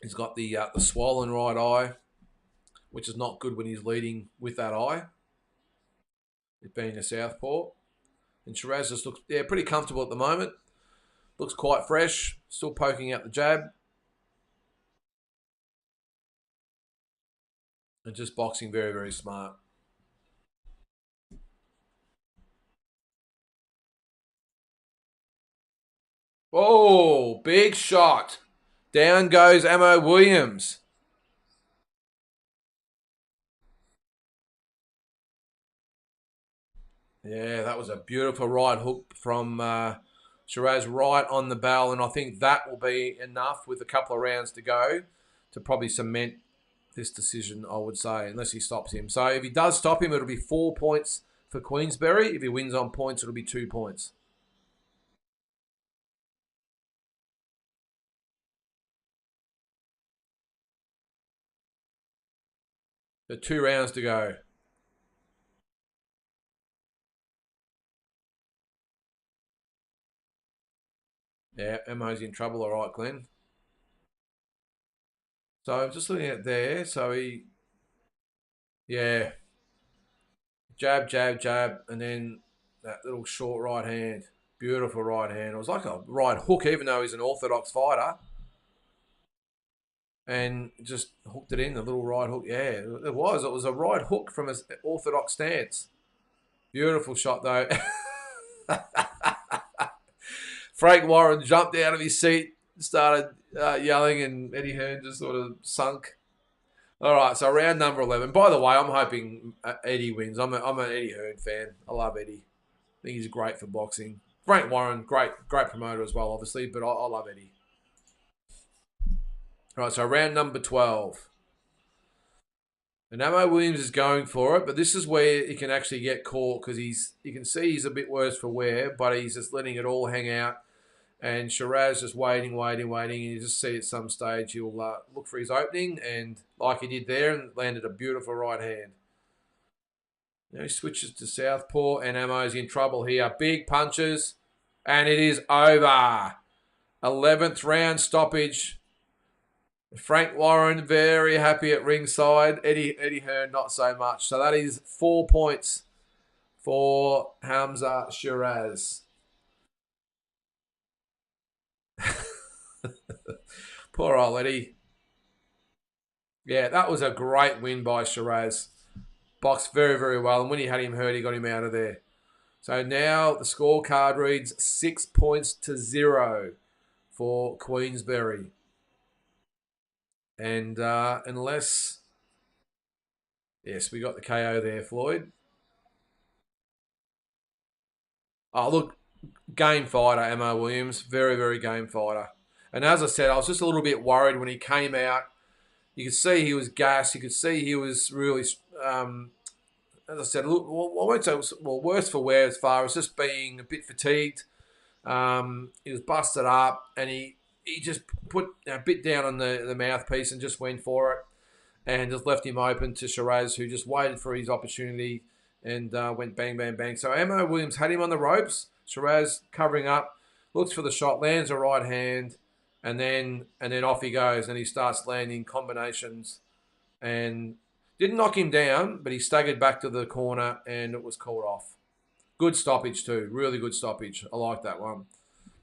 He's got the swollen right eye, which is not good when he's leading with that eye. It being a southpaw. And Shiraz just looks, pretty comfortable at the moment. Looks quite fresh. Still poking out the jab. And just boxing very, very smart. Oh, big shot. Down goes Amo Williams. Yeah, that was a beautiful right hook from Shiraz right on the bell. And I think that will be enough with a couple of rounds to go to probably cement this decision, I would say, unless he stops him. So if he does stop him, it'll be 4 points for Queensbury. If he wins on points, it'll be 2 points. So 2 rounds to go. Yeah, Emo's in trouble, all right, Glenn. So I'm just looking at there. So yeah, jab, jab, jab, and then that little short right hand. Beautiful right hand. It was like a right hook, even though he's an orthodox fighter. And just hooked it in, the little right hook. Yeah, it was. It was a right hook from an orthodox stance. Beautiful shot, though. Frank Warren jumped out of his seat, started yelling, and Eddie Hearn just sort of sunk. All right, so round number 11. By the way, I'm hoping Eddie wins. I'm an Eddie Hearn fan. I love Eddie. I think he's great for boxing. Frank Warren, great promoter as well, obviously, but I love Eddie. All right, so round number 12. And Amo Williams is going for it, but this is where he can actually get caught because you can see he's a bit worse for wear, but he's just letting it all hang out. And Shiraz just waiting. And you just see at some stage he'll look for his opening, and like he did there, and landed a beautiful right hand. Now he switches to southpaw, and Amo's in trouble here. Big punches, and it is over. 11th round stoppage. Frank Warren very happy at ringside. Eddie Hearn not so much. So that is 4 points for Hamza Shiraz. Poor old Eddie. Yeah, that was a great win by Shiraz. Boxed very, very well. And when he had him hurt, he got him out of there. So now the scorecard reads 6 points to 0 for Queensbury. And unless... Yes, we got the KO there, Floyd. Oh, look, game fighter, Amo Williams. Very, very game fighter. And as I said, I was just a little bit worried when he came out. You could see he was gassed. You could see he was really, as I said, I won't say it was worse for wear as far as just being a bit fatigued. He was busted up, and he just put a bit down on the mouthpiece and just went for it, and just left him open to Shiraz, who just waited for his opportunity and went bang, bang, bang. So Amo Williams had him on the ropes. Shiraz covering up, looks for the shot, lands a right hand, and then off he goes, and he starts landing combinations, and didn't knock him down, but he staggered back to the corner, and it was called off. Good stoppage too, really good stoppage. I like that one.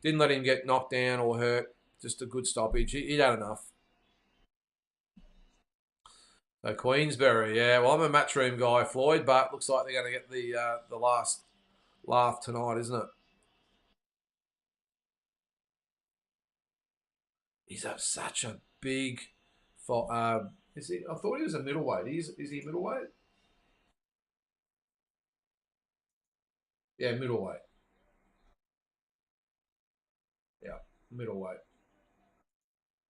Didn't let him get knocked down or hurt. Just a good stoppage. He'd had enough. So Queensbury, yeah. Well, I'm a Matchroom guy, Floyd, but looks like they're going to get the last laugh tonight, isn't it? He's such a big. Is he? I thought he was a middleweight. Is he middleweight? Yeah, middleweight. Yeah, middleweight.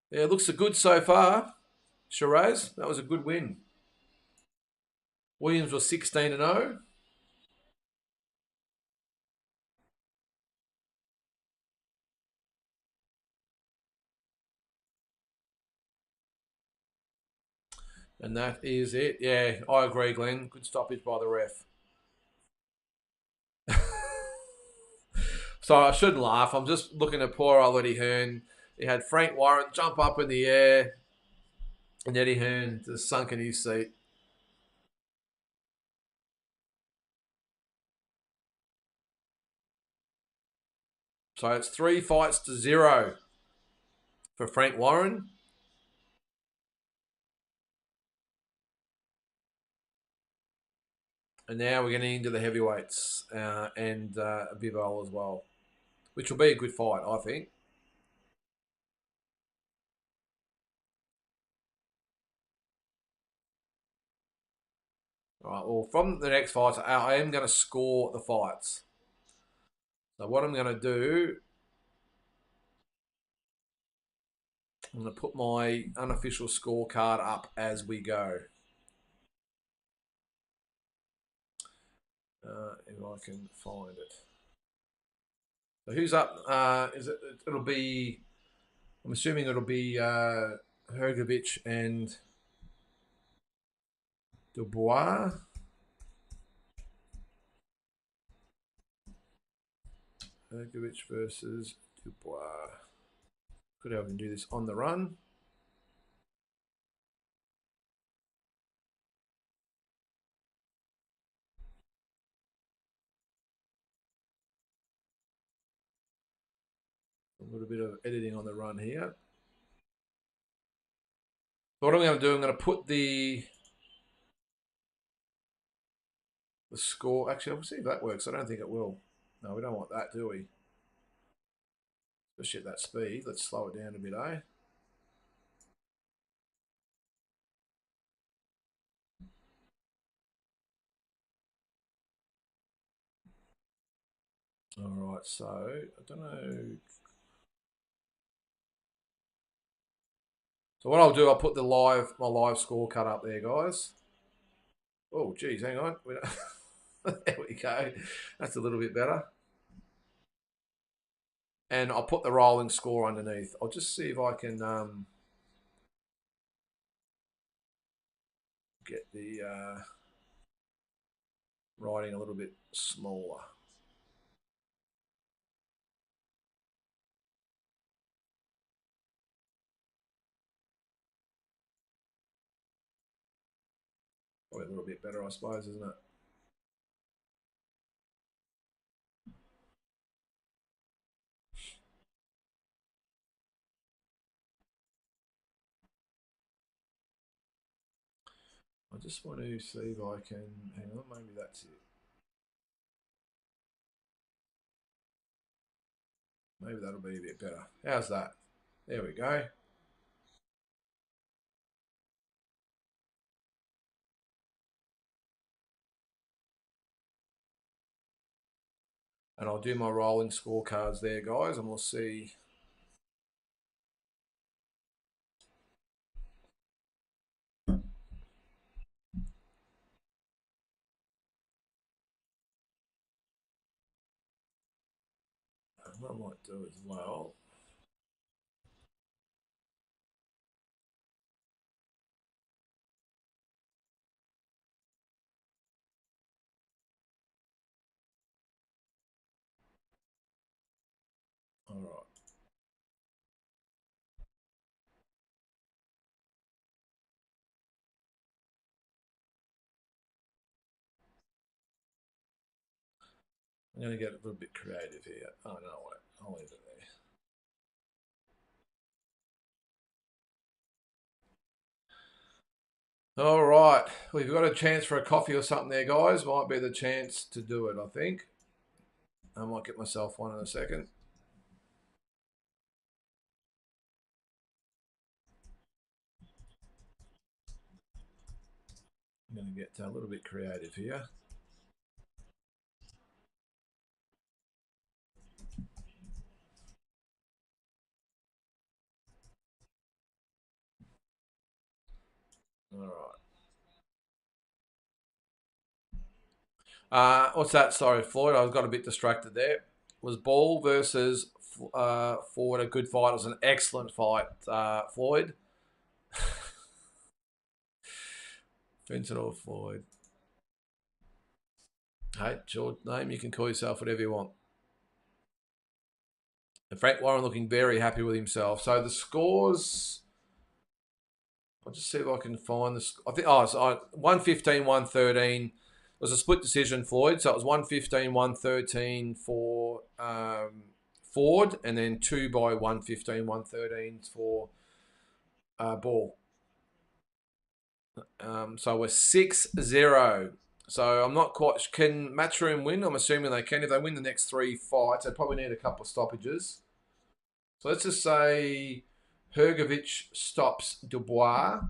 Yeah, looks good so far. Shiraz, that was a good win. Williams was 16-0. And that is it. Yeah, I agree, Glenn. Good stoppage by the ref. So I shouldn't laugh. I'm just looking at poor old Eddie Hearn. He had Frank Warren jump up in the air, and Eddie Hearn just sunk in his seat. So it's 3-0 for Frank Warren. And now we're getting into the heavyweights and Bivol as well, which will be a good fight, I think. All right, well, from the next fights, I am going to score the fights. So what I'm going to do, I'm going to put my unofficial scorecard up as we go. If I can find it. So who's up? It'll be. I'm assuming it'll be Hrgovic and Dubois. Hrgovic versus Dubois. Could have him do this on the run. A little bit of editing on the run here. So what I'm going to do, I'm going to put the score. Actually, we'll see if that works. I don't think it will. No, we don't want that, do we? Especially at that speed. Let's slow it down a bit, eh? All right, so I don't know. So what I'll do, I'll put my live scorecard up there, guys. Oh, geez, hang on. There we go. That's a little bit better. And I'll put the rolling score underneath. I'll just see if I can get the writing a little bit smaller. Probably a little bit better, I suppose, isn't it? I just want to see if I can. Hang on, maybe that's it. Maybe that'll be a bit better. How's that? There we go. And I'll do my rolling scorecards there, guys, and we'll see. What I might do as well. All right. I'm going to get a little bit creative here. Oh, no, wait. I'll leave it there. All right. We've got a chance for a coffee or something there, guys. Might be the chance to do it, I think. I might get myself one in a second. I'm going to get a little bit creative here. All right. What's that? Sorry, Floyd. I got a bit distracted there. Was Ball versus Ford a good fight? It was an excellent fight, Floyd. Vincent or Floyd. Hey, short name. You can call yourself whatever you want. And Frank Warren looking very happy with himself. So the scores. I'll just see if I can find this. I think, so 115, 113. It was a split decision, Floyd. So it was 115, 113 for Ford, and then 2 by 115, 113 for Ball. So we're 6-0. So I'm not quite. Can Matchroom win? I'm assuming they can. If they win the next 3 fights, they probably need a couple of stoppages. So let's just say Hrgovic stops Dubois.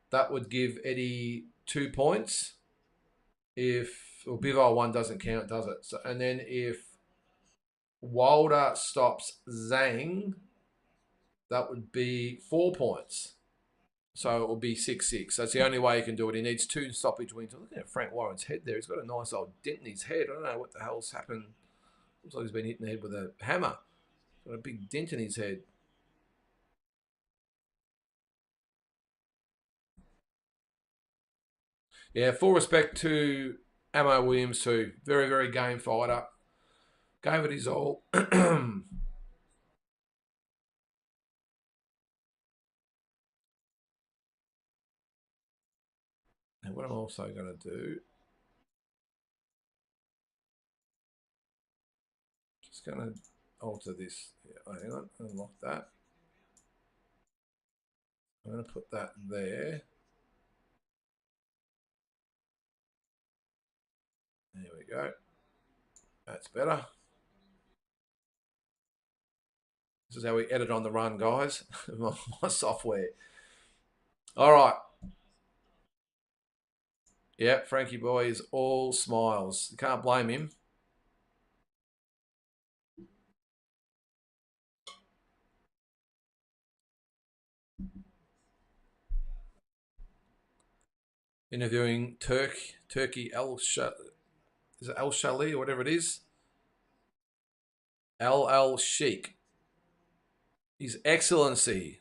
That would give Eddie 2 points. Bivol 1 doesn't count, does it? So, and then if Wilder stops Zhang, that would be 4 points. So it will be 6-6. That's the only way he can do it. He needs 2 stoppage wins. Look at Frank Warren's head there. He's got a nice old dent in his head. I don't know what the hell's happened. Looks like he's been hit in the head with a hammer. Got a big dent in his head. Yeah, full respect to Amo Williams too. Very, very game fighter. Gave it his all. And what I'm also going to do, just going to alter this. Yeah, hang on, unlock that. I'm going to put that there. There we go. That's better. This is how we edit on the run, guys. My software. All right. Yeah, Frankie boy is all smiles. You can't blame him. Interviewing Turkey is it El Shali or whatever it is? El Sheikh. His Excellency.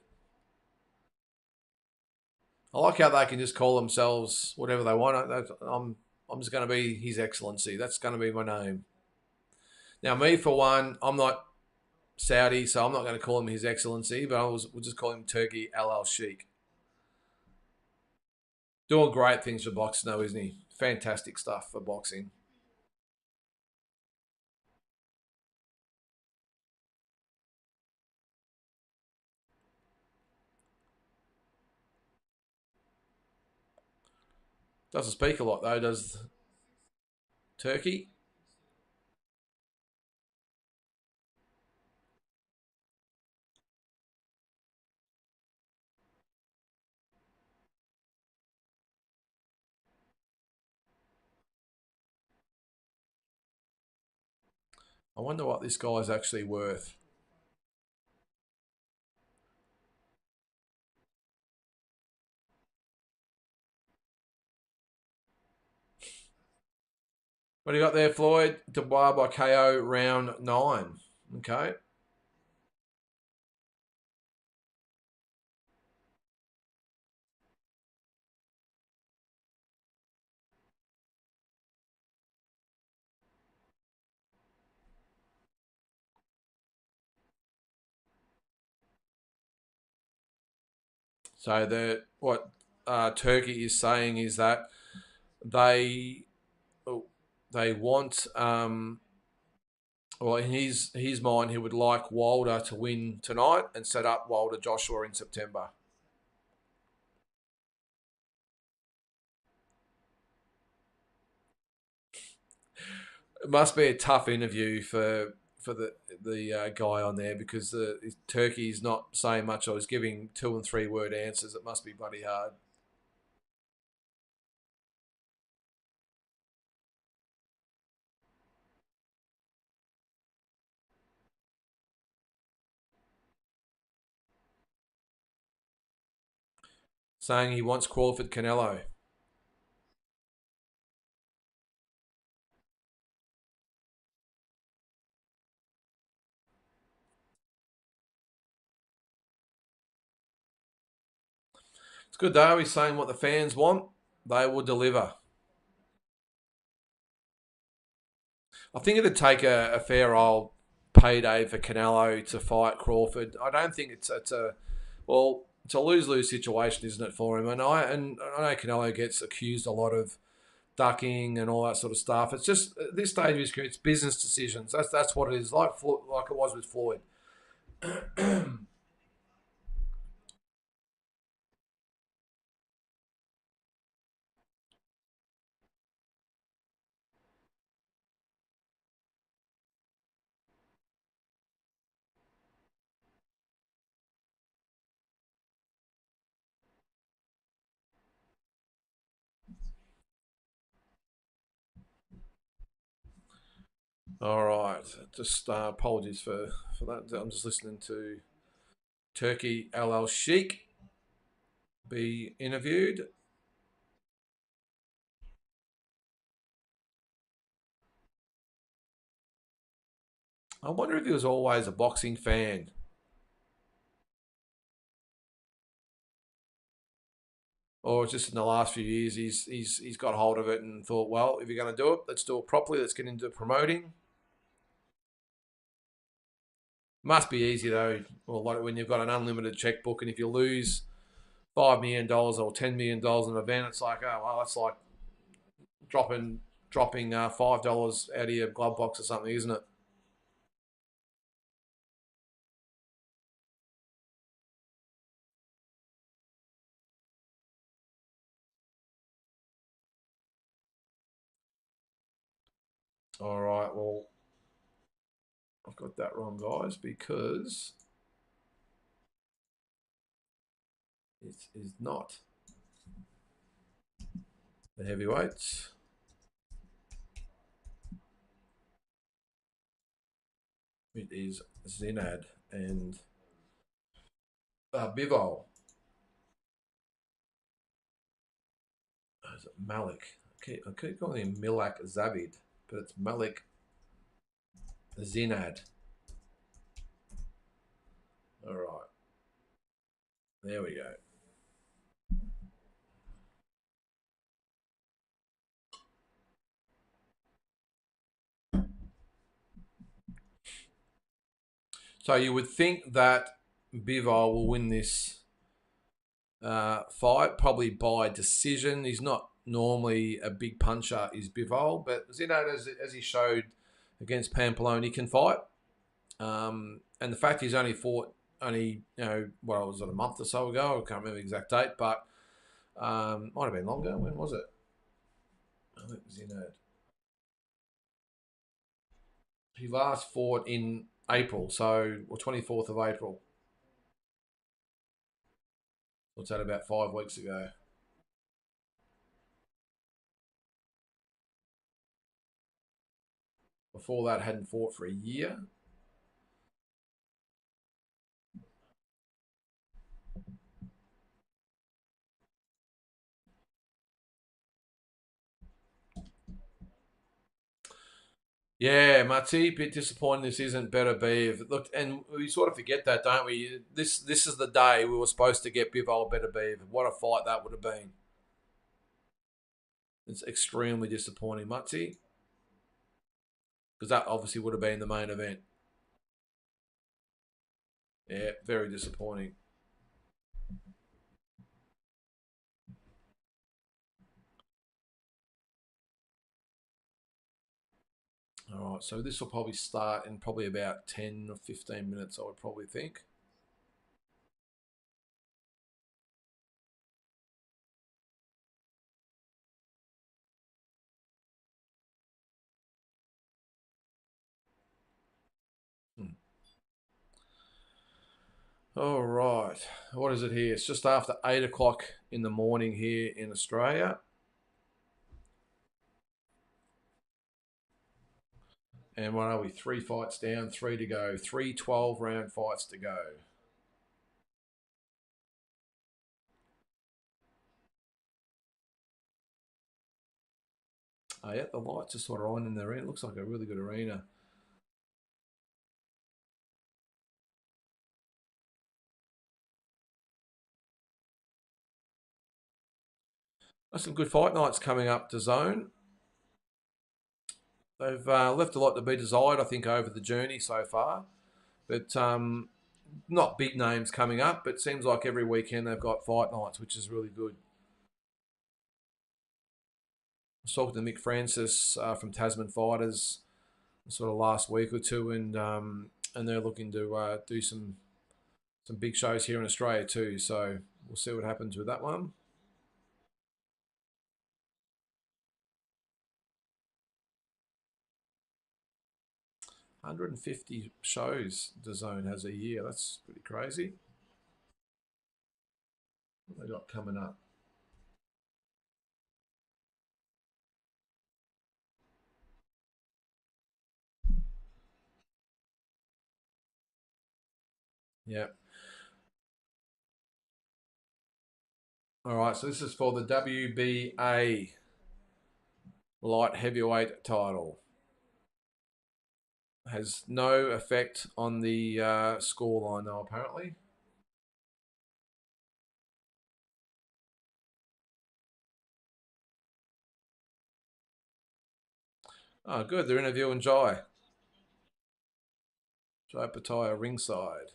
I like how they can just call themselves whatever they want. I'm just going to be His Excellency. That's going to be my name. Now, me for one, I'm not Saudi, so I'm not going to call him His Excellency, but we'll just call him Turkey El Sheikh. Doing great things for boxing, though, isn't he? Fantastic stuff for boxing. Doesn't speak a lot, though, does Turkey? I wonder what this guy's actually worth. What do you got there, Floyd? Dubois by KO round 9. Okay. So what Turkey is saying is that they they want well, in his mind, he would like Wilder to win tonight and set up Wilder Joshua in September. It must be a tough interview for the guy on there because Turkey is not saying much. I was giving 2 and 3 word answers. It must be bloody hard. Saying he wants Crawford Canelo. It's good though. He's saying what the fans want. They will deliver. I think it'd take a fair old payday for Canelo to fight Crawford. I don't think it's a well, it's a lose-lose situation, isn't it, for him? And I know Canelo gets accused a lot of ducking and all that sort of stuff. It's just at this stage of his career, it's business decisions. That's what it is. Like it was with Floyd. All right, just apologies for that. I'm just listening to Turkey LL Sheik be interviewed. I wonder if he was always a boxing fan, or just in the last few years he's got hold of it and thought, well, if you're going to do it, let's do it properly. Let's get into promoting. Must be easy though. Well, like when you've got an unlimited checkbook, and if you lose $5 million or $10 million in an event, it's like, oh well, that's like dropping $5 out of your glove box or something, isn't it? All right. Well, I've got that wrong, guys, because it is not the heavyweights. It is Zinad and Bivol. Is it Malik? I keep calling him Milak Zavid, but it's Malik Zinad. All right. There we go. So you would think that Bivol will win this fight, probably by decision. He's not normally a big puncher, is Bivol, but Zinad, as he showed against Pampelone, can fight. And the fact he's only fought what was it, a month or so ago? I can't remember the exact date, but might have been longer. When was it? I think it was he last fought in April, so or 24th of April. What's that? About 5 weeks ago. Before that, hadn't fought for a year. Yeah, Matty, bit disappointing. This isn't better Beav. Look, and we sort of forget that, don't we? This is the day we were supposed to get Bivol better Beav. What a fight that would have been. It's extremely disappointing, Matty, because that obviously would have been the main event. Yeah, very disappointing. All right, so this will probably start in probably about 10 or 15 minutes, I would probably think. Hmm. All right, what is it here? It's just after 8 o'clock in the morning here in Australia. And what are we? 3 fights down, three to go. Three 12-round fights to go. Oh, yeah, the lights are sort of on in the arena. It looks like a really good arena. There's some good fight nights coming up to Zone. They've left a lot to be desired, I think, over the journey so far. But not big names coming up, but it seems like every weekend they've got fight nights, which is really good. I was talking to Mick Francis from Tasman Fighters sort of last week or two, and they're looking to do some big shows here in Australia too. So we'll see what happens with that one. $150 shows DAZN has a year. That's pretty crazy. What have they got coming up? Yeah. All right. So this is for the WBA light heavyweight title. Has no effect on the scoreline though, apparently. Oh, good. They're interviewing Jai Pataya ringside.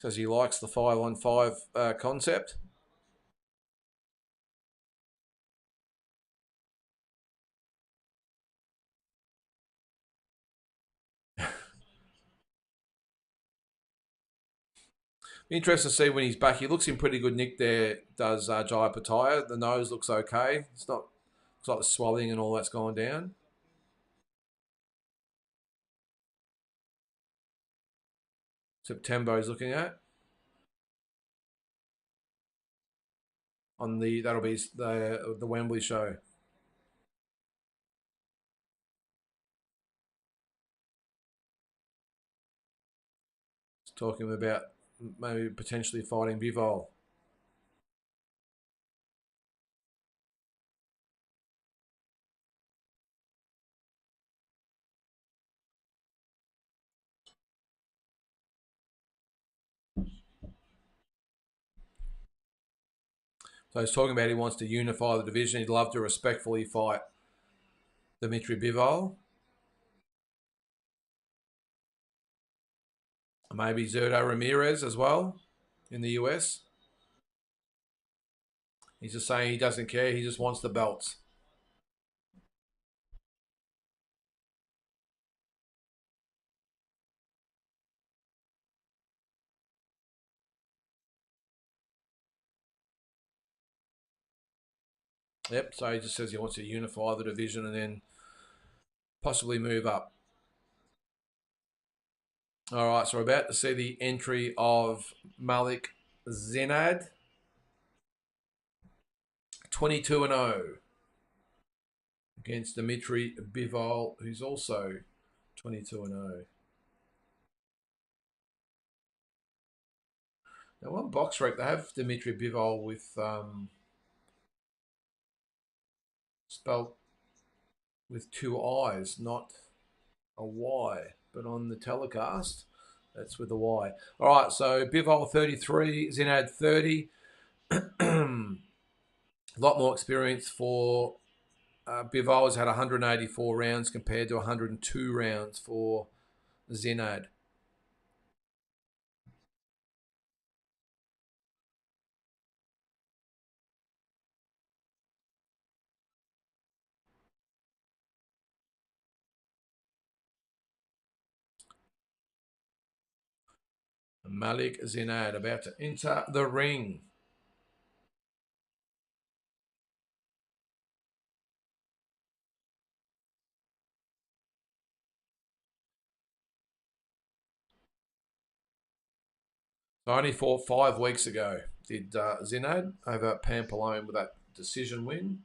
Says he likes the 5-on-5 concept. Be interesting to see when he's back. He looks in pretty good nick there, does Jai Pataya. The nose looks okay. It's not, looks like the swelling and all that's gone down. September he's looking at. On that'll be the Wembley show. He's talking about maybe potentially fighting Bivol. So he's talking about he wants to unify the division. He'd love to respectfully fight Dmitry Bivol. Maybe Zerdo Ramirez as well in the US. He's just saying he doesn't care. He just wants the belts. Yep. So he just says he wants to unify the division and then possibly move up. All right. So we're about to see the entry of Malik Zinad. 22-0 against Dmitry Bivol, who's also 22-0. Now, one box rec, they have Dmitry Bivol with spelled with two I's, not a Y. But on the telecast, that's with a Y. All right, so Bivol 33, Zinad 30. A lot more experience for Bivol. Has had 184 rounds compared to 102 rounds for Zinad. Malik Zinad about to enter the ring. I only fought 5 weeks ago. Did Zinad over Pampelone with that decision win.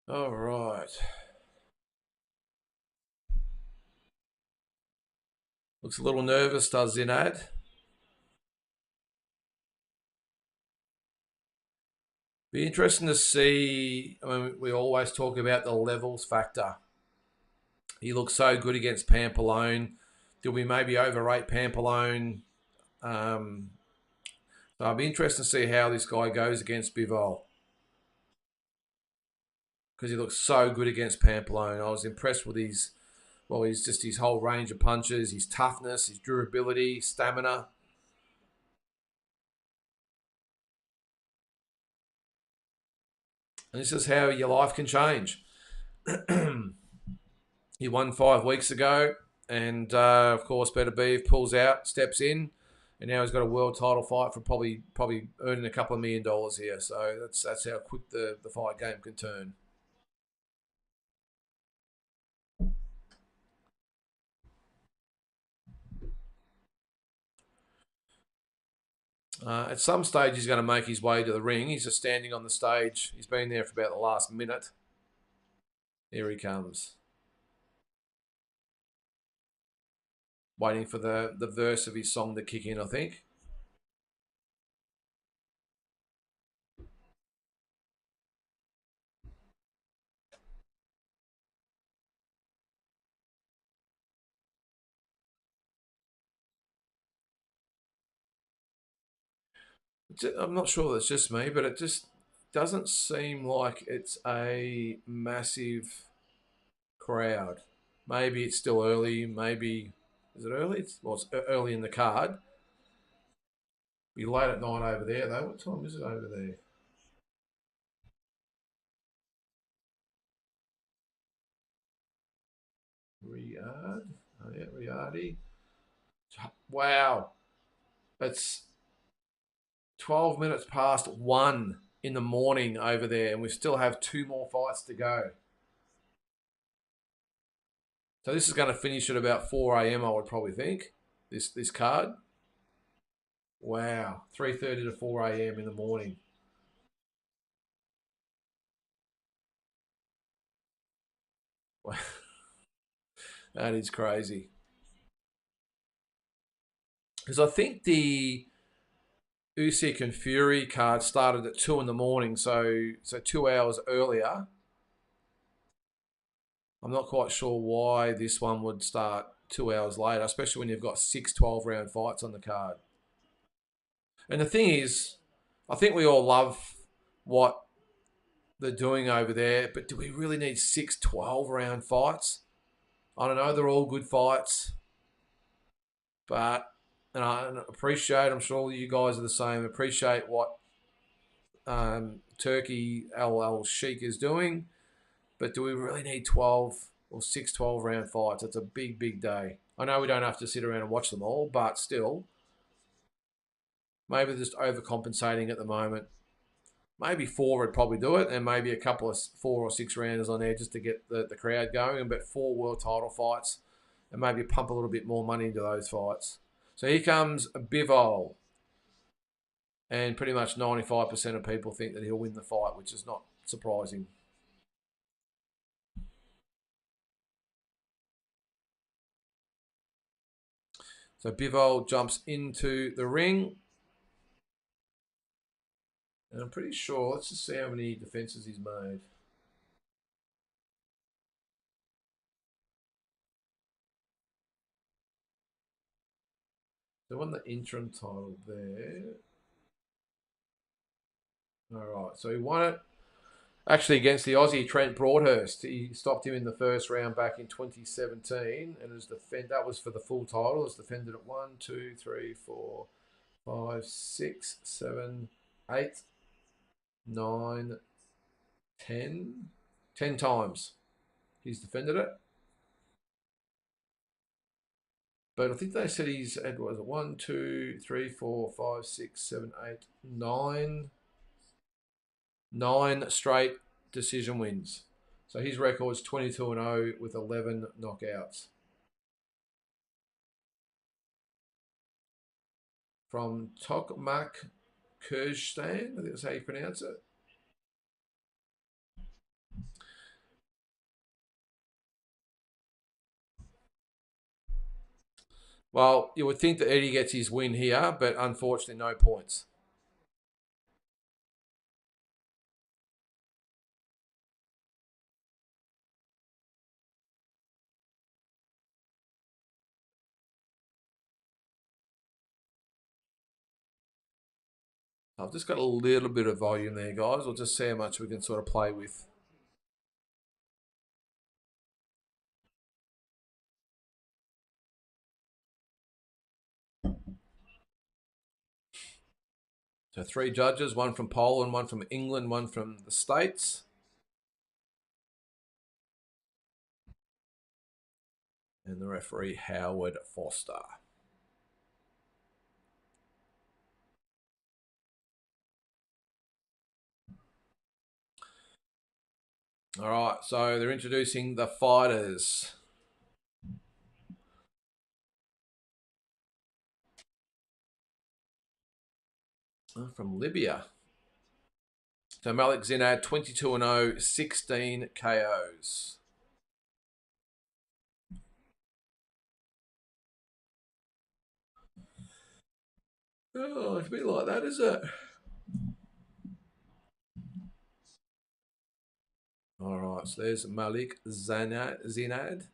All right. Looks a little nervous, does Zinad? Be interesting to see. I mean, we always talk about the levels factor. He looks so good against Pampalone. Did we maybe overrate Pampalone? Um, so I'll be interested to see how this guy goes against Bivol because he looks so good against Pampalone. I was impressed with he's just his whole range of punches, his toughness, his durability, stamina. And this is how your life can change. He won 5 weeks ago, and of course, Better Beef pulls out, steps in, and now he's got a world title fight for probably earning a couple of $1 million here. So that's how quick the fight game can turn. At some stage, he's going to make his way to the ring. He's just standing on the stage. He's been there for about the last minute. Here he comes. Waiting for the verse of his song to kick in, I think. I'm not sure that's just me, but it just doesn't seem like it's a massive crowd. Maybe it's still early. Maybe is it early? It's early in the card. Be late at night over there though. What time is it over there? Riyadh. Oh yeah, Riyadh. Wow, it's 12 minutes past 1 in the morning over there, and we still have 2 more fights to go. So this is going to finish at about 4 a.m. I would probably think. This card. Wow, 3:30 to 4 a.m. in the morning. That is crazy. Because I think the Usyk and Fury card started at 2 in the morning, so 2 hours earlier. I'm not quite sure why this one would start 2 hours later, especially when you've got 6 12 round fights on the card. And the thing is, I think we all love what they're doing over there, but do we really need 6 12 round fights? I don't know. They're all good fights, but and I appreciate. I'm sure you guys are the same. Appreciate what Turkey Al Sheikh is doing, but do we really need 12 or 6 12 round fights? It's a big day. I know we don't have to sit around and watch them all, but still, maybe they're just overcompensating at the moment. Maybe four would probably do it, and maybe a couple of 4 or 6 rounders on there just to get the crowd going, and bet 4 world title fights, and maybe pump a little bit more money into those fights. So here comes Bivol, and pretty much 95% of people think that he'll win the fight, which is not surprising. So Bivol jumps into the ring. And I'm pretty sure, let's just see how many defenses he's made. So won the interim title there. All right, so he won it actually against the Aussie Trent Broadhurst. He stopped him in the first round back in 2017, and that was for the full title. It's defended at 1, 2, 3, 4, 5, 6, 7, 8, 9, 10. 10 times he's defended it. But I think they said he's had, what was it, 1, 2, 3, 4, 5, 6, 7, 8, 9, 9 straight decision wins. So his record's 22-0 with 11 knockouts. From Tokmak Kyrgyzstan, I think that's how you pronounce it. Well, you would think that Eddie gets his win here, but unfortunately, no points. I've just got a little bit of volume there, guys. We'll just see how much we can sort of play with. So 3 judges, one from Poland, one from England, one from the States. And the referee, Howard Foster. All right, so they're introducing the fighters. From Libya. So Malik Zinad, 22-0, 16 KOs. Oh, it's a bit like that, is it? All right, so there's Malik Zinad.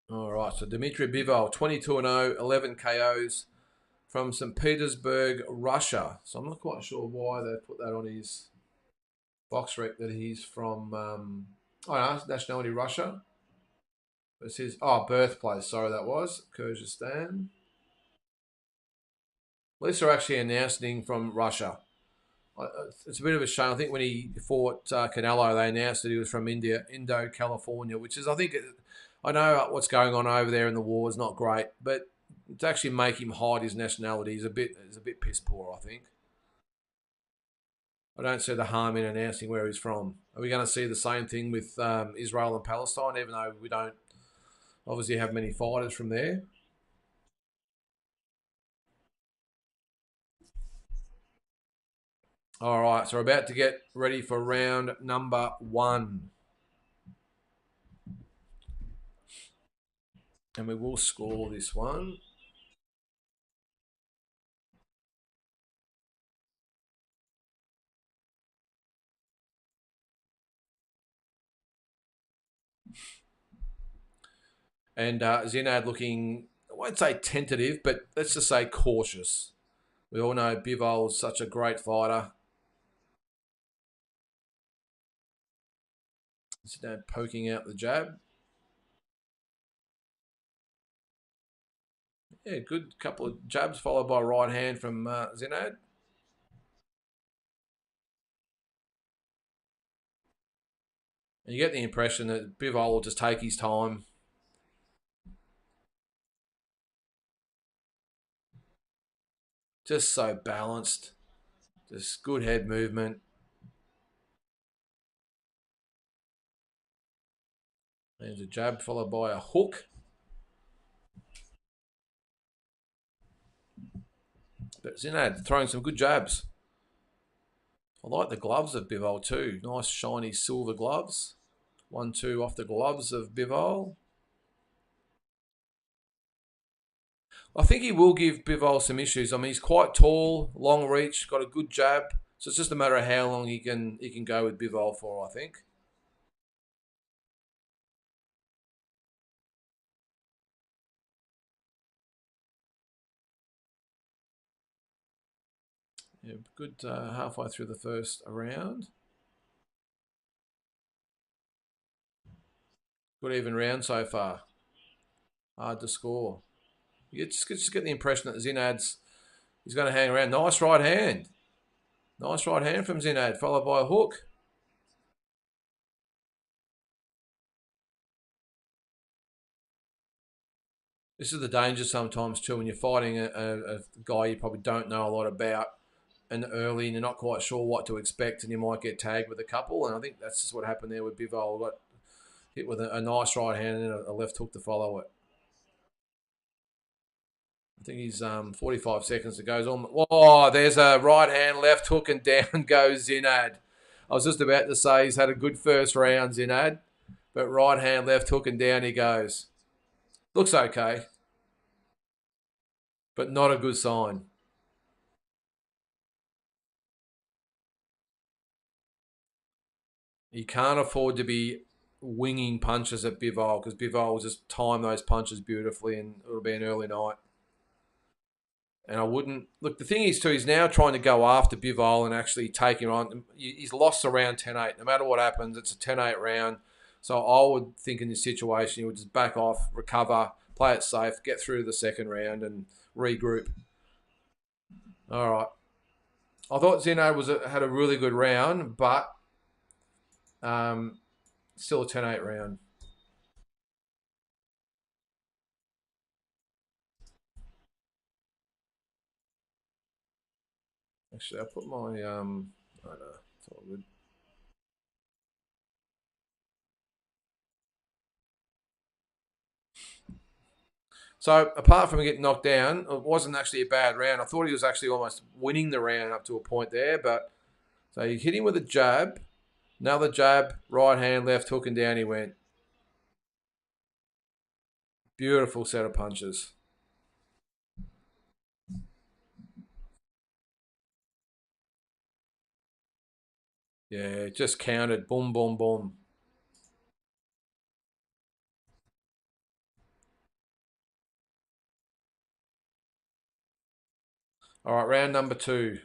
All right, so Dmitry Bivol, 22-0, 11 KOs from St. Petersburg, Russia. So I'm not quite sure why they put that on his box rec that he's from, nationality Russia. It's his, birthplace, sorry, that was, Kyrgyzstan. At least they're actually announcing from Russia. It's a bit of a shame. I think when he fought Canelo, they announced that he was from India, California, which is, I think, I know what's going on over there in the war is not great, but to actually make him hide his nationality is a bit piss poor, I think. I don't see the harm in announcing where he's from. Are we going to see the same thing with Israel and Palestine, even though we don't obviously have many fighters from there? All right, so we're about to get ready for round number 1. And we will score this one. And Zinad looking, I won't say tentative, but let's just say cautious. We all know Bivol is such a great fighter. Zinad poking out the jab. Yeah, good couple of jabs followed by right hand from Zinad. And you get the impression that Bivol will just take his time. Just so balanced. Just good head movement. There's a jab followed by a hook. But Zinad throwing some good jabs. I like the gloves of Bivol too. Nice shiny silver gloves. 1-2 off the gloves of Bivol. I think he will give Bivol some issues. I mean, he's quite tall, long reach, got a good jab. So it's just a matter of how long he can go with Bivol for, I think. Yeah, good halfway through the first round. Good even round so far. Hard to score. You just get the impression that he's going to hang around. Nice right hand. Nice right hand from Zinad, followed by a hook. This is the danger sometimes too when you're fighting a guy you probably don't know a lot about, and early, and you're not quite sure what to expect, and you might get tagged with a couple. And I think that's just what happened there with Bivol. Got hit with a nice right hand and a left hook to follow it. I think he's 45 seconds to go. Oh, there's a right hand, left hook, and down goes Zinad. I was just about to say he's had a good first round, Zinad, but right hand, left hook, and down he goes. Looks okay, but not a good sign. You can't afford to be winging punches at Bivol because Bivol will just time those punches beautifully and it'll be an early night. And I wouldn't look. The thing is, too, he's now trying to go after Bivol and actually take him on. He's lost around 10-8. No matter what happens, it's a 10-8 round. So I would think in this situation, he would just back off, recover, play it safe, get through the second round, and regroup. All right. I thought Zinad had a really good round, but still a 10-8 round. Actually, I'll put my I don't know, it's all good. So apart from getting knocked down, it wasn't actually a bad round. I thought he was actually almost winning the round up to a point there, but so he hit him with a jab, another jab, right hand, left hook, and down he went. Beautiful set of punches. Yeah, just counted. Boom, boom, boom. All right, round number 2.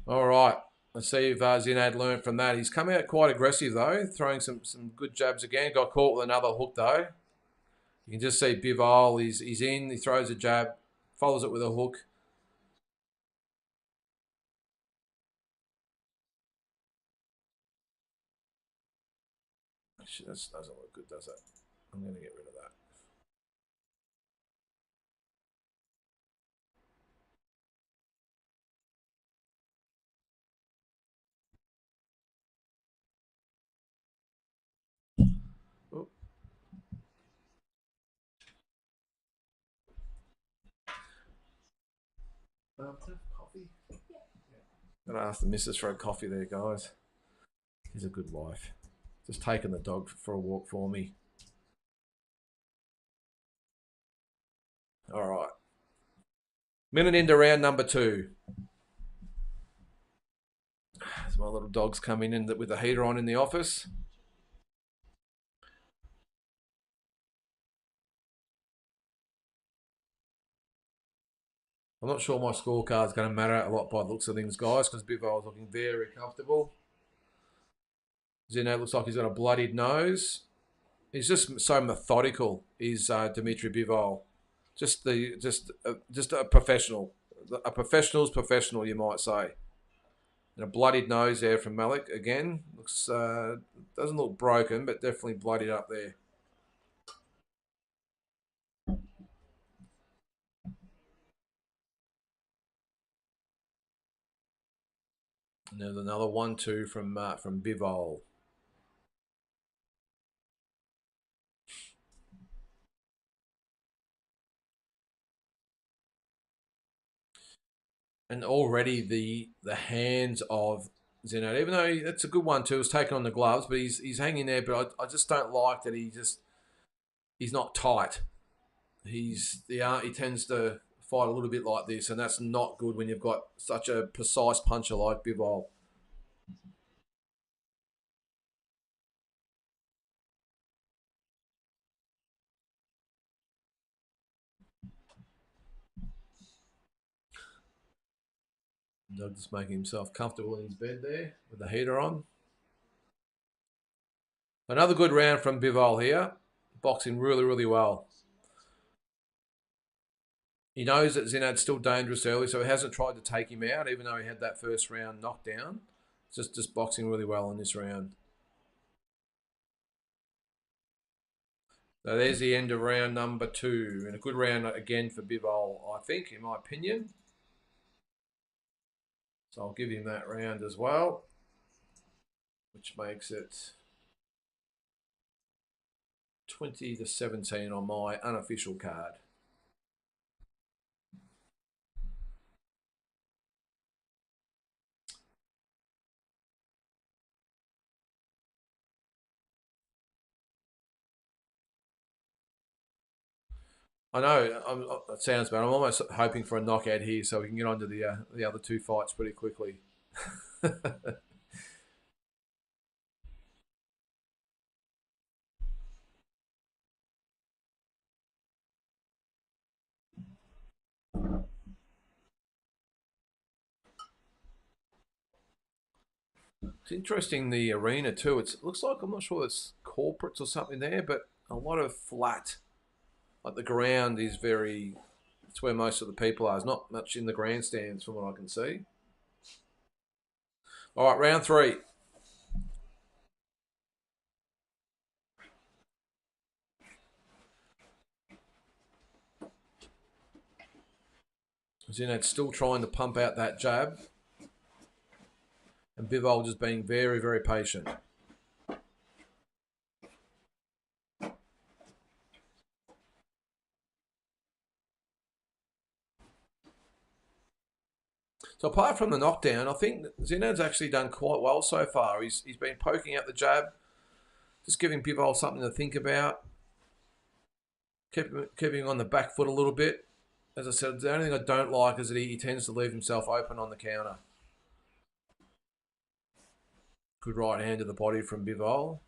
All right. Let's see if Zinad learned from that. He's come out quite aggressive, though, throwing some good jabs again. Got caught with another hook, though. You can just see Bivol, he's in, he throws a jab, follows it with a hook. Actually, that doesn't look good, does it? I'm going to get rid of that. Oh. Coffee? Gotta ask the missus for a coffee there, guys. She's a good wife. Just taking the dog for a walk for me. All right. Minute into round number 2. As my little dog's coming in with the heater on in the office. I'm not sure my scorecard's going to matter a lot by the looks of things, guys, because Bivol's looking very comfortable. Zinad looks like he's got a bloodied nose. He's just so methodical. Is Dmitry Bivol just a professional? A professional's professional, you might say. And a bloodied nose there from Malik again. Looks doesn't look broken, but definitely bloodied up there. And there's another 1-2 from Bivol. And already the hands of Zinad, even though that's a good one too, was taken on the gloves, but he's hanging there. But I just don't like that he's not tight. He tends to fight a little bit like this, and that's not good when you've got such a precise puncher like Bivol. Doug just making himself comfortable in his bed there with the heater on. Another good round from Bivol here. Boxing really, really well. He knows that Zinad's still dangerous early, so he hasn't tried to take him out, even though he had that first round knockdown. Just boxing really well in this round. So there's the end of round number 2. And a good round again for Bivol, I think, in my opinion. So I'll give him that round as well, which makes it 20-17 on my unofficial card. I know it sounds bad. I'm almost hoping for a knockout here so we can get on to the other 2 fights pretty quickly. It's interesting, the arena too. It looks like, I'm not sure it's corporates or something there, but a lot of flat. Like the ground is very, it's where most of the people are. There's not much in the grandstands from what I can see. All right, round 3. Zinad still trying to pump out that jab. And Bivol just being very, very patient. So apart from the knockdown, I think Zinad's actually done quite well so far. He's been poking out the jab, just giving Bivol something to think about, keeping him on the back foot a little bit. As I said, the only thing I don't like is that he tends to leave himself open on the counter. Good right hand to the body from Bivol.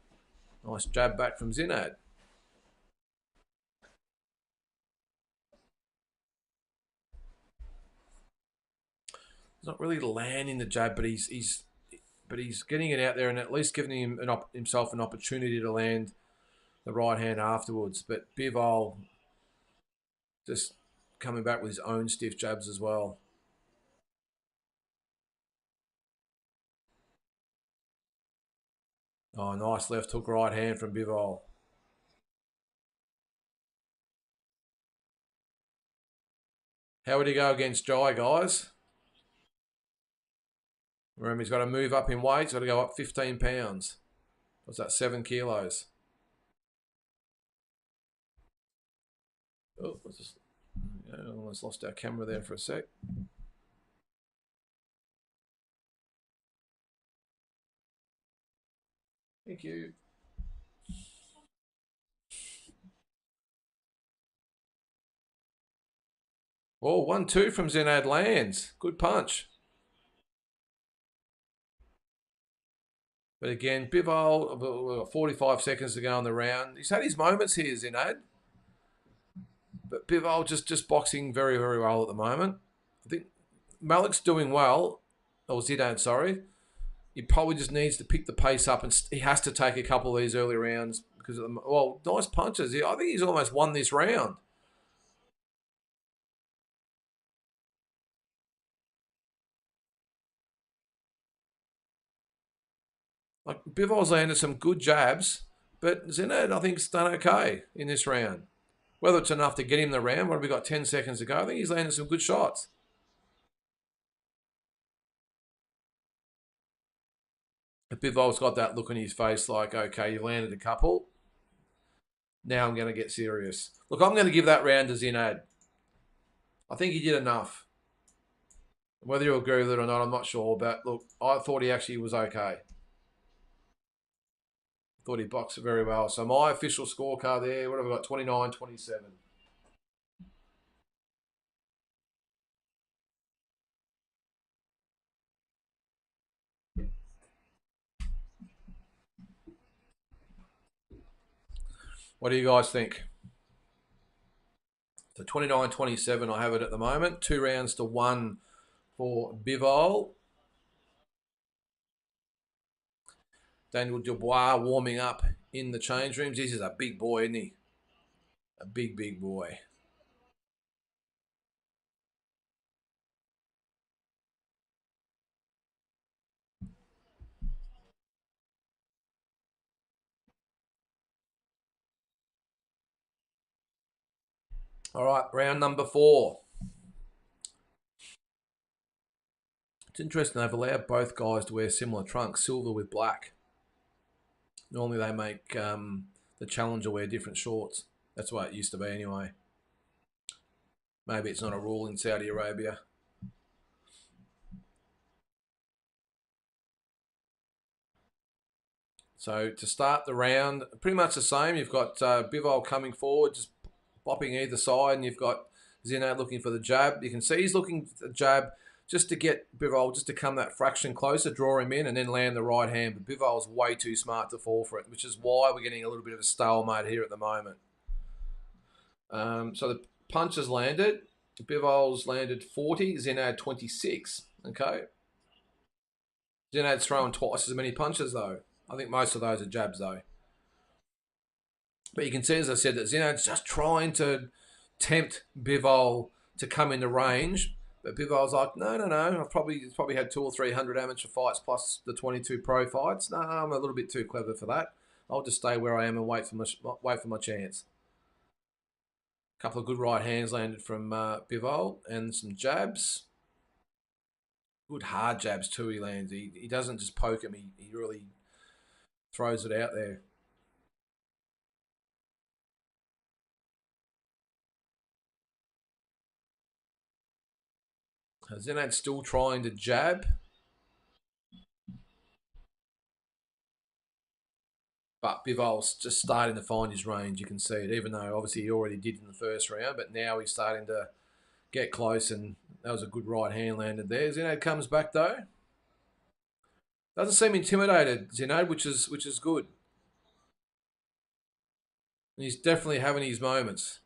Nice jab back from Zinad. He's not really landing the jab, but he's getting it out there and at least giving him himself an opportunity to land the right hand afterwards. But Bivol just coming back with his own stiff jabs as well. Oh, nice left hook right hand from Bivol. How would he go against Zhilei, guys? Remember, he's got to move up in weight. He's got to go up 15 pounds. What's that, 7 kilos? Oh, almost lost our camera there for a sec. Thank you. Oh, 1-2 from Zinad lands. Good punch. But again, Bivol, 45 seconds to go on the round. He's had his moments here, Zinad. But Bivol just boxing very, very well at the moment. I think Malik's doing well. Or Zinad, sorry. He probably just needs to pick the pace up, and he has to take a couple of these early rounds because of the, well, nice punches. I think he's almost won this round. Like Bivol's landed some good jabs, but Zinad, I think, has done okay in this round. Whether it's enough to get him the round, what have we got, 10 seconds to go? I think he's landed some good shots. Bivol's got that look on his face like, okay, you've landed a couple. Now I'm going to get serious. Look, I'm going to give that round to Zinad. I think he did enough. Whether you agree with it or not, I'm not sure. But look, I thought he actually was okay. Thought he boxed very well. So my official scorecard there, what have we got? 29-27. What do you guys think? So 29-27, I have it at the moment. 2 rounds to 1 for Bivol. Daniel Dubois warming up in the change rooms. This is a big boy, isn't he? A big, big boy. All right, round number 4. It's interesting, they've allowed both guys to wear similar trunks, silver with black. Normally they make the challenger wear different shorts. That's what it used to be anyway. Maybe it's not a rule in Saudi Arabia. So to start the round, pretty much the same. You've got Bivol coming forward, just bopping either side, and you've got Zinad looking for the jab. You can see he's looking for the jab just to get Bivol just to come that fraction closer, draw him in, and then land the right hand. But Bivol's way too smart to fall for it, which is why we're getting a little bit of a stalemate here at the moment. So the punches landed. Bivol's landed 40, Zinad 26. Okay. Zinad's throwing twice as many punches, though. I think most of those are jabs, though. But you can see, as I said, that Zinad's just trying to tempt Bivol to come into range. But Bivol's like, no. I've probably had 200 or 300 amateur fights plus the 22 pro fights. No, I'm a little bit too clever for that. I'll just stay where I am and wait for my chance. A couple of good right hands landed from Bivol and some jabs. Good hard jabs too he lands. He doesn't just poke him. He really throws it out there. Zinad's still trying to jab. But Bivol's just starting to find his range. You can see it, even though obviously he already did in the first round. But now he's starting to get close, and that was a good right hand landed there. Zinad comes back, though. Doesn't seem intimidated, Zinad, which is good. And he's definitely having his moments.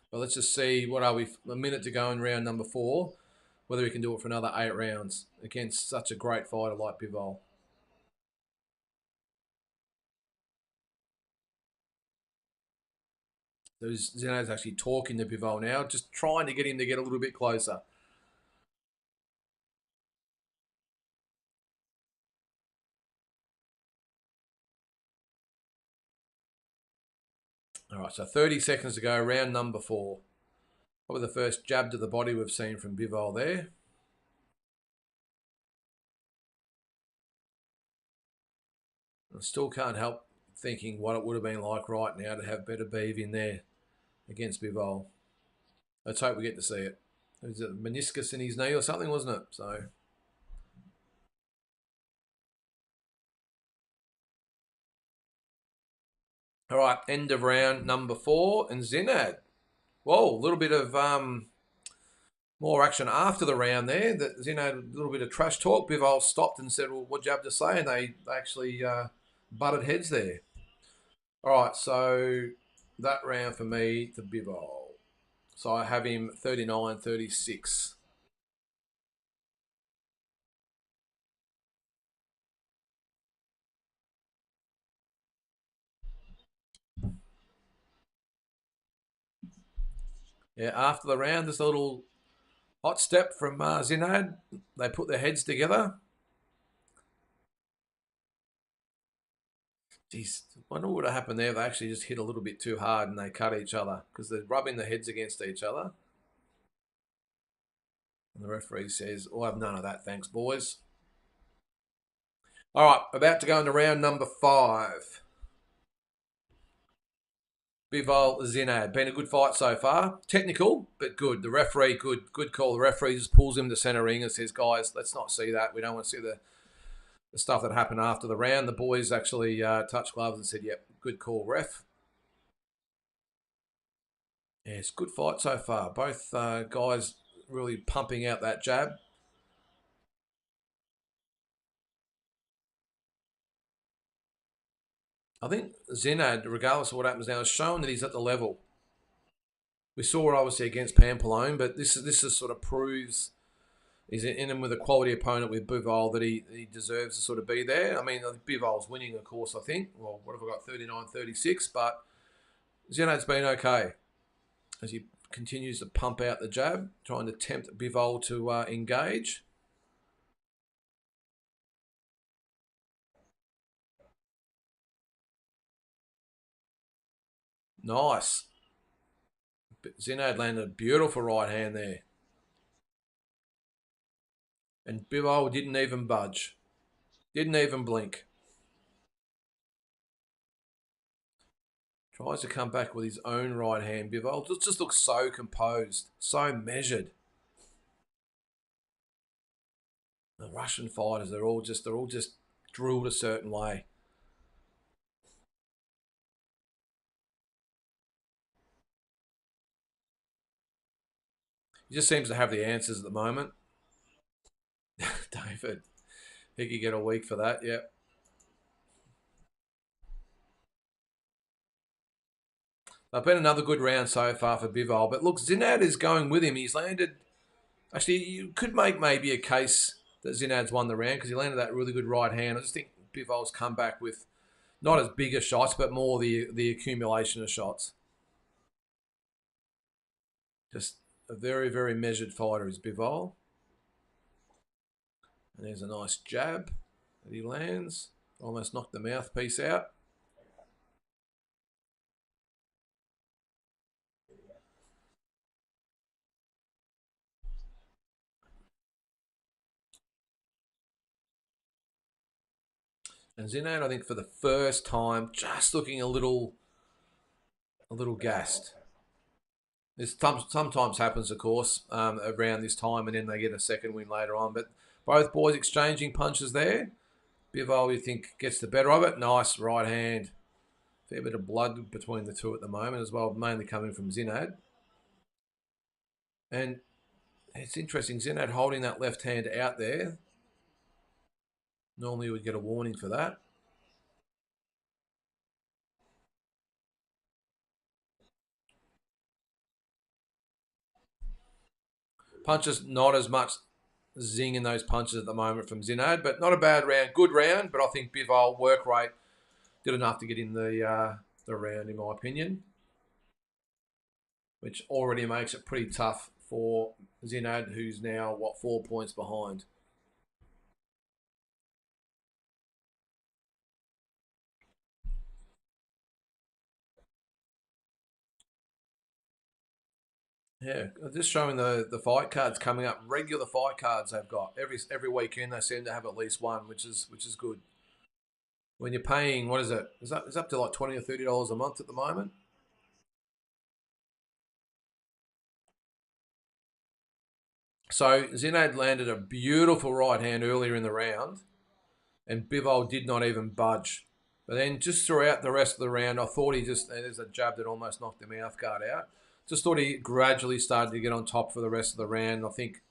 But let's just see, what are we, a minute to go in round number 4, whether he can do it for another 8 rounds against such a great fighter like Bivol. Zinad's actually talking to Bivol now, just trying to get him to get a little bit closer. All right, so 30 seconds to go, round number 4. Probably the first jab to the body we've seen from Bivol there. I still can't help thinking what it would have been like right now to have better Beav in there against Bivol. Let's hope we get to see it. Was it meniscus in his knee or something, wasn't it? So. All right, end of round number 4, and Zinad. Whoa, a little bit of more action after the round there. That Zinad, a little bit of trash talk. Bivol stopped and said, well, what do you have to say? And they actually butted heads there. All right, so that round for me to Bivol. So I have him 39-36. Yeah, after the round, there's a little hot step from Zinad. They put their heads together. Geez, I wonder what would have happened there if they actually just hit a little bit too hard and they cut each other, because they're rubbing their heads against each other. And the referee says, oh, I have none of that, thanks, boys. All right, about to go into round number 5. Bivol, Zinad. Been a good fight so far. Technical, but good. The referee, good call. The referee just pulls him to centre ring and says, guys, let's not see that. We don't want to see the stuff that happened after the round. The boys actually touched gloves and said, yep, good call, ref. Yeah, it's a good fight so far. Both guys really pumping out that jab. I think Zinad, regardless of what happens now, has shown that he's at the level. We saw it obviously against Pampelone, but this sort of proves he's in him with a quality opponent with Bivol that he deserves to sort of be there. I mean, Bivol's winning, of course, I think. Well, what have I got, 39-36, but Zinad's been okay as he continues to pump out the jab, trying to tempt Bivol to engage. Nice. Zinad landed a beautiful right hand there. And Bivol didn't even budge. Didn't even blink. Tries to come back with his own right hand. Bivol just looks so composed, so measured. The Russian fighters, they're all just drilled a certain way. He just seems to have the answers at the moment. David, he could get a week for that, yeah. They've been another good round so far for Bivol. But look, Zinad is going with him. He's landed... Actually, you could make maybe a case that Zinad's won the round because he landed that really good right hand. I just think Bivol's come back with not as big a shots, but more the accumulation of shots. Just a very, very measured fighter is Bivol. And there's a nice jab that he lands. Almost knocked the mouthpiece out. And Zinad, I think for the first time, just looking a little gassed. This sometimes happens, of course, around this time, and then they get a second win later on. But both boys exchanging punches there. Bivol, you think, gets the better of it. Nice right hand. Fair bit of blood between the two at the moment as well, mainly coming from Zinad. And it's interesting, Zinad holding that left hand out there. Normally you would get a warning for that. Punches not as much zing in those punches at the moment from Zinad, but not a bad round. Good round, but I think Bivol work rate did enough to get in the round, in my opinion, which already makes it pretty tough for Zinad, who's now, 4 points behind. Yeah, just showing the fight cards coming up. Regular fight cards they've got every weekend. They seem to have at least one, which is good. When you're paying, what is it? It's up to like $20 or $30 a month at the moment. So Zinad landed a beautiful right hand earlier in the round, and Bivol did not even budge. But then just throughout the rest of the round, I thought there's a jab that almost knocked the mouth guard out. Just thought he gradually started to get on top for the rest of the round. I think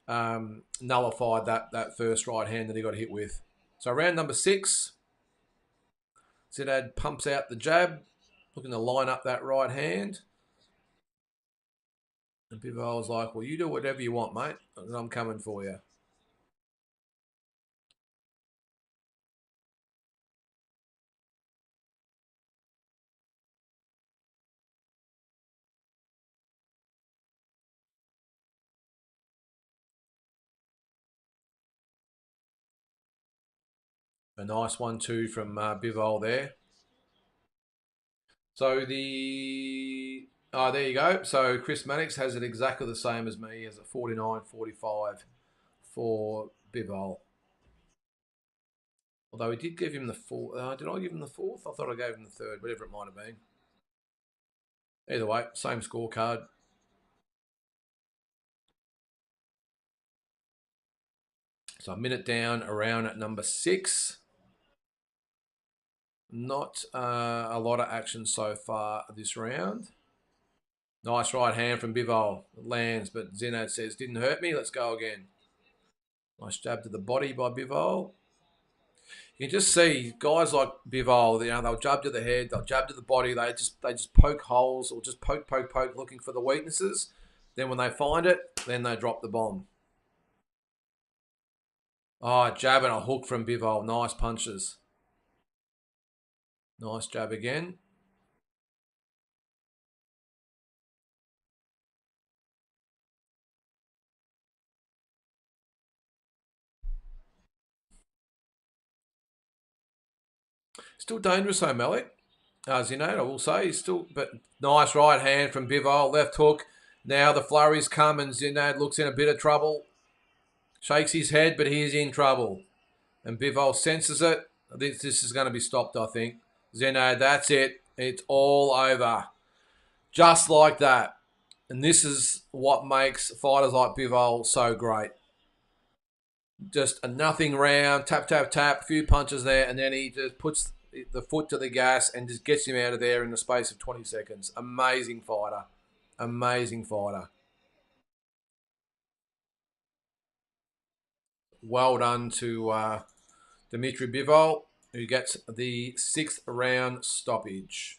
nullified that first right hand that he got hit with. So round number 6, Zinad pumps out the jab, looking to line up that right hand. And Bivol was like, well, you do whatever you want, mate, and I'm coming for you. A nice 1-2 from Bivol there. So there you go. So Chris Mannix has it exactly the same as me, as a 49-45 for Bivol. Although he did give him the fourth. Did I give him the fourth? I thought I gave him the third, whatever it might have been. Either way, same scorecard. So a minute down, around at number 6. Not a lot of action so far this round. Nice right hand from Bivol. It lands, but Zinad says, didn't hurt me, let's go again. Nice jab to the body by Bivol. You can just see guys like Bivol, they'll jab to the head, they'll jab to the body, they just poke holes or just poke, looking for the weaknesses. Then when they find it, then they drop the bomb. Oh, jab and a hook from Bivol. Nice punches. Nice jab again. Still dangerous though, Malik. Zinad, I will say, he's still, but nice right hand from Bivol, left hook. Now the flurries come and Zinad looks in a bit of trouble, shakes his head, but he is in trouble. And Bivol senses it. This is going to be stopped, I think. Zinad, that's it. It's all over. Just like that. And this is what makes fighters like Bivol so great. Just a nothing round, tap, tap, tap, a few punches there, and then he just puts the foot to the gas and just gets him out of there in the space of 20 seconds. Amazing fighter. Amazing fighter. Well done to Dmitry Bivol, who gets the 6th round stoppage.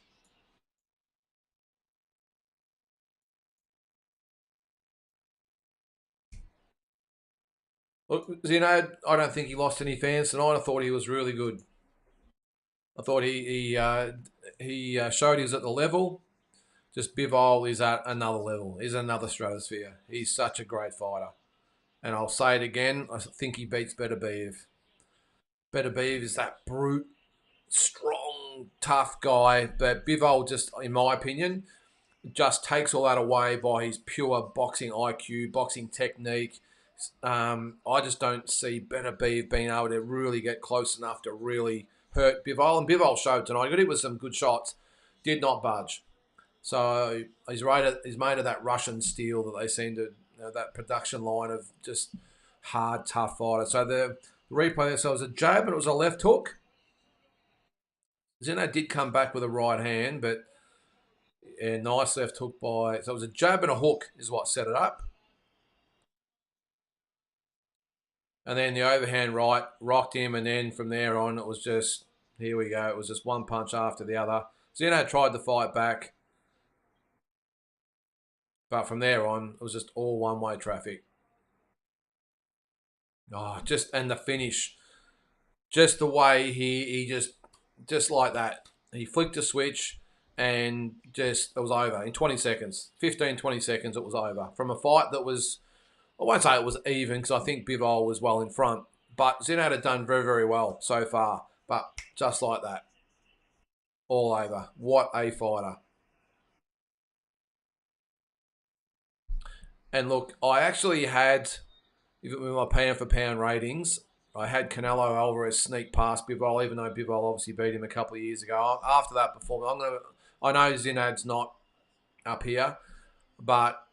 Look, Zinad, I don't think he lost any fans tonight. I thought he was really good. I thought he showed he was at the level. Just Bivol is at another level. He's another stratosphere. He's such a great fighter. And I'll say it again. I think he beats Better Beav. Better Beav is that brute, strong, tough guy. But Bivol, just in my opinion, just takes all that away by his pure boxing IQ, boxing technique. I just don't see Better Beav being able to really get close enough to really hurt Bivol. And Bivol showed tonight. He got hit with some good shots. Did not budge. So he's made of that Russian steel that they seem to, that production line of just hard, tough fighter. So the replay there, so it was a jab and it was a left hook. Zeno did come back with a right hand, but yeah, nice left hook by. So it was a jab and a hook is what set it up. And then the overhand right rocked him, and then from there on it was just, here we go. It was just one punch after the other. Zeno tried to fight back, but from there on it was just all one-way traffic. Oh, just and the finish, just the way he just like that. He flicked a switch and just it was over in 20 seconds. 15, 20 seconds it was over. From a fight that was, I won't say it was even because I think Bivol was well in front. But Zinad had done very, very well so far. But just like that, all over. What a fighter. And look, I actually had, with my pound for pound ratings, I had Canelo Alvarez sneak past Bivol, even though Bivol obviously beat him a couple of years ago. After that performance, I know Zinad's not up here, but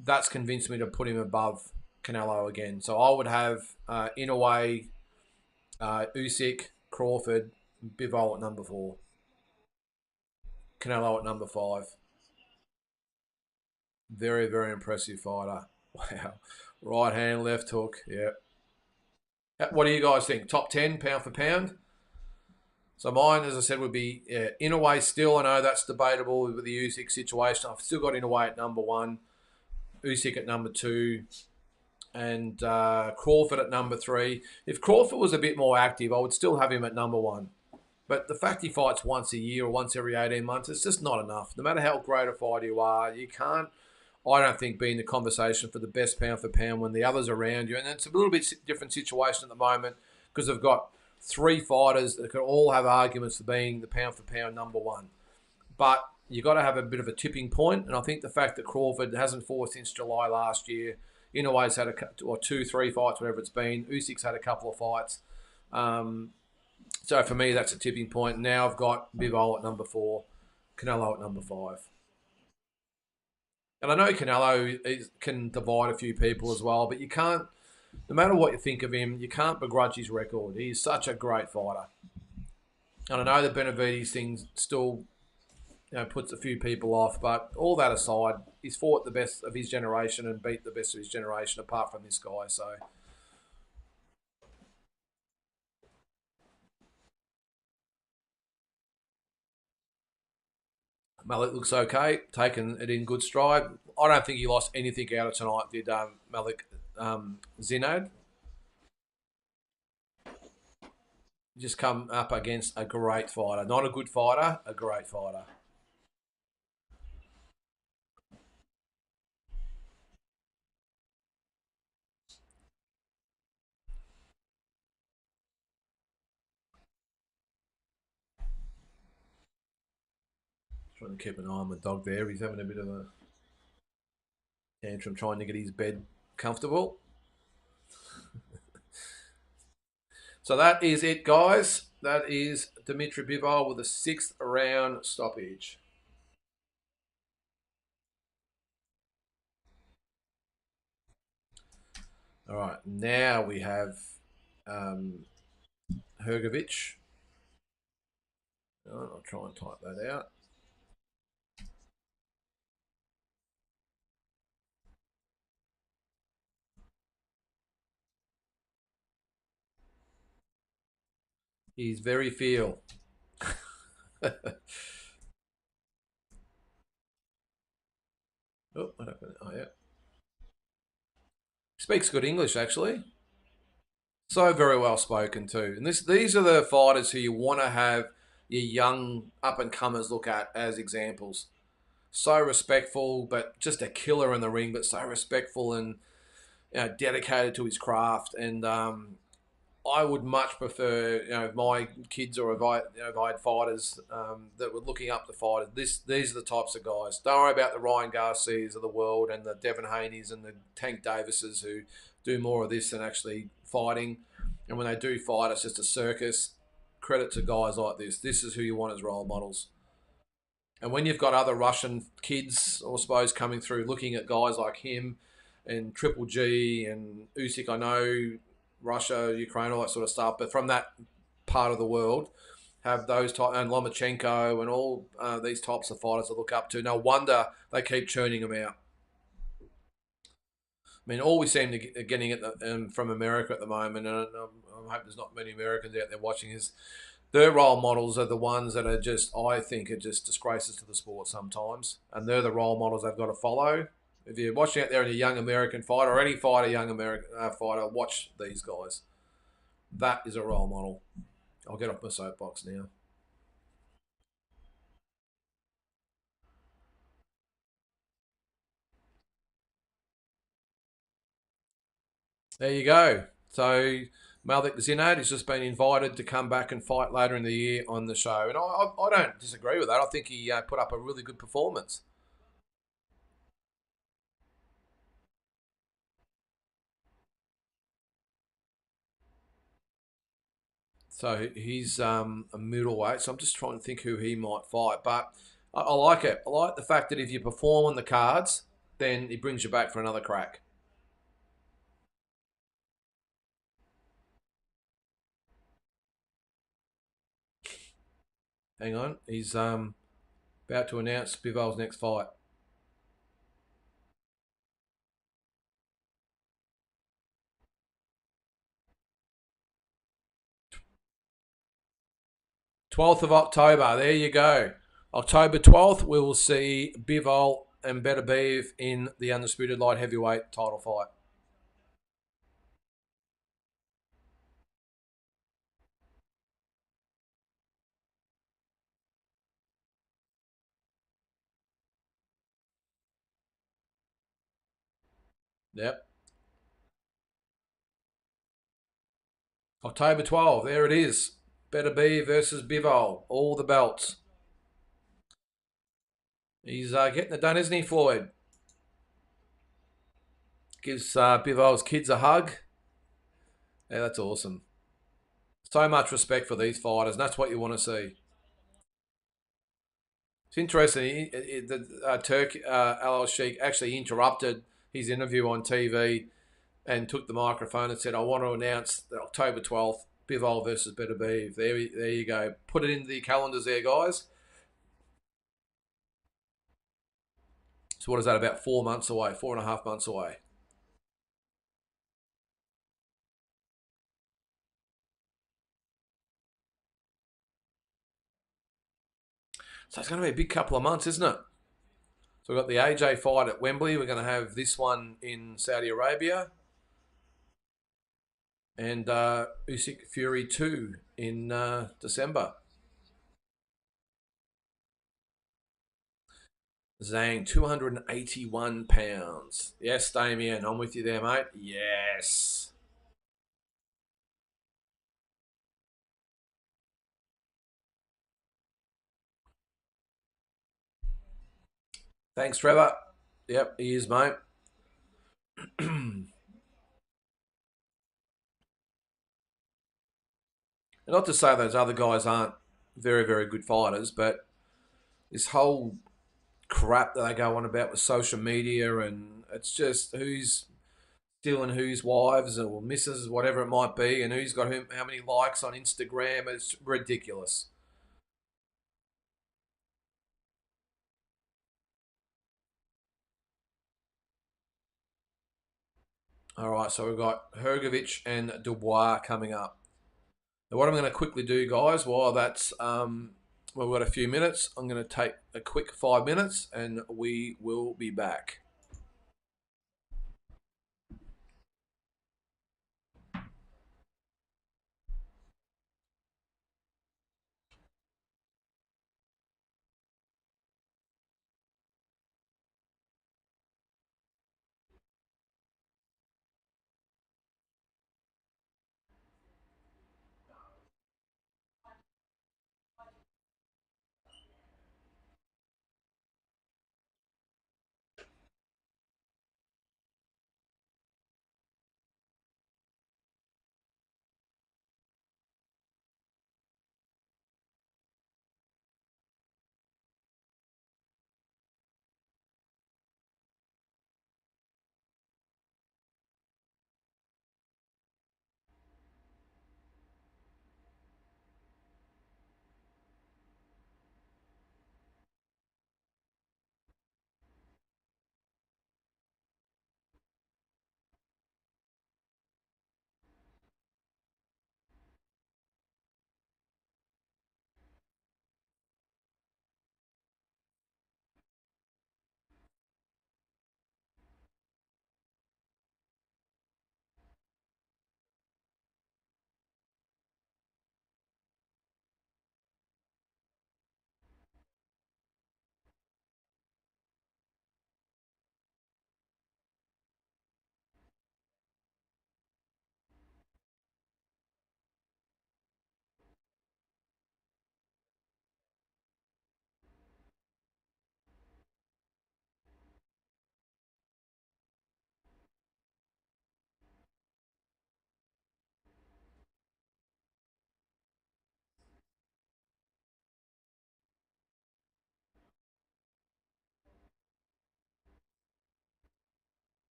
that's convinced me to put him above Canelo again. So I would have Inoue, Usyk, Crawford, Bivol at number 4, Canelo at number 5. Very, very impressive fighter. Wow. Right hand, left hook. Yeah. What do you guys think? Top 10 pound for pound? So mine, as I said, would be Inoue still. I know that's debatable with the Usyk situation. I've still got Inoue at number 1, Usyk at number 2, and Crawford at number 3. If Crawford was a bit more active, I would still have him at number 1. But the fact he fights once a year or once every 18 months, it's just not enough. No matter how great a fighter you are, you can't, I don't think, be in the conversation for the best pound for pound when the others around you. And it's a little bit different situation at the moment because they've got 3 fighters that can all have arguments for being the pound for pound number 1. But you've got to have a bit of a tipping point. And I think the fact that Crawford hasn't fought since July last year, Inoue's had or 2, 3 fights, whatever it's been. Usyk's had a couple of fights. So for me, that's a tipping point. Now I've got Bivol at number 4, Canelo at number 5. And I know Canelo can divide a few people as well, but you can't, no matter what you think of him, you can't begrudge his record. He's such a great fighter. And I know the Benavides thing still puts a few people off, but all that aside, he's fought the best of his generation and beat the best of his generation apart from this guy. So Malik looks okay, taking it in good stride. I don't think he lost anything out of tonight, did Malik Zinad? Just come up against a great fighter. Not a good fighter, a great fighter. Trying to keep an eye on my dog there. He's having a bit of a tantrum trying to get his bed comfortable. So that is it, guys. That is Dmitry Bivol with a 6th round stoppage. All right, now we have Hrgovic. I'll try and type that out. He's very feel. Oh, what happened? Oh, yeah. Speaks good English, actually. So very well spoken too. And these are the fighters who you want to have your young up and comers look at as examples. So respectful, but just a killer in the ring, but so respectful and dedicated to his craft. And I would much prefer, if my kids or if I had fighters that were looking up to fighters. These are the types of guys. Don't worry about the Ryan Garcias of the world and the Devin Haney's and the Tank Davises who do more of this than actually fighting. And when they do fight, it's just a circus. Credit to guys like this. This is who you want as role models. And when you've got other Russian kids, I suppose, coming through, looking at guys like him and Triple G and Usyk, I know Russia, Ukraine, all that sort of stuff, but from that part of the world, have those type and Lomachenko and all these types of fighters to look up to. No wonder they keep churning them out. I mean, all we seem to get getting at from America at the moment, and I hope there's not many Americans out there watching, is their role models are the ones that are just, I think, are just disgraces to the sport sometimes, and they're the role models they've got to follow. If you're watching out there and a young American fighter or any fighter, young American fighter, watch these guys. That is a role model. I'll get off my soapbox now. There you go. So Malik Zinad has just been invited to come back and fight later in the year on the show, and I don't disagree with that. I think he put up a really good performance. So he's a middleweight. So I'm just trying to think who he might fight. But I like it. I like the fact that if you perform on the cards, then he brings you back for another crack. Hang on. He's about to announce Bivol's next fight. 12th of October. There you go. October 12th, we will see Bivol and Beterbiev in the Undisputed Light Heavyweight title fight. Yep. October 12th. There it is. Beterbiev versus Bivol. All the belts. He's getting it done, isn't he, Floyd? Gives Bivol's kids a hug. Yeah, that's awesome. So much respect for these fighters, and that's what you want to see. It's interesting. Turk Al Sheikh actually interrupted his interview on TV and took the microphone and said, "I want to announce that October 12th, Bivol versus Beterbiev." There you go. Put it into the calendars there, guys. So what is that? About 4 months away, 4.5 months away. So it's going to be a big couple of months, isn't it? So we've got the AJ fight at Wembley. We're going to have this one in Saudi Arabia. And Usyk Fury 2 in December. Zhang, 281 pounds. Yes, Damien, I'm with you there, mate. Yes. Thanks, Trevor. Yep, he is, mate. Not to say those other guys aren't very, very good fighters, but this whole crap that they go on about with social media and it's just who's stealing whose wives or misses, whatever it might be, and who's got whom, how many likes on Instagram. It's ridiculous. All right, so we've got Hrgovic and Dubois coming up. Now, what I'm going to quickly do, guys, while we've got a few minutes, I'm going to take a quick 5 minutes and we will be back.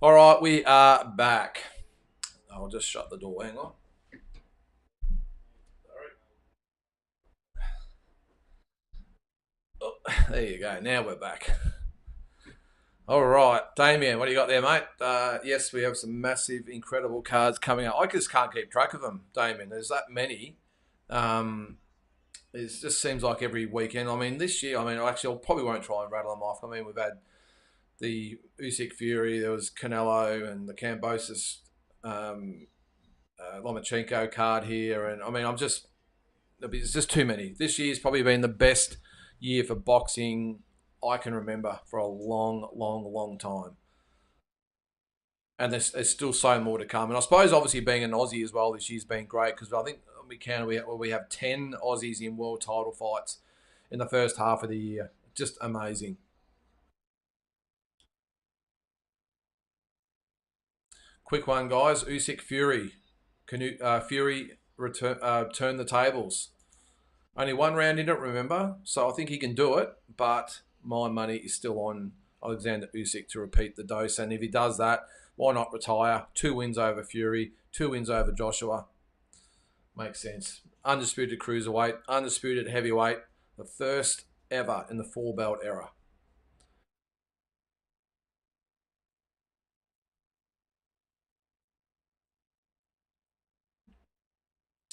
All right, we are back. I'll just shut the door. Hang on. Oh, there you go. Now we're back. All right, Damien, what do you got there, mate? Yes, we have some massive, incredible cards coming up. I just can't keep track of them, Damien. There's that many. Um, it just seems like every weekend. I mean, this year, I mean, actually, I probably won't try and rattle them off. I mean, we've had the Usyk Fury, there was Canelo, and the Cambosis Lomachenko card here, and I mean, there's just too many. This year's probably been the best year for boxing I can remember for a long, long, long time. And there's still so more to come. And I suppose, obviously, being an Aussie as well this year's been great because I think we have 10 Aussies in world title fights in the first half of the year. Just amazing. Quick one, guys. Usyk Fury. Fury turn the tables? Only one round in it, remember? So I think he can do it, but my money is still on Alexander Usyk to repeat the dose. And if he does that, why not retire? 2 wins over Fury, 2 wins over Joshua. Makes sense. Undisputed cruiserweight, undisputed heavyweight, the first ever in the four belt era.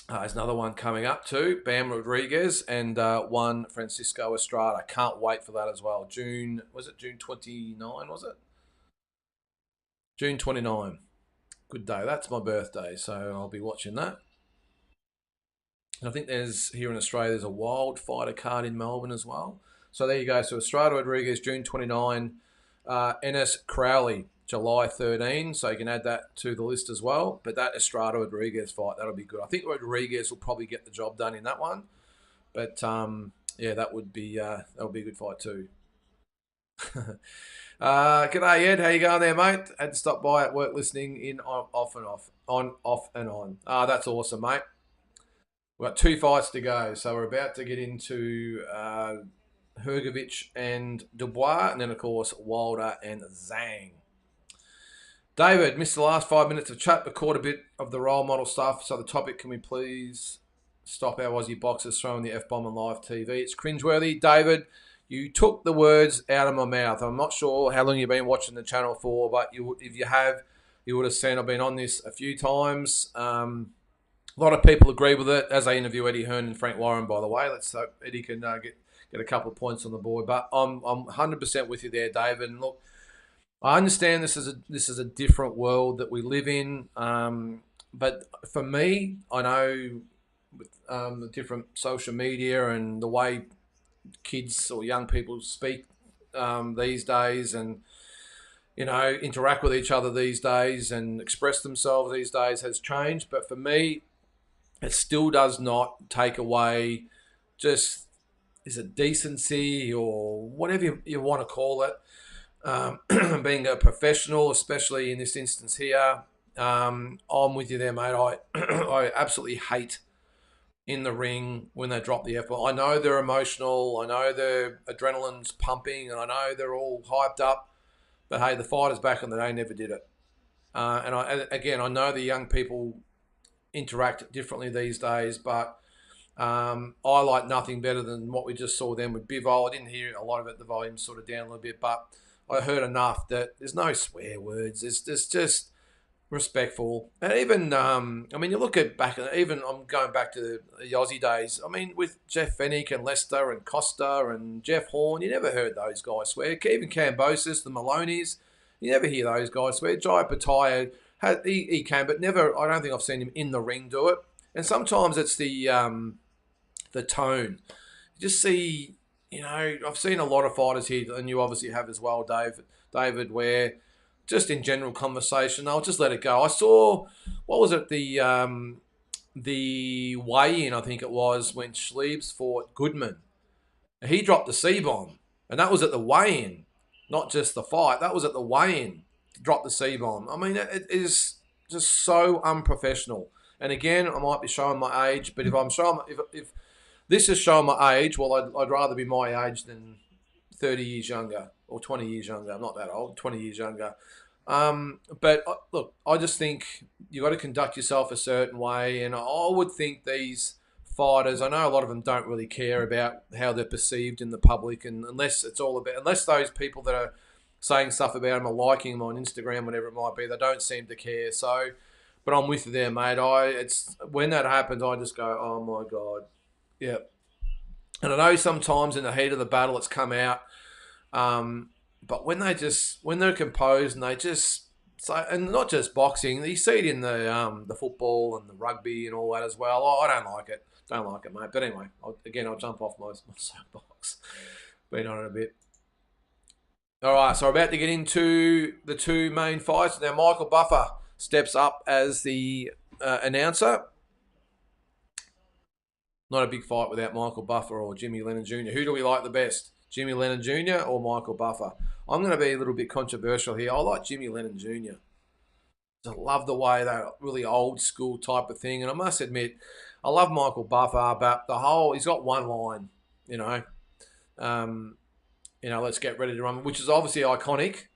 There's another one coming up too, Bam Rodriguez, and one Francisco Estrada. Can't wait for that as well. June, was it June 29, was it? June 29. Good day. That's my birthday, so I'll be watching that. And I think there's, here in Australia, there's a wild fighter card in Melbourne as well. So there you go. So Estrada Rodriguez, June 29. Ennis Crowley, July 13. So you can add that to the list as well. But that Estrada Rodriguez fight, that'll be good. I think Rodriguez will probably get the job done in that one. But yeah, that would be a good fight too. G'day Ed, how you going there, mate? Had to stop by at work listening in off and off, on off and on. That's awesome, mate. We've got 2 fights to go, so we're about to get into Hrgovic and Dubois, and then of course Wilder and Zhang. David, missed the last 5 minutes of chat, but caught a bit of the role model stuff. So the topic, can we please stop our Aussie boxers throwing the F-bomb on live TV? It's cringeworthy. David, you took the words out of my mouth. I'm not sure how long you've been watching the channel for, but if you have, you would have seen I've been on this a few times. A lot of people agree with it, as I interview Eddie Hearn and Frank Warren, by the way. Let's hope Eddie can get a couple of points on the board. But I'm 100% with you there, David. And look, I understand this is a different world that we live in. But for me, I know with the different social media and the way kids or young people speak these days, and interact with each other these days and express themselves these days has changed. But for me, it still does not take away just, is it decency or whatever you want to call it, being a professional, especially in this instance here. I'm with you there, mate. I absolutely hate in the ring when they drop the F-bomb. I know they're emotional. I know their adrenaline's pumping, and I know they're all hyped up. But hey, the fighters back in the day never did it. And I know the young people interact differently these days, but I like nothing better than what we just saw then with Bivol. I didn't hear a lot of it. The volume's sort of down a little bit, but I heard enough that there's no swear words. There's just respectful. And even, you look at back, even I'm going back to the Aussie days. I mean, with Jeff Fennick and Lester and Costa and Jeff Horn, you never heard those guys swear. Even Cambosis, the Maloneys, you never hear those guys swear. Jai Pataya, he can, but never, I don't think I've seen him in the ring do it. And sometimes it's the tone. You just see, I've seen a lot of fighters here, and you obviously have as well, David, where just in general conversation, they'll just let it go. I saw, what was it, the weigh-in, I think it was, when Schliebs fought Goodman. He dropped the C-bomb, and that was at the weigh-in, not just the fight. That was at the weigh-in, drop the C-bomb. I mean, it is just so unprofessional. And again, I might be showing my age, but if this is showing my age, well, I'd rather be my age than 30 years younger or 20 years younger. I'm not that old, 20 years younger. But look, I just think you got to conduct yourself a certain way, and I would think these fighters, I know a lot of them don't really care about how they're perceived in the public, and unless those people that are saying stuff about them are liking them on Instagram, whatever it might be, they don't seem to care. So, but I'm with you there, mate. It's when that happens, I just go, oh my god, yeah. And I know sometimes in the heat of the battle, it's come out. But when they're composed and they just say, and not just boxing, you see it in the football and the rugby and all that as well. I don't like it. Don't like it, mate. But anyway, I'll jump off my soapbox. Been on it a bit. All right, so we're about to get into the two main fights. Now, Michael Buffer steps up as the announcer. Not a big fight without Michael Buffer or Jimmy Lennon Jr. Who do we like the best? Jimmy Lennon Jr. or Michael Buffer? I'm going to be a little bit controversial here. I like Jimmy Lennon Jr. I love the way that really old school type of thing. And I must admit, I love Michael Buffer, but he's got one line, let's get ready to run, which is obviously iconic.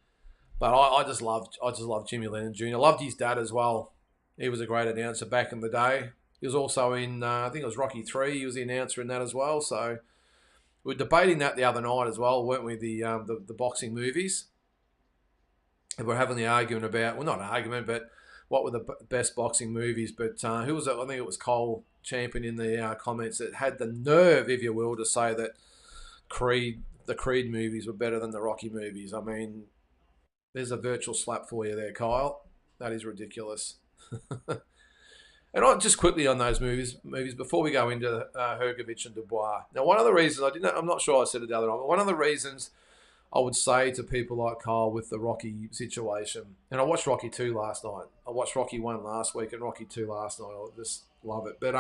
But I just love Jimmy Lennon Jr. I loved his dad as well. He was a great announcer back in the day. He was also in, I think it was Rocky 3. He was the announcer in that as well. So we were debating that the other night as well, weren't we? The boxing movies. And we're having the argument about, well, not an argument, but what were the best boxing movies, but who was it? I think it was Cole Champion in the comments that had the nerve, if you will, to say that the Creed movies were better than the Rocky movies. I mean, there's a virtual slap for you there, Kyle. That is ridiculous. And just quickly on those movies before we go into Hrgovic and Dubois. Now, one of the reasons I'm not sure I said it the other night, but one of the reasons I would say to people like Kyle with the Rocky situation, and I watched Rocky 2 last night. I watched Rocky 1 last week and Rocky 2 last night. I just love it. But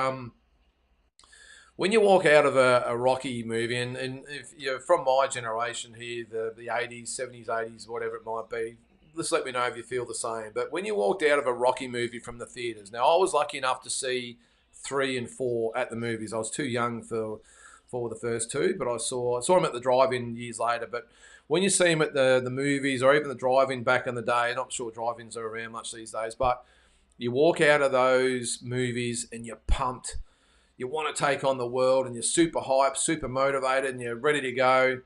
when you walk out of a Rocky movie, and if you're from my generation here, the 80s, 70s, 80s, whatever it might be, just let me know if you feel the same. But when you walked out of a Rocky movie from the theatres, now I was lucky enough to see 3 and 4 at the movies. I was too young for the first 2, but I saw them at the drive-in years later. But when you see them at the movies or even the drive-in back in the day, I'm not sure drive-ins are around much these days, but you walk out of those movies and you're pumped. You want to take on the world and you're super hyped, super motivated, and you're ready to go.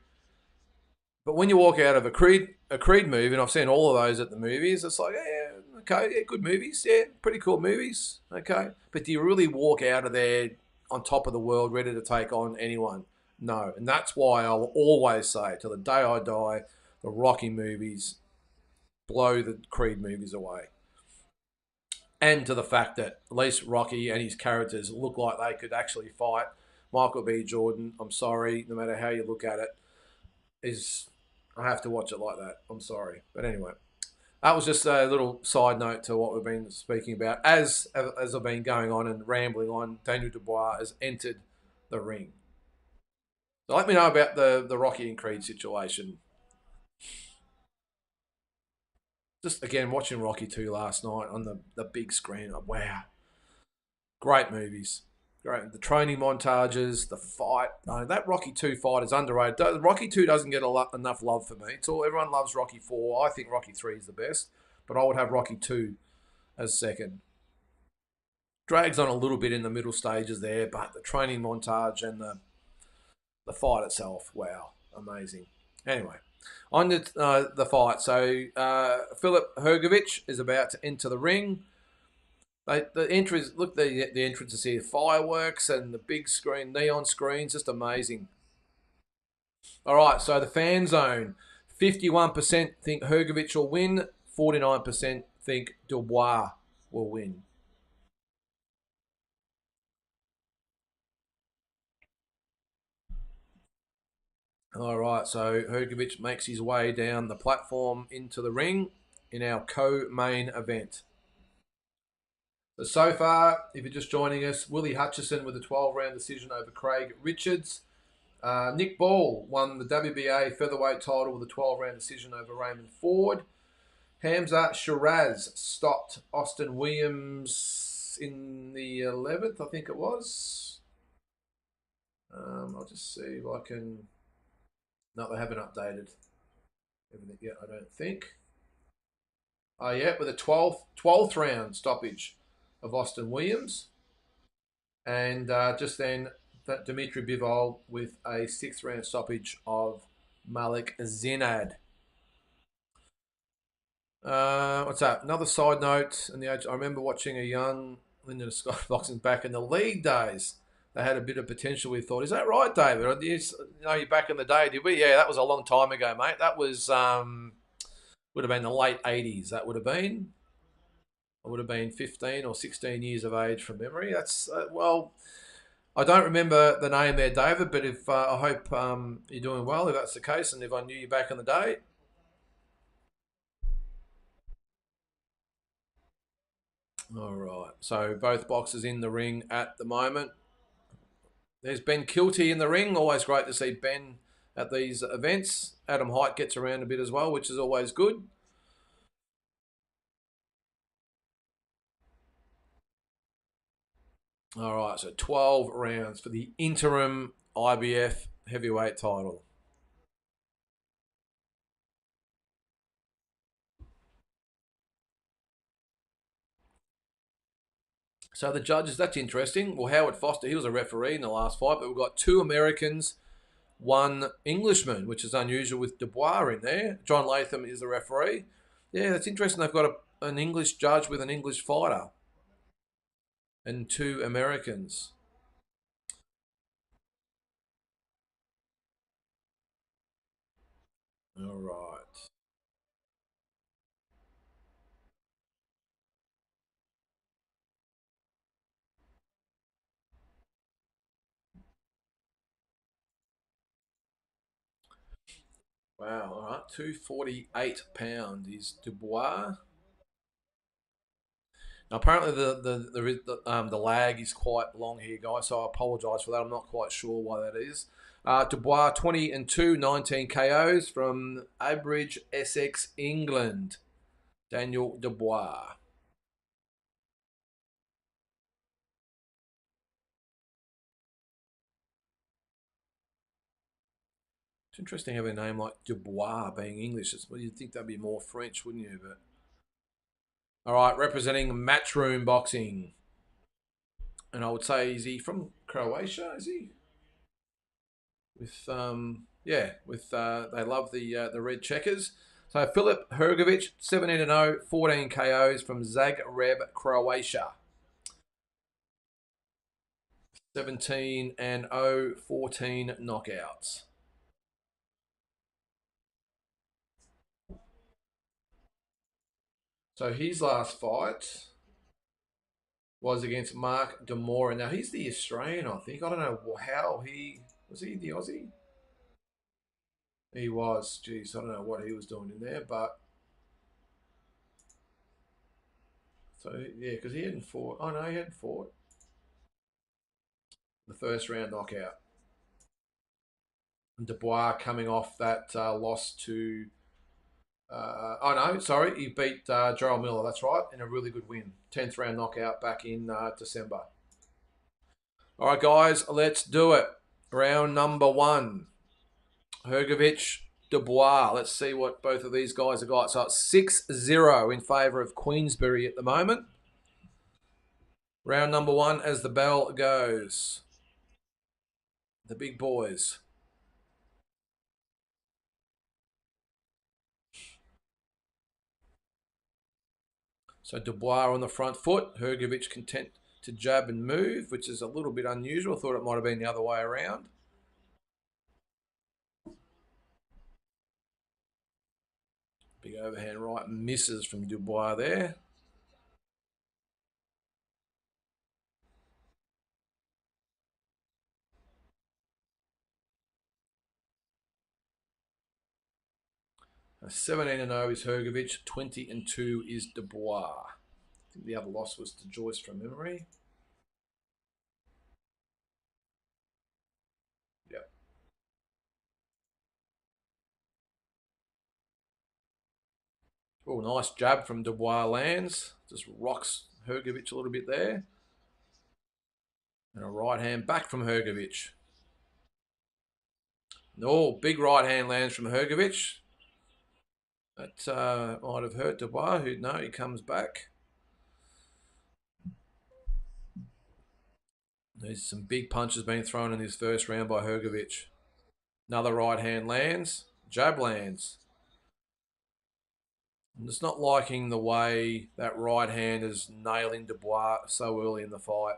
But when you walk out of a Creed movie, and I've seen all of those at the movies, it's like, yeah, okay, yeah, good movies, yeah, pretty cool movies, okay. But do you really walk out of there on top of the world, ready to take on anyone? No. And that's why I'll always say, till the day I die, the Rocky movies blow the Creed movies away. And to the fact that at least Rocky and his characters look like they could actually fight. Michael B. Jordan, I'm sorry, no matter how you look at it, I have to watch it like that. I'm sorry. But anyway, that was just a little side note to what we've been speaking about. As I've been going on and rambling on, Daniel Dubois has entered the ring. So let me know about the Rocky and Creed situation. Just, again, watching Rocky 2 last night on the big screen. Wow. Great movies. Great. The training montages, the fight. That Rocky 2 fight is underrated. Rocky 2 doesn't get enough love for me. Everyone loves Rocky 4. I think Rocky 3 is the best, but I would have Rocky 2 as second. Drags on a little bit in the middle stages there, but the training montage and the fight itself, wow, amazing. Anyway, on to the fight. So Filip Hrgovic is about to enter the ring. The entrance, look, the entrances here, fireworks and the big screen, neon screens, just amazing. All right, so the fan zone, 51% think Hrgovic will win, 49% think Dubois will win. All right, so Hrgovic makes his way down the platform into the ring in our co-main event. So far, if you're just joining us, Willie Hutchison with a 12-round decision over Craig Richards. Nick Ball won the WBA featherweight title with a 12-round decision over Raymond Ford. Hamza Shiraz stopped Austin Williams in the 11th, I think it was. I'll just see if I can... No, they haven't updated everything yet, I don't think. Oh, yeah, with a 12th round stoppage of Austin Williams. And just then, Dmitry Bivol with a 6th round stoppage of Malik Zinad. What's that? Another side note. I remember watching a young Lyndon Scott boxing back in the league days. They had a bit of potential. We thought, is that right, David? You're back in the day, did we? Yeah, that was a long time ago, mate. That was would have been the late 80s. That would have been. I would have been 15 or 16 years of age from memory. That's well, I don't remember the name there, David. But if I hope you're doing well, if that's the case, and if I knew you back in the day. All right. So both boxers in the ring at the moment. There's Ben Kilty in the ring. Always great to see Ben at these events. Adam Height gets around a bit as well, which is always good. All right, so 12 rounds for the interim IBF heavyweight title. So the judges, that's interesting. Well, Howard Foster, he was a referee in the last fight, but we've got 2 Americans, 1 Englishman, which is unusual with Dubois in there. John Latham is the referee. Yeah, that's interesting. They've got an English judge with an English fighter and 2 Americans. All right. Wow. All right. 248 pound is Dubois. Now, apparently the lag is quite long here, guys. So I apologise for that. I'm not quite sure why that is. Dubois 20-2, 19 KOs from Abridge, Essex, England. Daniel Dubois. It's interesting having a name like Dubois being English. Well, you'd think that'd be more French, wouldn't you? But all right, representing Matchroom Boxing, and I would say, is he from Croatia? Is he? With yeah, with they love the red checkers. So Filip Hrgovic, 17-0, 14 KOs from Zagreb, Croatia. 17-0, 14 knockouts. So his last fight was against Mark Demora. Now he's the Australian, I think. I don't know how he was. He the Aussie? He was. Geez, I don't know what he was doing in there, but so yeah, because he hadn't fought. Oh no, he hadn't fought the first round knockout. And Dubois coming off that loss to. Oh no, sorry, he beat Gerald Miller. That's right, in a really good win, 10th round knockout back in December. All right, guys, let's do it. Round number 1. Hrgovic, Dubois. Let's see what both of these guys have got. So it's 6-0 in favour of Queensbury at the moment. Round number 1 as the bell goes. The big boys. So Dubois on the front foot. Hrgovic content to jab and move, which is a little bit unusual. Thought it might have been the other way around. Big overhand right misses from Dubois there. A 17-0 is Hrgovic, 20-2 is Dubois. I think the other loss was to Joyce from memory. Yep. Oh, nice jab from Dubois lands. Just rocks Hrgovic a little bit there. And a right hand back from Hrgovic. No, big right hand lands from Hrgovic. That might have hurt Dubois. No, he comes back. There's some big punches being thrown in his first round by Hrgovic. Another right hand lands. Jab lands. I'm just not liking the way that right hand is nailing Dubois so early in the fight.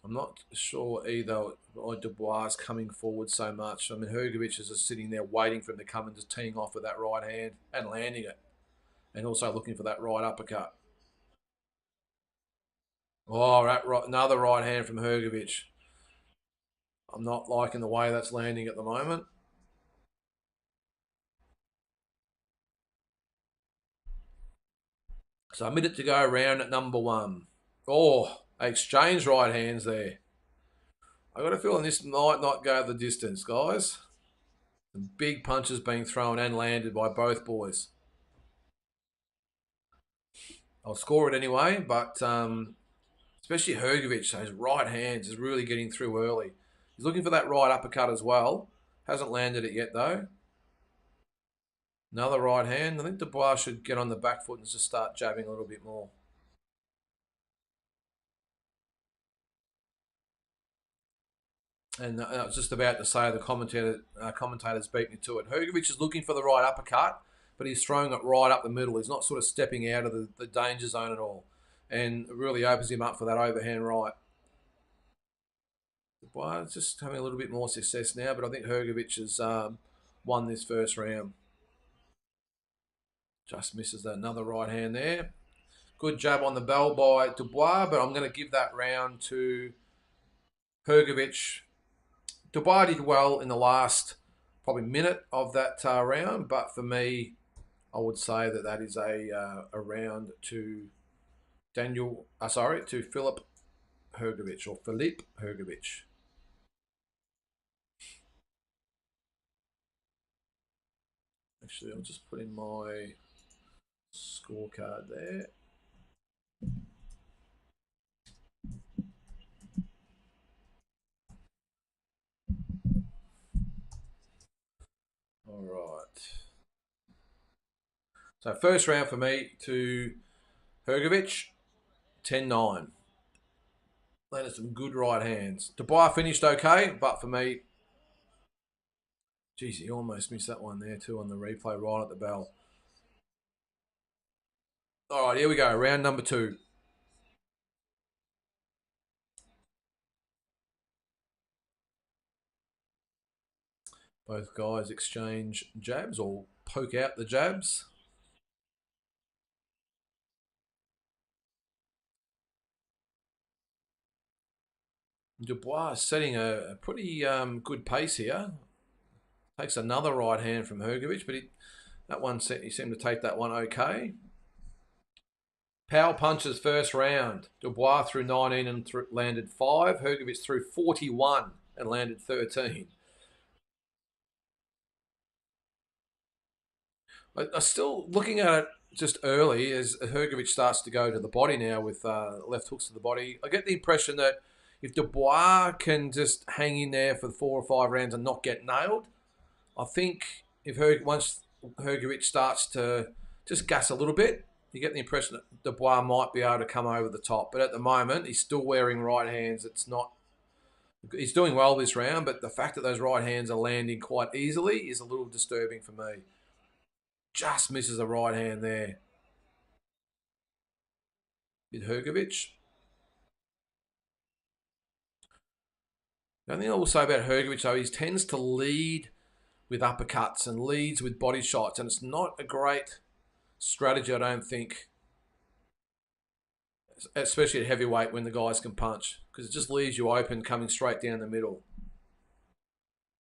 I'm not sure either why Dubois is coming forward so much. I mean, Hrgovic is just sitting there waiting for him to come and just teeing off with that right hand and landing it. And also looking for that right uppercut. Oh, another right hand from Hrgovic. I'm not liking the way that's landing at the moment. So a minute to go around at number 1. Oh, they exchanged right hands there. I got a feeling this might not go the distance, guys. Some big punches being thrown and landed by both boys. I'll score it anyway, but especially Hrgovic, those right hands is really getting through early. He's looking for that right uppercut as well. Hasn't landed it yet though. Another right hand. I think Dubois should get on the back foot and just start jabbing a little bit more. And I was just about to say the commentator's beat me to it. Hrgovic is looking for the right uppercut, but he's throwing it right up the middle. He's not sort of stepping out of the danger zone at all. And it really opens him up for that overhand right. Dubois just having a little bit more success now, but I think Hrgovic has won this first round. Just misses another right hand there. Good jab on the bell by Dubois, but I'm going to give that round to Hrgovic. Dubois did well in the last probably minute of that round, but for me, I would say that is a round to to Filip Hrgovic or Filip Hrgovic. Actually, I'll just put in my scorecard there. All right. So first round for me to Hrgovic, 10-9. Landed some good right hands. Dubois finished okay, but for me, geez, he almost missed that one there too on the replay right at the bell. All right, here we go. Round number 2. Both guys exchange jabs or poke out the jabs. Dubois setting a pretty good pace here. Takes another right hand from Hrgovic, but he seemed to take that one okay. Power punches first round. Dubois threw 19 and landed 5. Hrgovic threw 41 and landed 13. I still looking at it just early as Hrgovic starts to go to the body now with left hooks to the body. I get the impression that if Dubois can just hang in there for 4 or 5 rounds and not get nailed, I think if once Hrgovic starts to just gas a little bit, you get the impression that Dubois might be able to come over the top. But at the moment, he's still wearing right hands. He's doing well this round, but the fact that those right hands are landing quite easily is a little disturbing for me. Just misses a right hand there. With Hrgovic. The only thing I will say about Hrgovic, though, he tends to lead with uppercuts and leads with body shots, and it's not a great strategy, I don't think, especially at heavyweight when the guys can punch, because it just leaves you open coming straight down the middle.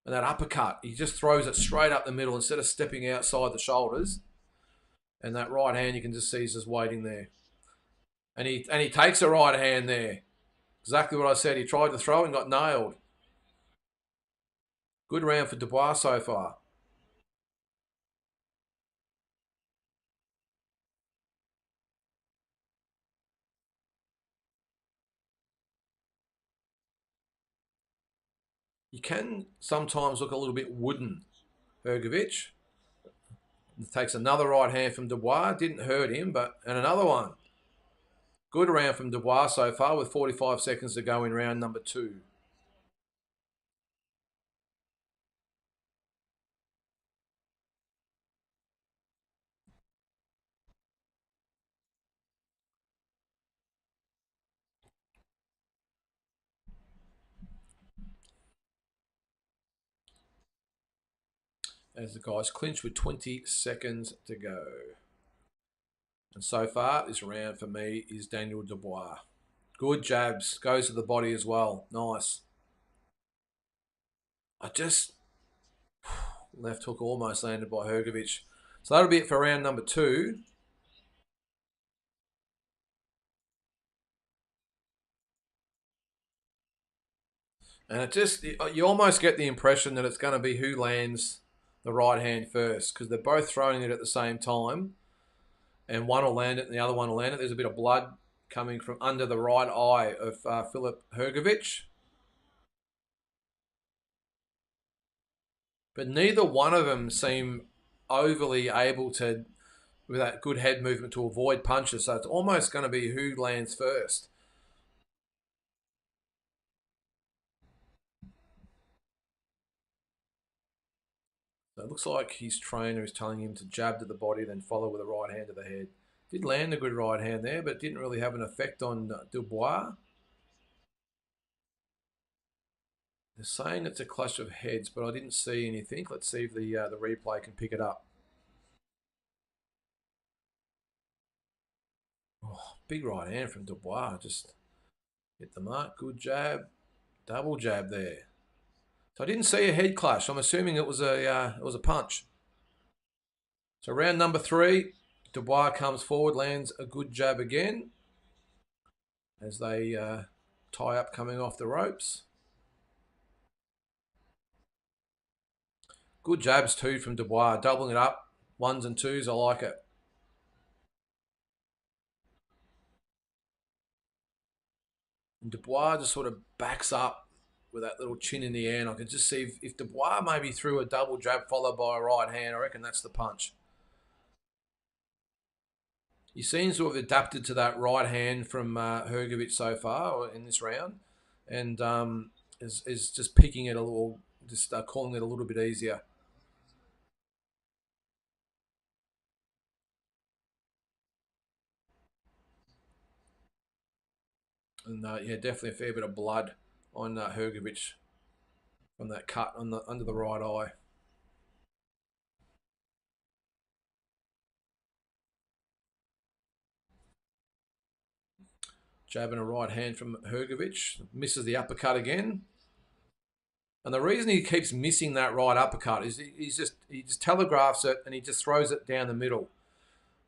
And that uppercut, he just throws it straight up the middle instead of stepping outside the shoulders. And that right hand, you can just see he's just waiting there. And he takes a right hand there. Exactly what I said. He tried to throw and got nailed. Good round for Dubois so far. He can sometimes look a little bit wooden, Hrgovic. Takes another right hand from Dubois. Didn't hurt him, and another one. Good round from Dubois so far with 45 seconds to go in round number 2. As the guys clinch with 20 seconds to go. And so far, this round for me is Daniel Dubois. Good jabs. Goes to the body as well. Nice. Left hook almost landed by Hrgovic. So that'll be it for round number 2. And you almost get the impression that it's going to be who lands the right hand first, because they're both throwing it at the same time. And one will land it and the other one will land it. There's a bit of blood coming from under the right eye of Filip Hrgovic. But neither one of them seem overly able to, with that good head movement, to avoid punches. So it's almost going to be who lands first. So it looks like his trainer is telling him to jab to the body, then follow with a right hand to the head. Did land a good right hand there, but didn't really have an effect on Dubois. They're saying it's a clash of heads, but I didn't see anything. Let's see if the replay can pick it up. Oh, big right hand from Dubois. Just hit the mark. Good jab. Double jab there. So I didn't see a head clash. I'm assuming it was a punch. So round number 3, Dubois comes forward, lands a good jab again as they tie up coming off the ropes. Good jabs too from Dubois, doubling it up. 1s and 2s, I like it. And Dubois just sort of backs up with that little chin in the air. And I can just see if Dubois maybe threw a double jab followed by a right hand, I reckon that's the punch. He seems to have adapted to that right hand from Hrgovic so far in this round, and is just picking it a little, just calling it a little bit easier. And yeah, definitely a fair bit of blood on Hrgovic from that cut on the under the right eye. Jabbing a right hand from Hrgovic, misses the uppercut again. And the reason he keeps missing that right uppercut is he just telegraphs it and he just throws it down the middle.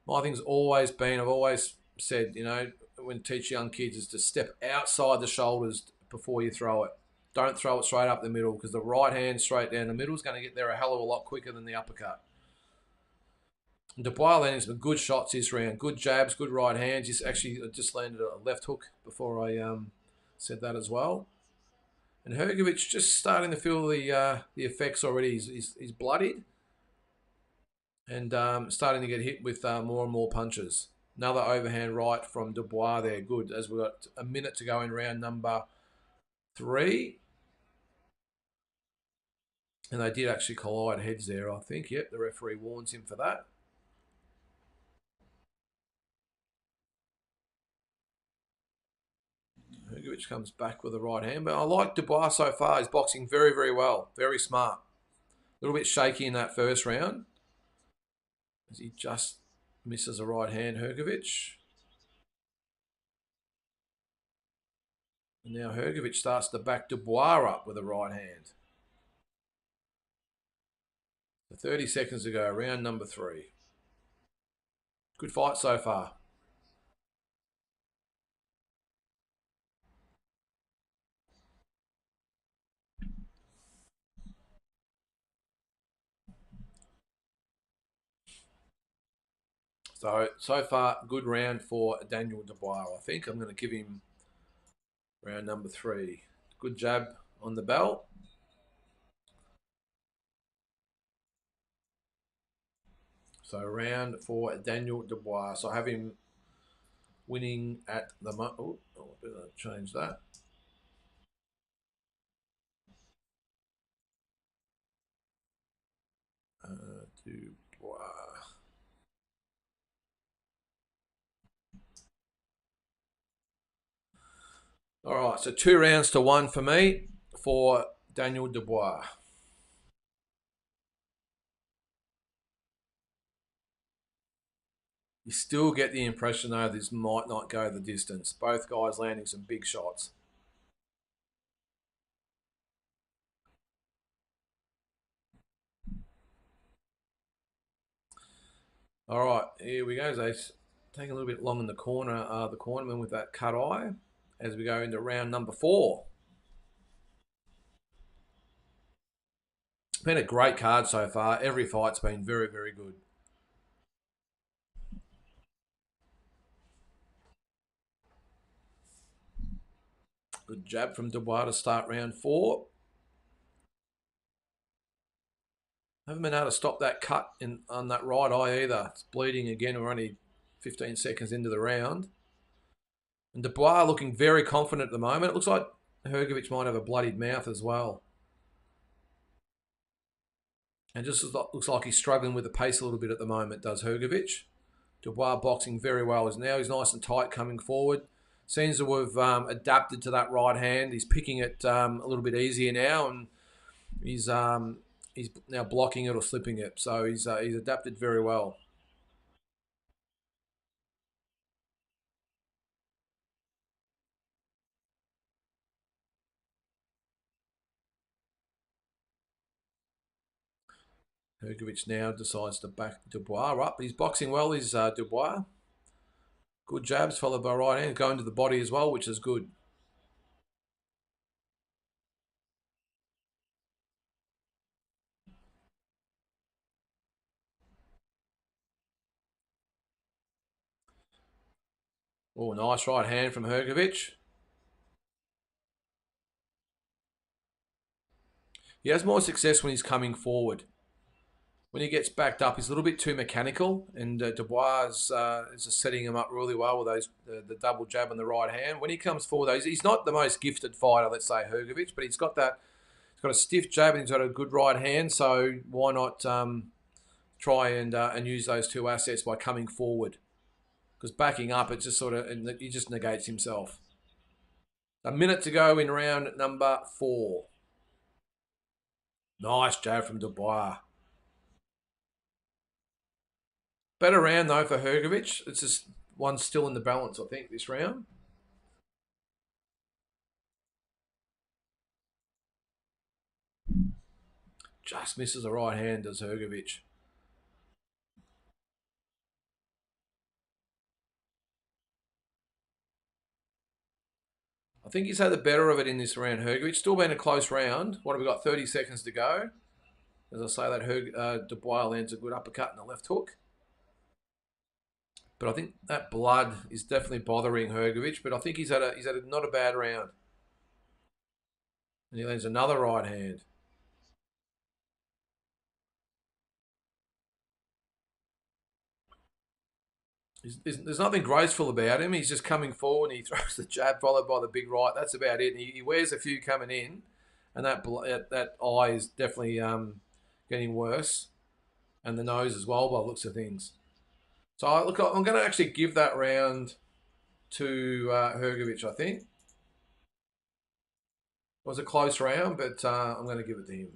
My thing's always been, I've always said, you know, when teach young kids is to step outside the shoulders before you throw it. Don't throw it straight up the middle because the right hand straight down the middle is going to get there a hell of a lot quicker than the uppercut. And Dubois landing some good shots this round. Good jabs, good right hands. He's actually just landed a left hook before I said that as well. And Hrgovic just starting to feel the effects already. He's bloodied and starting to get hit with more and more punches. Another overhand right from Dubois there. Good, as we've got a minute to go in round number 3. And they did actually collide heads there, I think. Yep, the referee warns him for that. Hrgovic comes back with a right hand. But I like Dubois so far. He's boxing very, very well. Very smart. A little bit shaky in that first round, as he just misses a right hand, Hrgovic. And now Hrgovic starts to back Dubois up with a right hand. So 30 seconds to go, round number 3. Good fight so far. So far, good round for Daniel Dubois. I think I'm going to give him round number 3. Good jab on the bell. So round for Daniel Dubois. So I have him winning at the moment. Oh, I better change that. Dubois. All right, so 2 rounds to 1 for me for Daniel Dubois. You still get the impression, though, this might not go the distance. Both guys landing some big shots. All right, here we go, Zace. Taking a little bit long in the corner, the cornerman with that cut eye as we go into round number 4. Been a great card so far. Every fight's been very, very good. Good jab from Dubois to start round 4. Haven't been able to stop that cut on that right eye either. It's bleeding again. We're only 15 seconds into the round. And Dubois looking very confident at the moment. It looks like Hrgovic might have a bloodied mouth as well. And just looks like he's struggling with the pace a little bit at the moment, does Hrgovic. Dubois boxing very well as now. He's nice and tight coming forward. Seems to have adapted to that right hand. He's picking it a little bit easier now, and he's now blocking it or slipping it. So he's adapted very well. Hrgovic now decides to back Dubois up. He's boxing well, is Dubois. Good jabs followed by right hand, going to the body as well, which is good. Oh, nice right hand from Hrgovic. He has more success when he's coming forward. When he gets backed up, he's a little bit too mechanical, and Dubois is just setting him up really well with those the double jab on the right hand. When he comes forward, though, he's not the most gifted fighter, let's say Hrgovic, but he's got that. He's got a stiff jab and he's got a good right hand. So why not try and use those two assets by coming forward? Because backing up, it just sort of he just negates himself. A minute to go in round number 4. Nice jab from Dubois. Better round though for Hrgovic. It's just one still in the balance, I think, this round. Just misses the right hand, does Hrgovic. I think he's had the better of it in this round, Hrgovic. Still been a close round. What have we got? 30 seconds to go. As I say, that Dubois lands a good uppercut and a left hook. But I think that blood is definitely bothering Hrgovic. But I think he's had a not a bad round. And he lands another right hand. There's nothing graceful about him. He's just coming forward and he throws the jab followed by the big right. That's about it. And he wears a few coming in, and that eye is definitely getting worse, and the nose as well by the looks of things. So look, I'm going to actually give that round to Hrgovic. I think it was a close round, but I'm going to give it to him.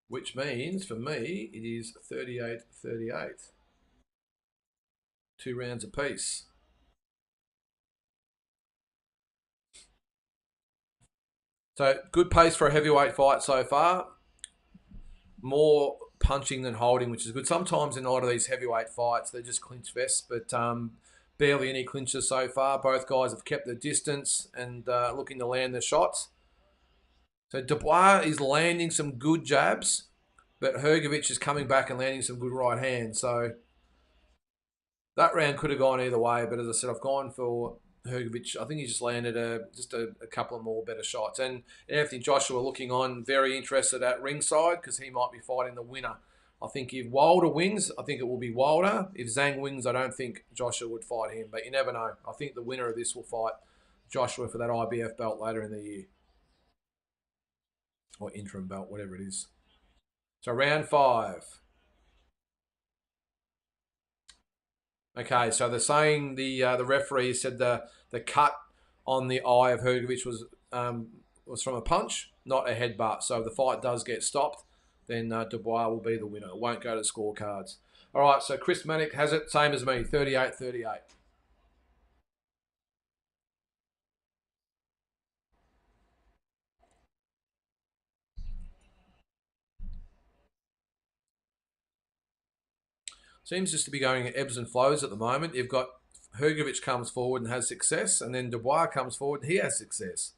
Which means for me it is 38-38. 2 rounds apiece. So good pace for a heavyweight fight so far. More punching than holding, which is good. Sometimes in a lot of these heavyweight fights, they're just clinch vests, but barely any clinches so far. Both guys have kept their distance and looking to land their shots. So Dubois is landing some good jabs, but Hrgovic is coming back and landing some good right hands. So that round could have gone either way, but as I said, I've gone for Hrgovic. I think he just landed just a couple of more better shots. And Anthony Joshua looking on, very interested at ringside because he might be fighting the winner. I think if Wilder wins, I think it will be Wilder. If Zhang wins, I don't think Joshua would fight him, but you never know. I think the winner of this will fight Joshua for that IBF belt later in the year. Or interim belt, whatever it is. So round 5. Okay, so they're saying the referee said the cut on the eye of Hrgovic was from a punch, not a headbutt. So if the fight does get stopped, then Dubois will be the winner. It won't go to scorecards. All right, so Chris Malik has it, same as me, 38-38. Seems just to be going at ebbs and flows at the moment. You've got Hrgovic comes forward and has success, and then Dubois comes forward and he has success.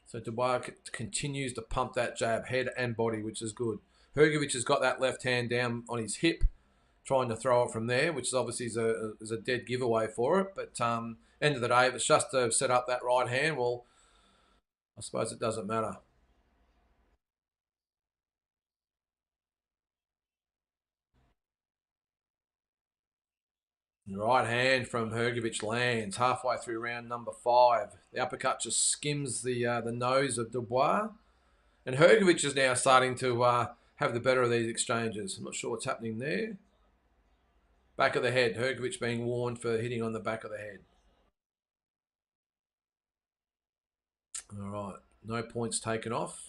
So Dubois continues to pump that jab, head and body, which is good. Hrgovic has got that left hand down on his hip, trying to throw it from there, which is obviously is a dead giveaway for it. But end of the day, if it's just to set up that right hand, well, I suppose it doesn't matter. Right hand from Hrgovic lands halfway through round number 5. The uppercut just skims the nose of Dubois. And Hrgovic is now starting to have the better of these exchanges. I'm not sure what's happening there. Back of the head. Hrgovic being warned for hitting on the back of the head. All right. No points taken off.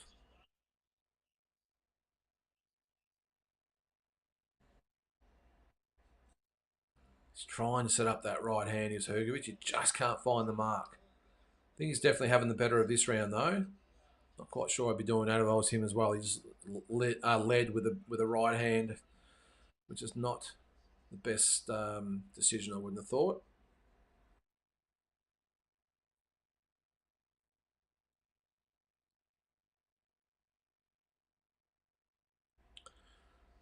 He's trying to set up that right hand, is Hrgovic. He just can't find the mark. I think he's definitely having the better of this round, though. Not quite sure I'd be doing that if I was him as well. He's led with a right hand, which is not the best decision, I wouldn't have thought.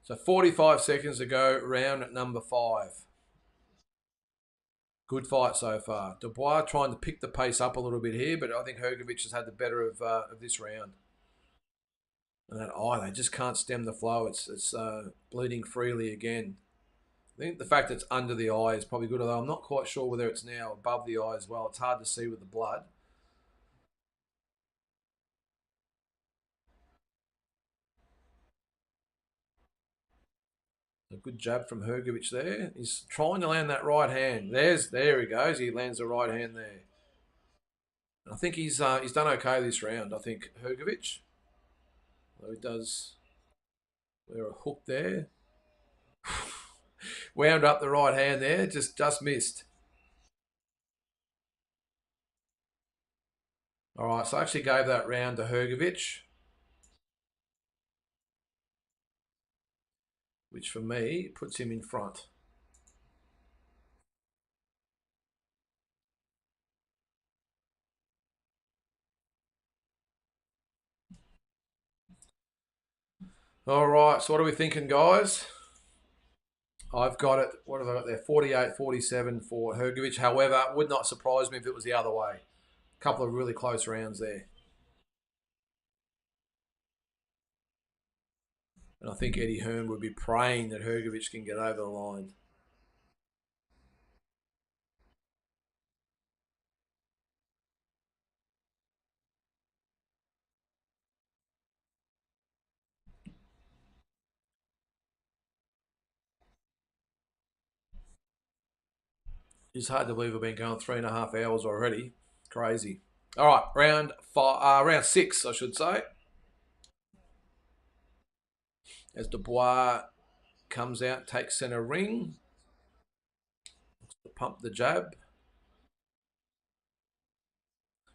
So 45 seconds to go, round number 5. Good fight so far. Dubois trying to pick the pace up a little bit here, but I think Hrgovic has had the better of this round. And that eye, they just can't stem the flow. It's bleeding freely again. I think the fact that it's under the eye is probably good, although I'm not quite sure whether it's now above the eye as well. It's hard to see with the blood. A good jab from Hrgovic there. He's trying to land that right hand. There he goes. He lands the right hand there. And I think he's done okay this round. I think Hrgovic. Although he does wear a hook there. Wound up the right hand there. Just missed. All right, so I actually gave that round to Hrgovic, which for me puts him in front. All right, so what are we thinking, guys? I've got it, what have I got there? 48-47 for Hrgovic. However, it would not surprise me if it was the other way. A couple of really close rounds there. And I think Eddie Hearn would be praying that Hrgovic can get over the line. It's hard to believe we've been going 3.5 hours already. Crazy. All right, round 6, I should say. As Dubois comes out, takes centre ring. Pump the jab.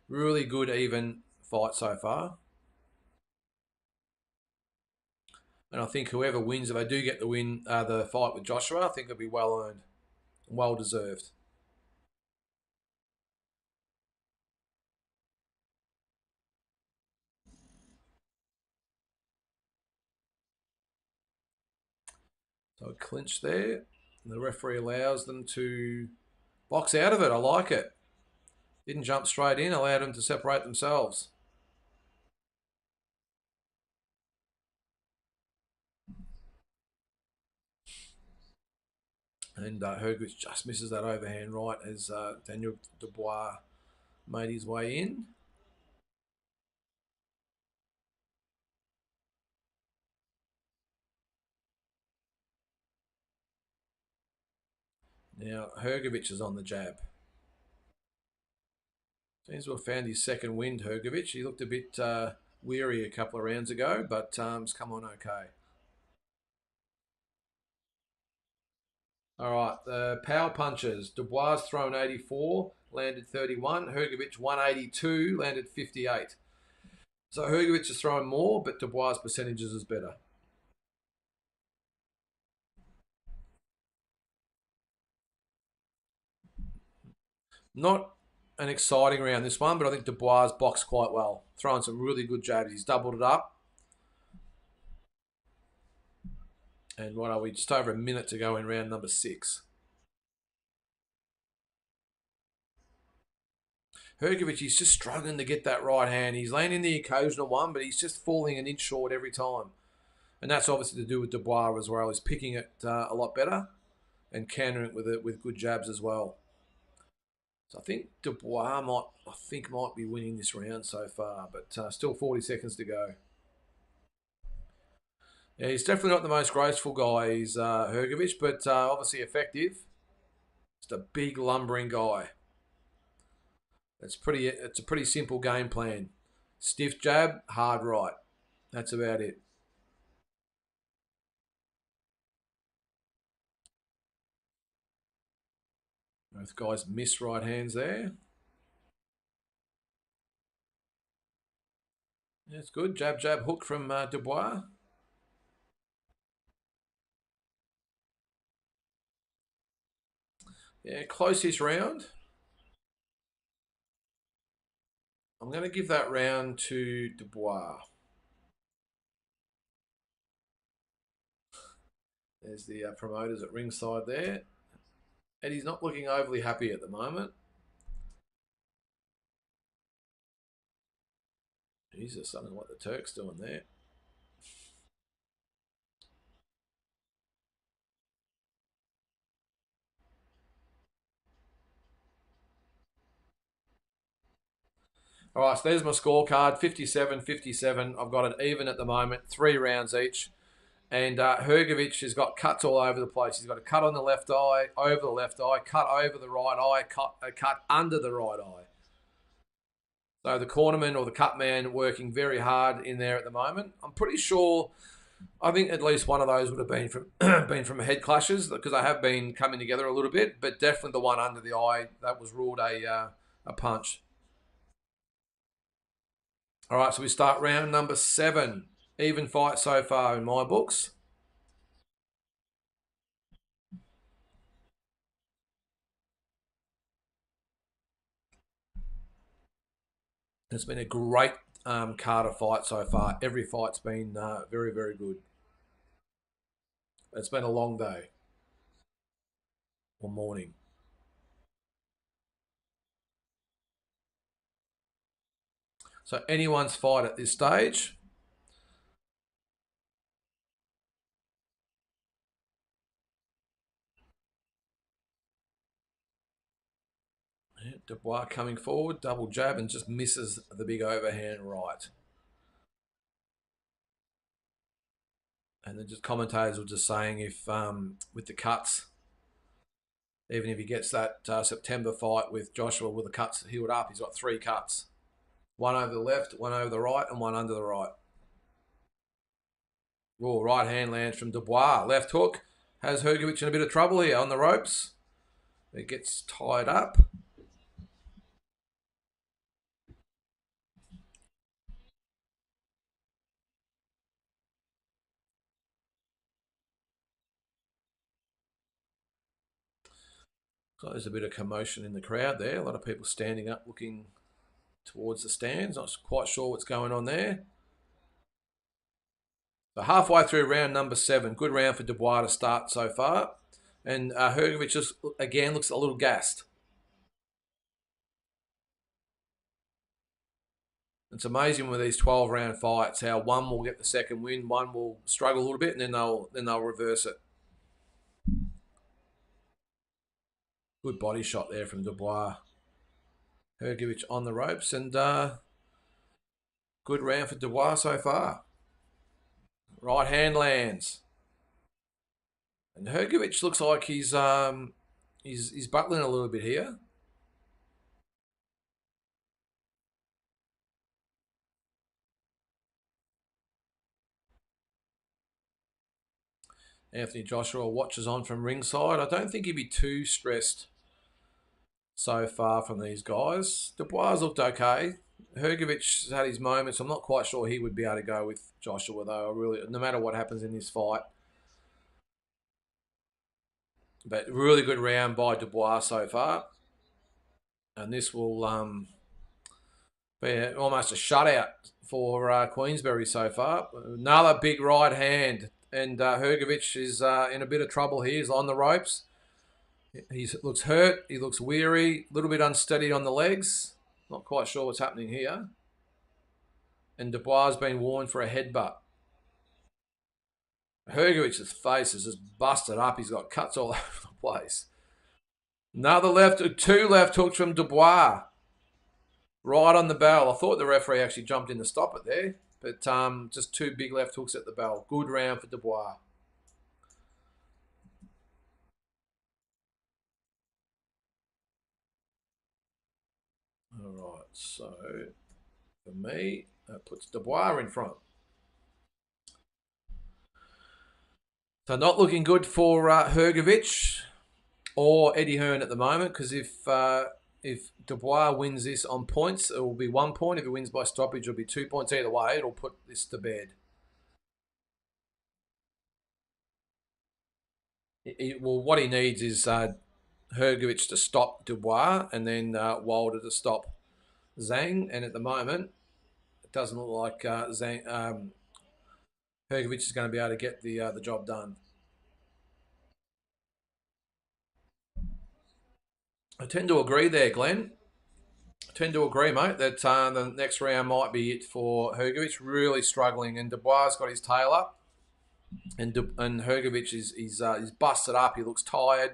Really good, even fight so far. And I think whoever wins, if they do get the win, the fight with Joshua, I think it'll be well earned, well deserved. So a clinch there. The referee allows them to box out of it. I like it. Didn't jump straight in, allowed them to separate themselves. And Hrgovic just misses that overhand right as Daniel Dubois made his way in. Now Hrgovic is on the jab. Seems to have found his second wind, Hrgovic. He looked a bit weary a couple of rounds ago, but it's come on okay. All right, the power punches. Dubois thrown 84, landed 31. Hrgovic 182, landed 58. So Hrgovic is throwing more, but Dubois' percentages is better. Not an exciting round this one, but I think Dubois boxed quite well. Throwing some really good jabs. He's doubled it up. And what are we? Just over a minute to go in round number 6. Hrgovic, he's just struggling to get that right hand. He's landing the occasional one, but he's just falling an inch short every time. And that's obviously to do with Dubois as well. He's picking it a lot better. and countering it with good jabs as well. So I think Dubois might be winning this round so far, but still 40 seconds to go. Yeah, he's definitely not the most graceful guy. He's Hrgovic, but obviously effective. Just a big lumbering guy. It's a pretty simple game plan. Stiff jab, hard right. That's about it. Both guys miss right hands there. That's good. Jab, jab, hook from Dubois. Yeah, closest round. I'm going to give that round to Dubois. There's the promoters at ringside there. Eddie's not looking overly happy at the moment. Jesus, I don't know what the Turk's doing there. All right, so there's my scorecard, 57-57. I've got it even at the moment, 3 rounds each. And Hrgovic has got cuts all over the place. He's got a cut on the left eye, over the left eye, cut over the right eye, a cut under the right eye. So the cornerman or the cut man working very hard in there at the moment. I'm pretty sure, I think at least one of those would have been from been from head clashes because they have been coming together a little bit, but definitely the one under the eye, that was ruled a punch. All right, so we start round number 7. Even fight so far in my books. It's been a great card of fight so far. Every fight's been very, very good. It's been a long day or morning. So anyone's fight at this stage. Yeah, Dubois coming forward, double jab, and just misses the big overhand right. And then just commentators were just saying if with the cuts, even if he gets that September fight with Joshua with the cuts healed up, he's got 3 cuts. One over the left, one over the right, and one under the right. Oh, right hand lands from Dubois. Left hook has Hrgovic in a bit of trouble here on the ropes. It gets tied up. So there's a bit of commotion in the crowd there. A lot of people standing up looking towards the stands. Not quite sure what's going on there. So halfway through round number 7. Good round for Dubois to start so far. And Hrgovic just, again, looks a little gassed. It's amazing with these 12-round fights how one will get the second win, one will struggle a little bit, and then they'll reverse it. Good body shot there from Dubois. Hrgovic on the ropes, and good round for Dubois so far. Right hand lands. And Hrgovic looks like he's buckling a little bit here. Anthony Joshua watches on from ringside. I don't think he'd be too stressed so far from these guys. Dubois looked okay. Hrgovic's had his moments. I'm not quite sure he would be able to go with Joshua though. Really, no matter what happens in this fight. But really good round by Dubois so far. And this will be almost a shutout for Queensbury so far. Another big right hand. And Hrgovic is in a bit of trouble here. He's on the ropes. He looks hurt. He looks weary. A little bit unsteady on the legs. Not quite sure what's happening here. And Dubois has been warned for a headbutt. Hrgovic's face is just busted up. He's got cuts all over the place. Another left, two left hooks from Dubois. Right on the bell. I thought the referee actually jumped in to stop it there. But just two big left hooks at the bell. Good round for Dubois. All right, so for me, that puts Dubois in front. So not looking good for Hrgovic or Eddie Hearn at the moment, because if Dubois wins this on points, it will be 1 point. If he wins by stoppage, it'll be 2 points. Either way, it'll put this to bed. Well, what he needs is Hrgovic to stop Dubois and then Wilder to stop Zhang. And at the moment, it doesn't look like Hrgovic is going to be able to get the job done. I tend to agree there, Glenn. I tend to agree, mate, that the next round might be it for Hrgovic. Really struggling, and Dubois got his tail up, and Hrgovic he's busted up. He looks tired,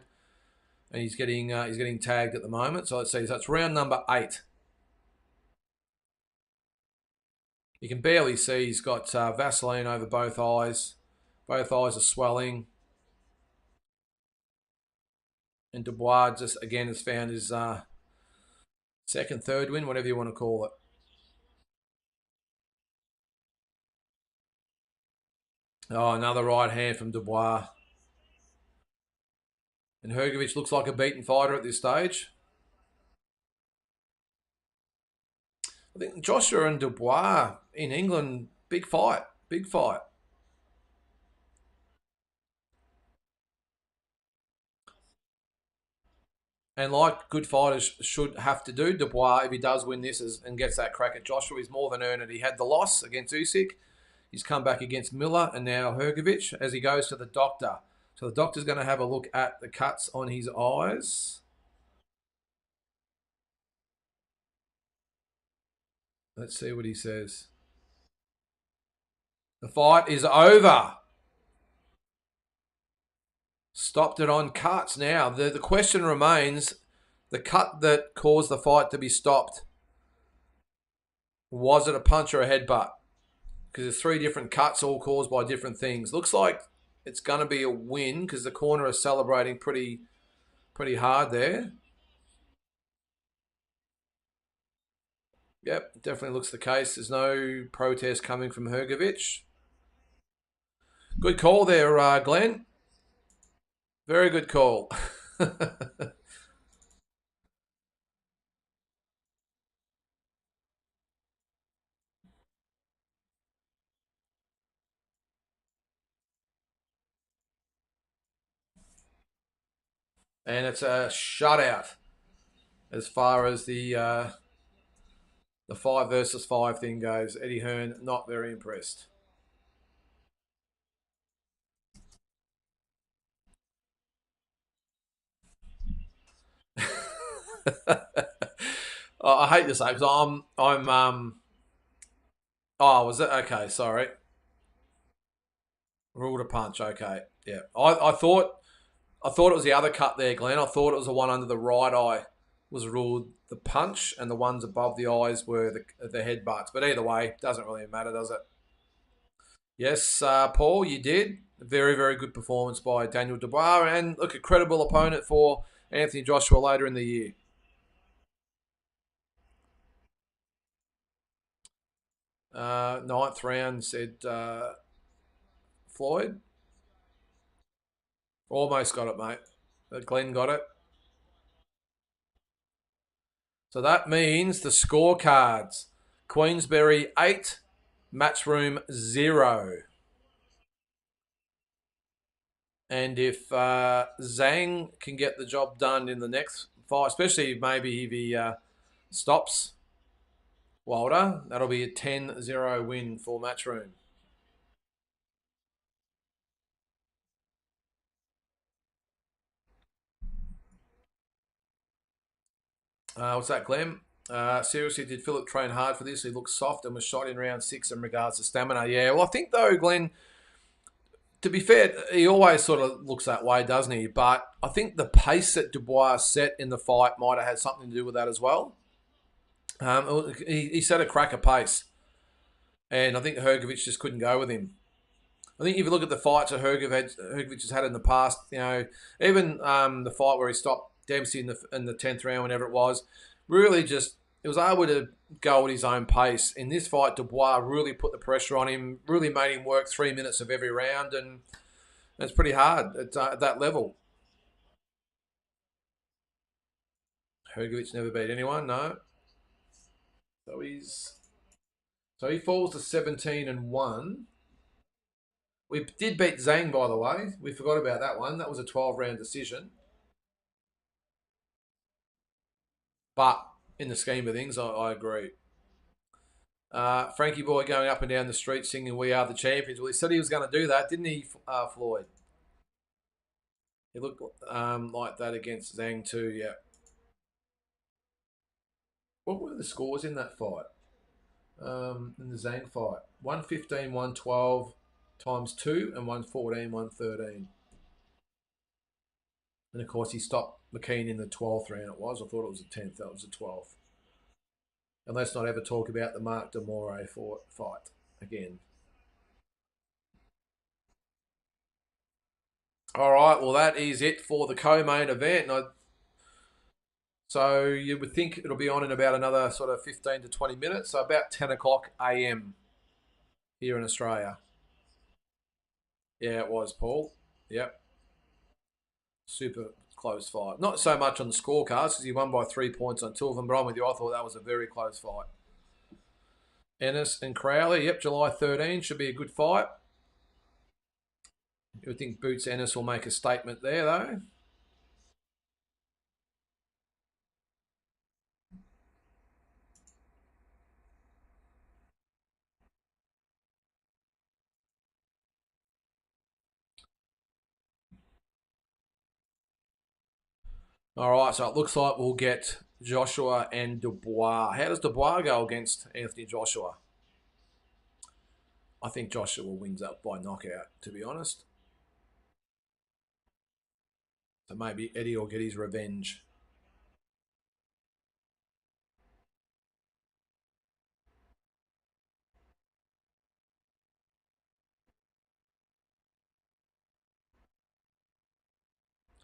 and he's getting tagged at the moment. So let's see. So it's round number 8. You can barely see he's got Vaseline over both eyes. Both eyes are swelling. And Dubois just, again, has found his second, third win, whatever you want to call it. Oh, another right hand from Dubois. And Hrgovic looks like a beaten fighter at this stage. I think Joshua and Dubois in England, big fight. Big fight. And like good fighters should have to do, Dubois, if he does win this and gets that crack at Joshua, he's more than earned it. He had the loss against Usyk. He's come back against Miller and now Hrgovic as he goes to the doctor. So the doctor's going to have a look at the cuts on his eyes. Let's see what he says. The fight is over. Stopped it on cuts now. The question remains, the cut that caused the fight to be stopped, was it a punch or a headbutt? Because there's 3 different cuts all caused by different things. Looks like it's going to be a win because the corner is celebrating pretty hard there. Yep, definitely looks the case. There's no protest coming from Hrgovic. Good call there, Glenn. Very good call. And it's a shutout as far as the 5 versus 5 thing goes. Eddie Hearn, not very impressed. I hate to say because I'm oh, was it okay? Sorry, ruled a punch. Okay, yeah. I thought it was the other cut there, Glenn. I thought it was the one under the right eye was ruled the punch, and the ones above the eyes were the headbutts. But either way, doesn't really matter, does it? Yes, Paul, you did. Very, very good performance by Daniel Dubois, and look, a credible opponent for Anthony Joshua later in the year. Ninth round, said Floyd. Almost got it, mate. But Glenn got it. So that means the scorecards. Queensbury 8, Matchroom 0. And if Zhang can get the job done in the next fight, especially maybe if he stops Wilder, that'll be a 10-0 win for Matchroom. What's that, Glenn? Seriously, did Filip train hard for this? He looked soft and was shot in round 6 in regards to stamina. Yeah, well, I think, though, Glenn, to be fair, he always sort of looks that way, doesn't he? But I think the pace that Dubois set in the fight might have had something to do with that as well. He set a cracker pace, and I think Hrgovic just couldn't go with him. I think if you look at the fights that Hrgovic has had in the past, even the fight where he stopped Dempsey in the 10th round, whenever it was, really just it was able to go at his own pace. In this fight, Dubois really put the pressure on him, really made him work 3 minutes of every round, and it's pretty hard at that level. Hrgovic never beat anyone, no. So he falls to 17-1. We did beat Zhang, by the way. We forgot about that one. That was a 12-round decision. But in the scheme of things, I agree. Frankie Boy going up and down the street singing "We Are the Champions." Well, he said he was going to do that, didn't he, Floyd? He looked like that against Zhang too. Yeah. What were the scores in that fight? In the Zhang fight, 115, 112 times 2, and 114, 113. And of course, he stopped McKean in the 12th round. It was. I thought it was the 10th. That was the 12th. And let's not ever talk about the Mark Demore fight again. All right. Well, that is it for the co-main event. So you would think it'll be on in about another sort of 15 to 20 minutes. So about 10 o'clock a.m. here in Australia. Yeah, it was, Paul. Yep. Super close fight. Not so much on the scorecards because he won by 3 points on two of them, but I'm with you. I thought that was a very close fight. Ennis and Crowley. Yep, July 13 should be a good fight. You would think Boots Ennis will make a statement there, though. All right, so it looks like we'll get Joshua and Dubois. How does Dubois go against Anthony Joshua? I think Joshua wins up by knockout, to be honest. So maybe Eddie will get his revenge.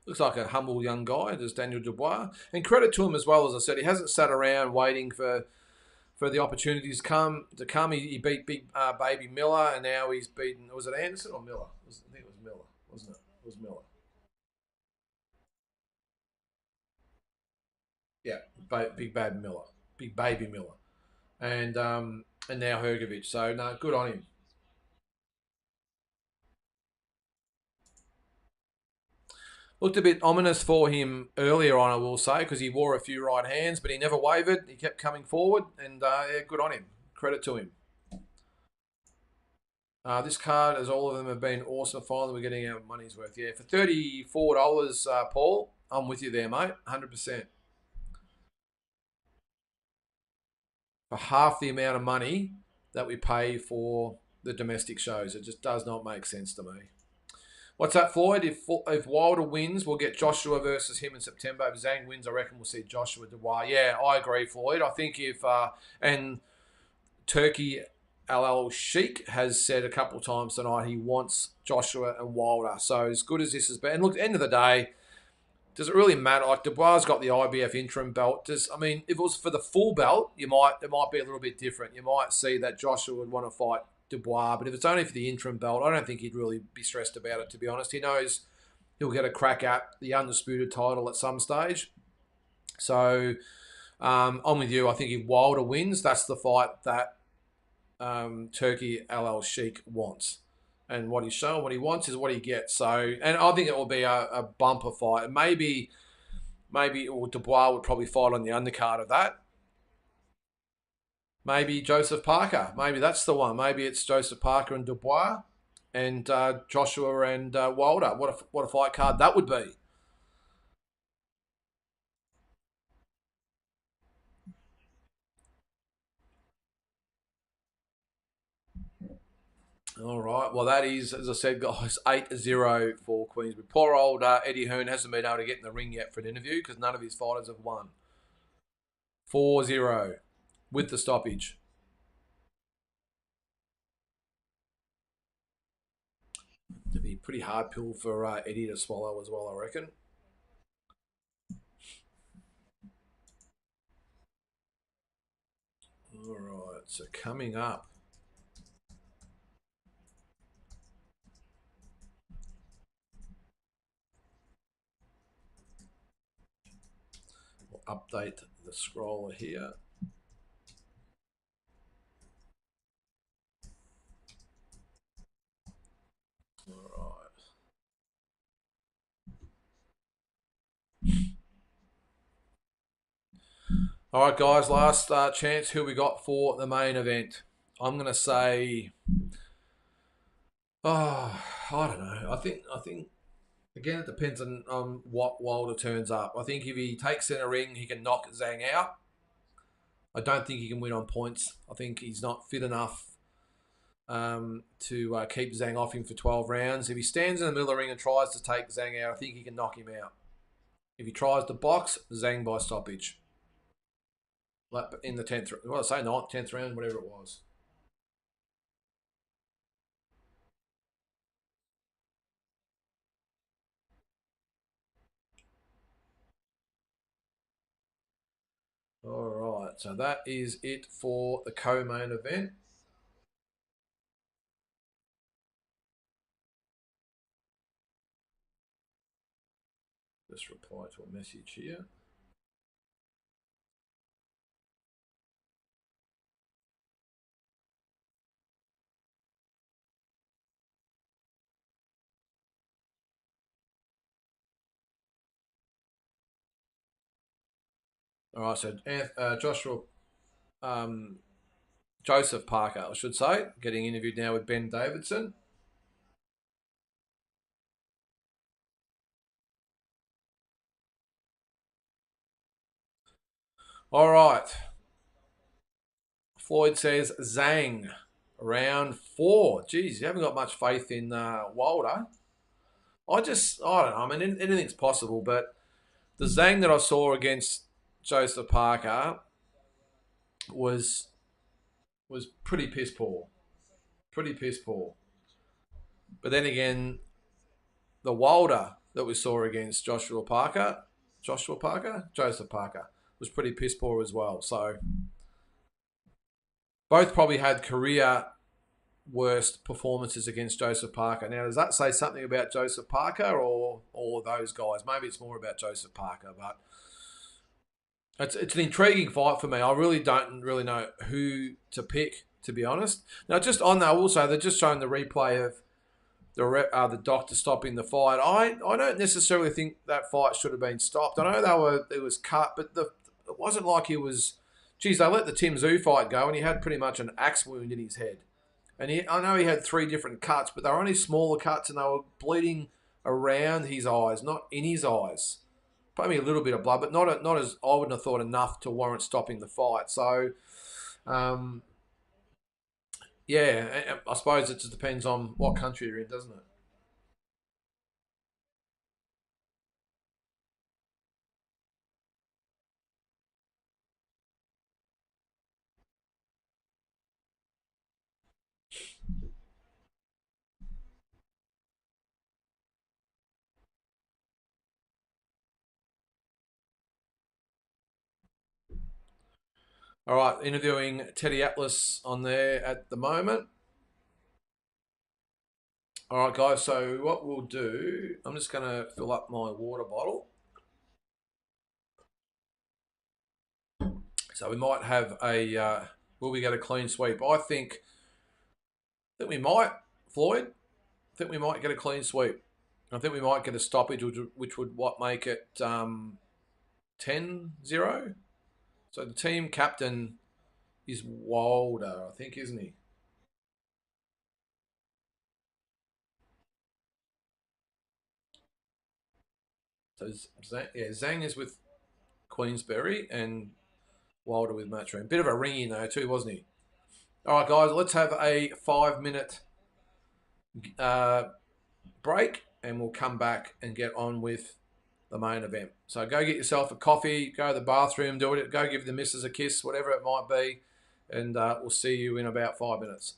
Looks like a humble young guy, does Daniel Dubois. And credit to him as well, as I said, he hasn't sat around waiting for the opportunities to come. He beat Big Baby Miller, and now he's beaten. Was it Anderson or Miller? I think it was Miller, wasn't it? It was Miller. Yeah, Big Baby Miller, Big Baby Miller, and now Hrgovic. So no, good on him. Looked a bit ominous for him earlier on, I will say, because he wore a few right hands, but he never wavered. He kept coming forward, and yeah, good on him. Credit to him. This card, as all of them have been awesome. Finally, we're getting our money's worth. Yeah, for $34, Paul, I'm with you there, mate. 100%. For half the amount of money that we pay for the domestic shows, it just does not make sense to me. What's that, Floyd? If Wilder wins, we'll get Joshua versus him in September. If Zhang wins, I reckon we'll see Joshua Dubois. Yeah, I agree, Floyd. I think if and Turkey Al Sheikh has said a couple of times tonight he wants Joshua and Wilder. So as good as this has been, and look, at the end of the day, does it really matter? Like Dubois got the IBF interim belt. If it was for the full belt, it might be a little bit different. You might see that Joshua would want to fight Dubois, but if it's only for the interim belt, I don't think he'd really be stressed about it. To be honest, he knows he'll get a crack at the undisputed title at some stage. So I'm with you. I think if Wilder wins, that's the fight that Turkey Al Sheikh wants. And what he's shown, what he wants is what he gets. So, and I think it will be a bumper fight. And maybe Dubois would probably fight on the undercard of that. Maybe Joseph Parker. Maybe that's the one. Maybe it's Joseph Parker and Dubois and Joshua and Wilder. What a fight card that would be. All right. Well, that is, as I said, guys, 8-0 for Queensbury. Poor old Eddie Hearn hasn't been able to get in the ring yet for an interview because none of his fighters have won. 4-0 with the stoppage. It'd be a pretty hard pill for Eddie to swallow as well, I reckon. All right. So coming up. We'll update the scroller here. All right. All right, guys. Last chance. Who we got for the main event? I'm going to say. Oh, I don't know. I think again, it depends on what Wilder turns up. I think if he takes in a ring, he can knock Zhang out. I don't think he can win on points. I think he's not fit enough to keep Zhang off him for 12 rounds. If he stands in the middle of the ring and tries to take Zhang out, I think he can knock him out. If he tries to box, Zhang by stoppage. Like in the 10th, well, I say 9th, 10th round, whatever it was. All right, so that is it for the co-main event. Just reply to a message here. All right, so Joshua, um, Joseph Parker, I should say, getting interviewed now with Ben Davidson. All right. Floyd says Zhang, round 4. Geez, you haven't got much faith in Wilder. I don't know. I mean, anything's possible, but the Zhang that I saw against Joseph Parker was pretty piss poor. Pretty piss poor. But then again, the Wilder that we saw against Joseph Parker, was pretty piss poor as well. So both probably had career worst performances against Joseph Parker. Now, does that say something about Joseph Parker or those guys? Maybe it's more about Joseph Parker, but it's an intriguing fight for me. I really don't really know who to pick, to be honest. Now, just on that, also they're just showing the replay of the doctor stopping the fight. I don't necessarily think that fight should have been stopped. I know it was cut, but it wasn't like he was. Geez, they let the Tim Tszyu fight go, and he had pretty much an axe wound in his head. And I know he had 3 different cuts, but they were only smaller cuts, and they were bleeding around his eyes, not in his eyes. Probably a little bit of blood, but not as I wouldn't have thought enough to warrant stopping the fight. So, um, yeah, I suppose it just depends on what country you're in, doesn't it? All right, interviewing Teddy Atlas on there at the moment. All right, guys. So what we'll do, I'm just going to fill up my water bottle. So we might have a. Will we get a clean sweep? I think we might, Floyd. I think we might get a clean sweep. I think we might get a stoppage, which would what make it 10-0. So the team captain is Wilder, I think, isn't he? So Zhang is with Queensbury and Wilder with Matchroom. Bit of a ring in though too, wasn't he? All right, guys, let's have a 5-minute break, and we'll come back and get on with the main event. So go get yourself a coffee, go to the bathroom, do it, go give the missus a kiss, whatever it might be, and we'll see you in about 5 minutes.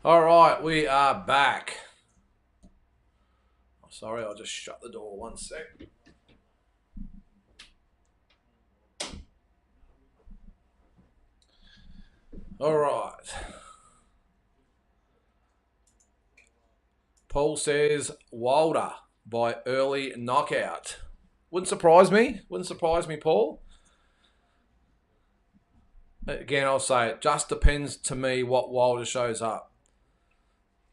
All right, we are back. Sorry, I'll just shut the door 1 sec. All right. Paul says Wilder by early knockout. Wouldn't surprise me. Wouldn't surprise me, Paul. Again, I'll say it just depends to me what Wilder shows up.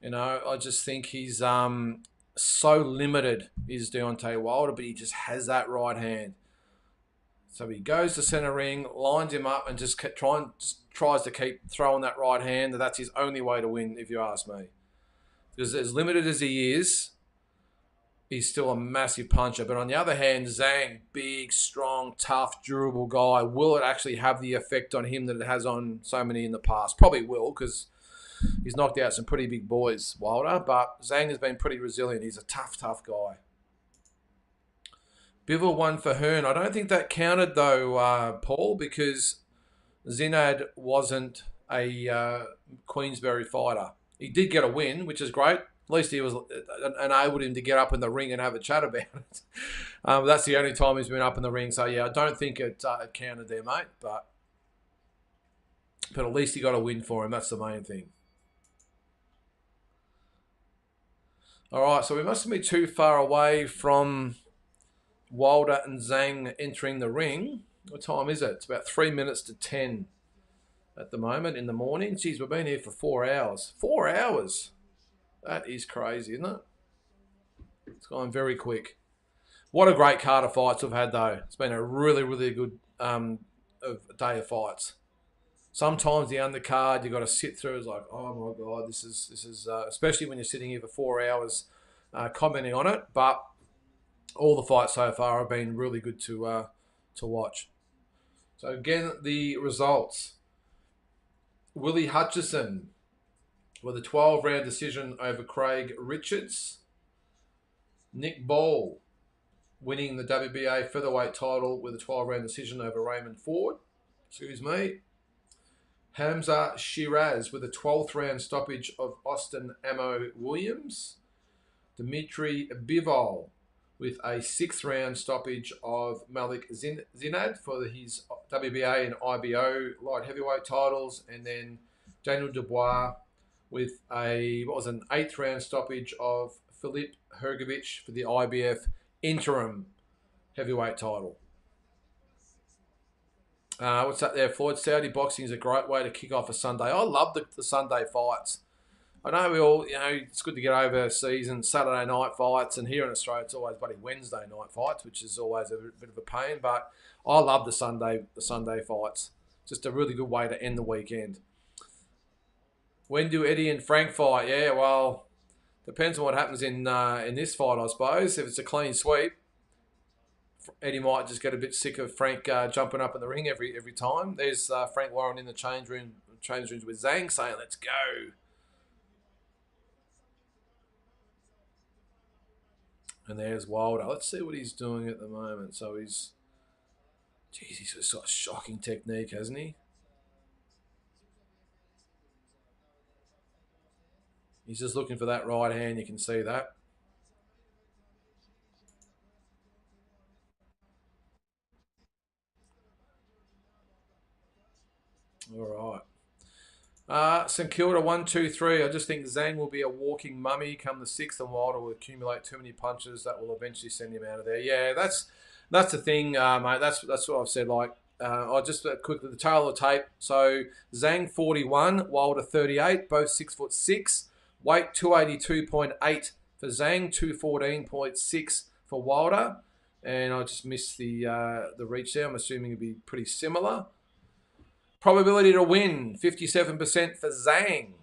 You know, I just think he's so limited, is Deontay Wilder, but he just has that right hand. So he goes to centre ring, lines him up, and just tries to keep throwing that right hand. That's his only way to win, if you ask me. Because as limited as he is, he's still a massive puncher. But on the other hand, Zhang, big, strong, tough, durable guy. Will it actually have the effect on him that it has on so many in the past? Probably will, because he's knocked out some pretty big boys, Wilder. But Zhang has been pretty resilient. He's a tough, tough guy. Bivol won for Hearn. I don't think that counted, though, Paul, because Zinad wasn't a Queensbury fighter. He did get a win, which is great. At least he was enabled him to get up in the ring and have a chat about it. That's the only time he's been up in the ring. So, yeah, I don't think it counted there, mate. But at least he got a win for him. That's the main thing. All right, so we mustn't be too far away from Wilder and Zhang entering the ring. What time is it? It's about 3 minutes to 10 at the moment in the morning. Geez, we've been here for 4 hours. 4 hours? That is crazy, isn't it? It's gone very quick. What a great card of fights we've had, though. It's been a really, really good day of fights. Sometimes the undercard you've got to sit through is like, oh my God, this is especially when you're sitting here for 4 hours commenting on it. But all the fights so far have been really good to watch. So again, the results. Willie Hutchison with a 12-round decision over Craig Richards. Nick Ball winning the WBA featherweight title with a 12-round decision over Raymond Ford. Excuse me. Hamza Shiraz with a 12th round stoppage of Austin Ammo Williams. Dmitry Bivol with a 6th round stoppage of Malik Zinad for his WBA and IBO light heavyweight titles. And then Daniel Dubois with an 8th round stoppage of Filip Hrgovic for the IBF interim heavyweight title. What's that there, Floyd? Saudi boxing is a great way to kick off a Sunday. I love the Sunday fights. I know we all, it's good to get over season Saturday night fights, and here in Australia it's always bloody Wednesday night fights, which is always a bit of a pain. But I love the Sunday fights. Just a really good way to end the weekend. When do Eddie and Frank fight? Yeah, well, depends on what happens in this fight, I suppose. If it's a clean sweep, Eddie might just get a bit sick of Frank jumping up in the ring every time. There's Frank Warren in the change rooms with Zhang saying, "Let's go." And there's Wilder. Let's see what he's doing at the moment. So he's just got a shocking technique, hasn't he? He's just looking for that right hand. You can see that. All right. St Kilda 1, 2, 3. I just think Zhang will be a walking mummy come the 6th, and Wilder will accumulate too many punches that will eventually send him out of there. Yeah, that's the thing, mate. That's what I've said. Like, I'll just quickly the tail of the tape. So Zhang 41, Wilder 38, both 6'6". Weight 282.8 for Zhang, 214.6 for Wilder, and I just missed the reach there. I'm assuming it'd be pretty similar. Probability to win, 57% for Zhang,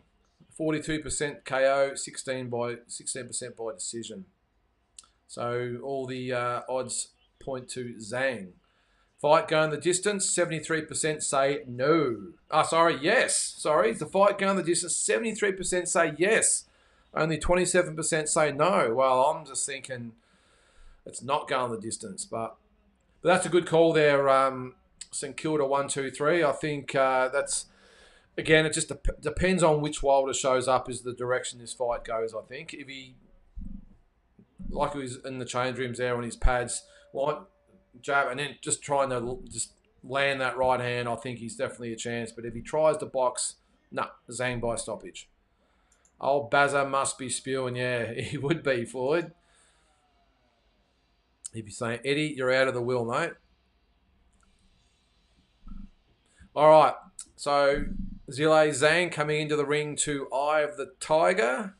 42% KO, 16% by decision. So all the odds point to Zhang. Fight going the distance, 73% say no. Yes. Sorry, the fight going the distance, 73% say yes. Only 27% say no. Well, I'm just thinking it's not going the distance, but that's a good call there. St Kilda 1, 2, 3. I think that's again, it just depends on which Wilder shows up is the direction this fight goes, I think. If he, like he was in the change rooms there on his pads, like jab, and then just trying to just land that right hand, I think he's definitely a chance. But if he tries to box, nah, Zhang by stoppage. Old Bazza must be spewing. Yeah, he would be, Floyd. He'd be saying, Eddie, you're out of the will, mate. All right, so Zhilei Zhang coming into the ring to Eye of the Tiger.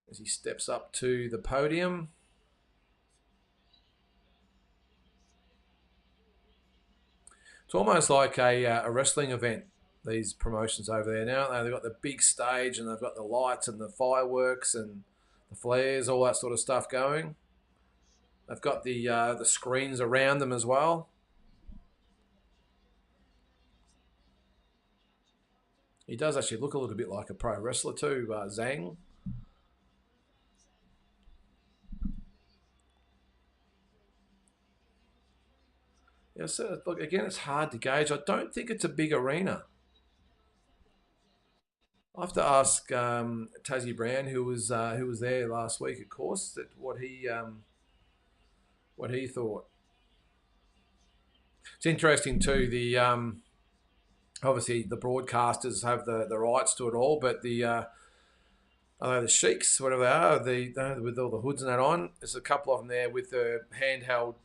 As he steps up to the podium. It's almost like a wrestling event, these promotions over there now. They've got the big stage and they've got the lights and the fireworks and the flares, all that sort of stuff going. They've got the screens around them as well. He does actually look a little bit like a pro wrestler too, Zhang. Yeah, so look, again, it's hard to gauge. I don't think it's a big arena. I have to ask Tazzy Brown, who was there last week, of course, that what he thought. It's interesting too. The obviously the broadcasters have the rights to it all, but the sheiks, whatever they are, with all the hoods and that on, there's a couple of them there with the handheld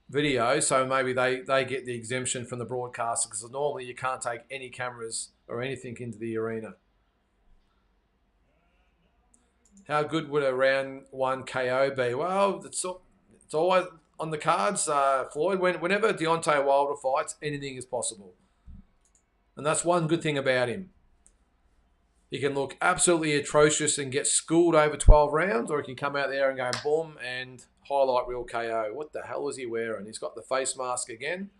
video, so maybe they get the exemption from the broadcaster because normally you can't take any cameras or anything into the arena. How good would a round one KO be? Well, it's always on the cards, Floyd. Whenever Deontay Wilder fights, anything is possible, and that's one good thing about him. He can look absolutely atrocious and get schooled over 12 rounds, or he can come out there and go boom and highlight reel KO. What the hell is he wearing? He's got the face mask again.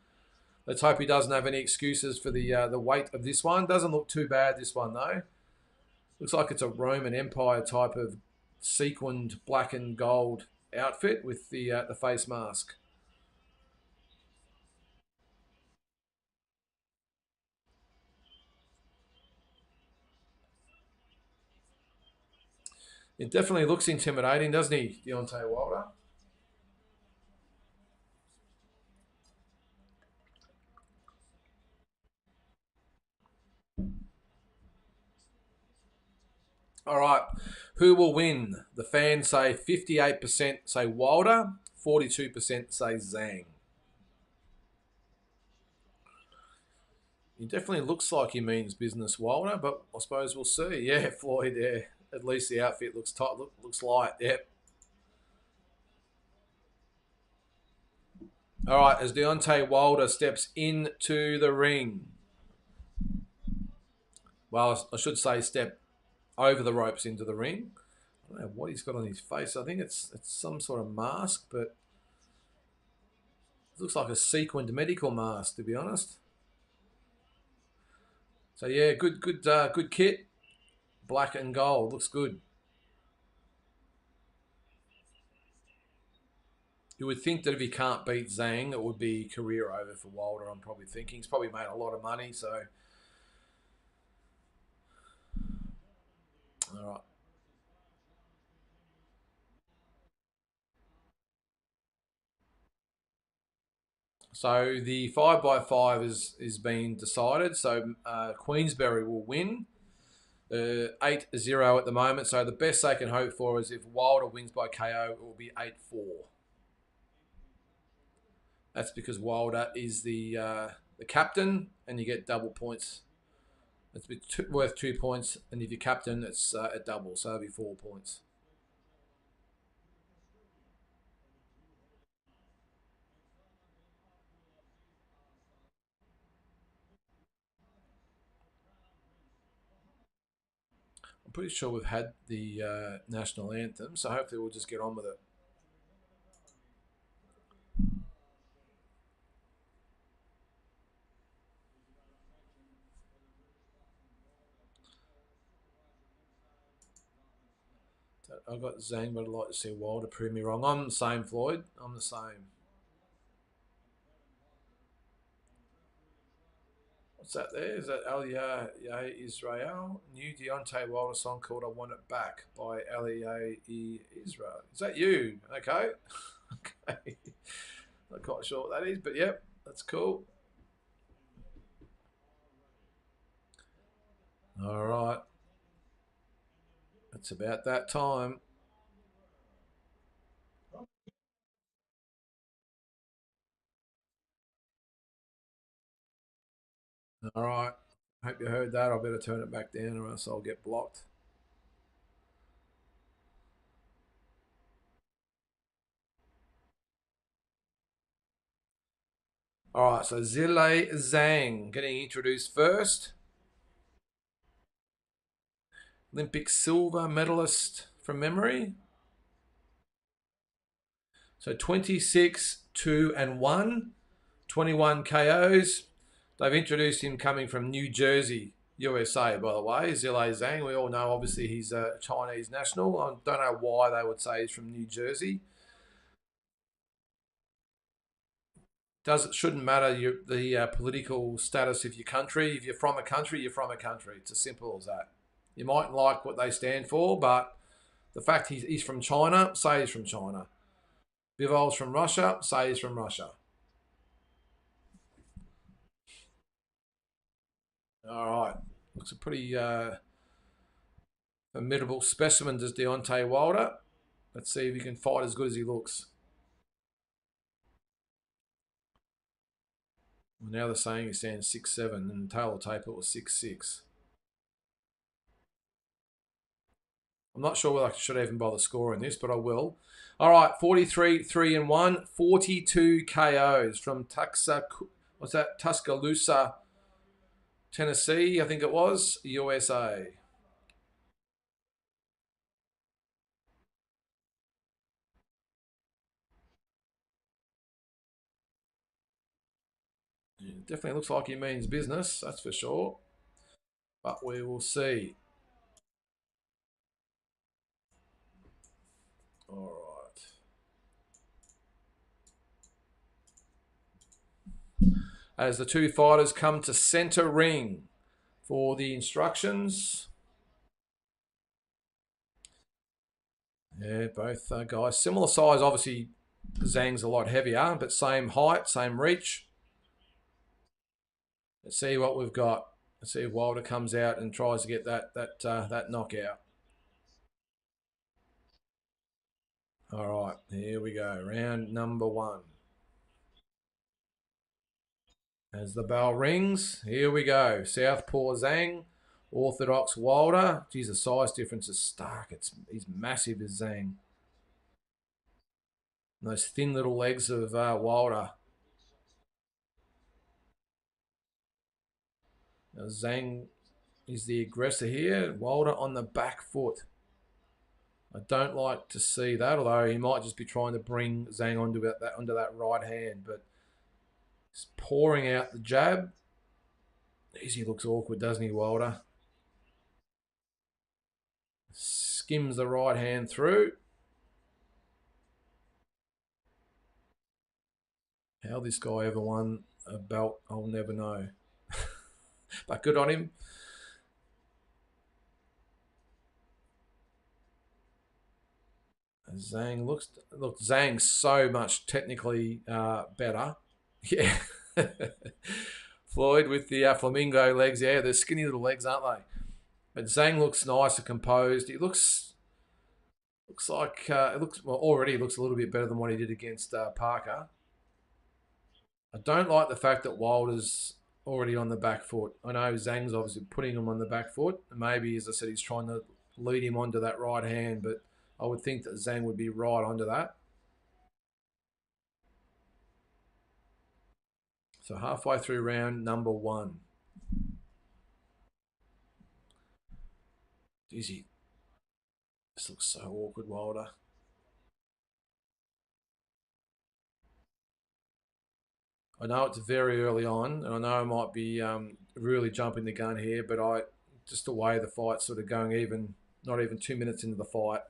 Let's hope he doesn't have any excuses for the weight of this one. Doesn't look too bad, this one, though. Looks like it's a Roman Empire type of sequined black and gold outfit with the face mask. It definitely looks intimidating, doesn't he, Deontay Wilder? All right. Who will win? The fans say 58% say Wilder, 42% say Zhang. He definitely looks like he means business, Wilder, but I suppose we'll see. Yeah, Floyd, yeah. At least the outfit looks tight, looks light. Yep. All right, as Deontay Wilder steps into the ring. Well, I should say step over the ropes into the ring. I don't know what he's got on his face. I think it's some sort of mask, but it looks like a sequined medical mask, to be honest. So yeah, good kit, black and gold, looks good. You would think that if he can't beat Zhang, it would be career over for Wilder. I'm probably thinking he's probably made a lot of money. So, all right. So the 5x5 is being decided. So Queensbury will win 8-0 at the moment. So the best they can hope for is if Wilder wins by KO, it will be 8-4. That's because Wilder is the captain, and you get double points. It's worth 2 points, and if you're captain, it's a double, so it'll be 4 points. I'm pretty sure we've had the national anthem, so hopefully we'll just get on with it. I've got Zhang, but I'd like to see Wilder prove me wrong. I'm the same, Floyd. I'm the same. What's that there? Is that Aliyah Israel? New Deontay Wilder song called I Want It Back by Aliyah Israel. Is that you? Okay. Okay. Not quite sure what that is, but yep, that's cool. All right. It's about that time. All right. Hope you heard that. I better turn it back down or else I'll get blocked. All right. So Zhilei Zhang getting introduced first. Olympic silver medalist from memory. So 26, 2 and 1, 21 KOs. They've introduced him coming from New Jersey, USA, by the way. Zhilei Zhang. We all know, obviously, he's a Chinese national. I don't know why they would say he's from New Jersey. Shouldn't matter the political status of your country. If you're from a country, you're from a country. It's as simple as that. You mightn't like what they stand for, but the fact he's from China, say he's from China. Bivol's from Russia, say he's from Russia. All right. Looks a pretty formidable specimen, does Deontay Wilder. Let's see if he can fight as good as he looks. Well, now they're saying he stands 6'7", and tail tape it was 6'6". I'm not sure whether I should even bother scoring this, but I will. All right, 43, 3 and 1, 42 KOs from Tuscaloosa, Tennessee, I think it was, USA. Yeah, definitely looks like he means business, that's for sure. But we will see. All right. As the two fighters come to center ring for the instructions. Yeah, both guys. Similar size, obviously. Zhang's a lot heavier, but same height, same reach. Let's see what we've got. Let's see if Wilder comes out and tries to get that knockout. All right, here we go. Round number 1. As the bell rings, here we go. Southpaw Zhang, orthodox Wilder. Geez, the size difference is stark. He's massive as Zhang. And those thin little legs of Wilder. Now, Zhang is the aggressor here. Wilder on the back foot. I don't like to see that, although he might just be trying to bring Zhang onto that right hand, but he's pouring out the jab. He looks awkward, doesn't he, Wilder? Skims the right hand through. How this guy ever won a belt, I'll never know. But good on him. Zhang's so much technically better. Yeah. Floyd with the flamingo legs. Yeah, they're skinny little legs, aren't they? But Zhang looks nice and composed. He looks like already looks a little bit better than what he did against Parker. I don't like the fact that Wilder's already on the back foot. I know Zhang's obviously putting him on the back foot. Maybe, as I said, he's trying to lead him onto that right hand, but I would think that Zhang would be right onto that. So halfway through round number 1. Easy. This looks so awkward, Wilder. I know it's very early on, and I know I might be really jumping the gun here, but just the way the fight's sort of going, even not even 2 minutes into the fight,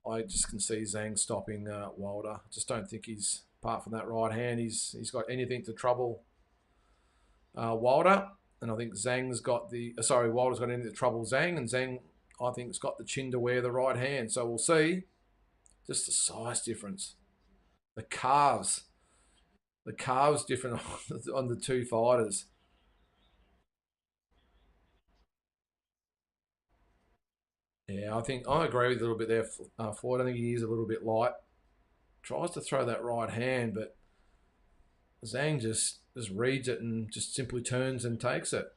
I just can see Zhang stopping Wilder. Just don't think he's, apart from that right hand, he's got anything to trouble Wilder. And I think Zhang's got Wilder's got anything to trouble Zhang, and Zhang, I think, has got the chin to wear the right hand. So we'll see. Just the size difference. The calves. The calves different on the two fighters. Yeah, I think I agree with you a little bit there, Floyd. I think he is a little bit light. Tries to throw that right hand, but Zhang just reads it and just simply turns and takes it.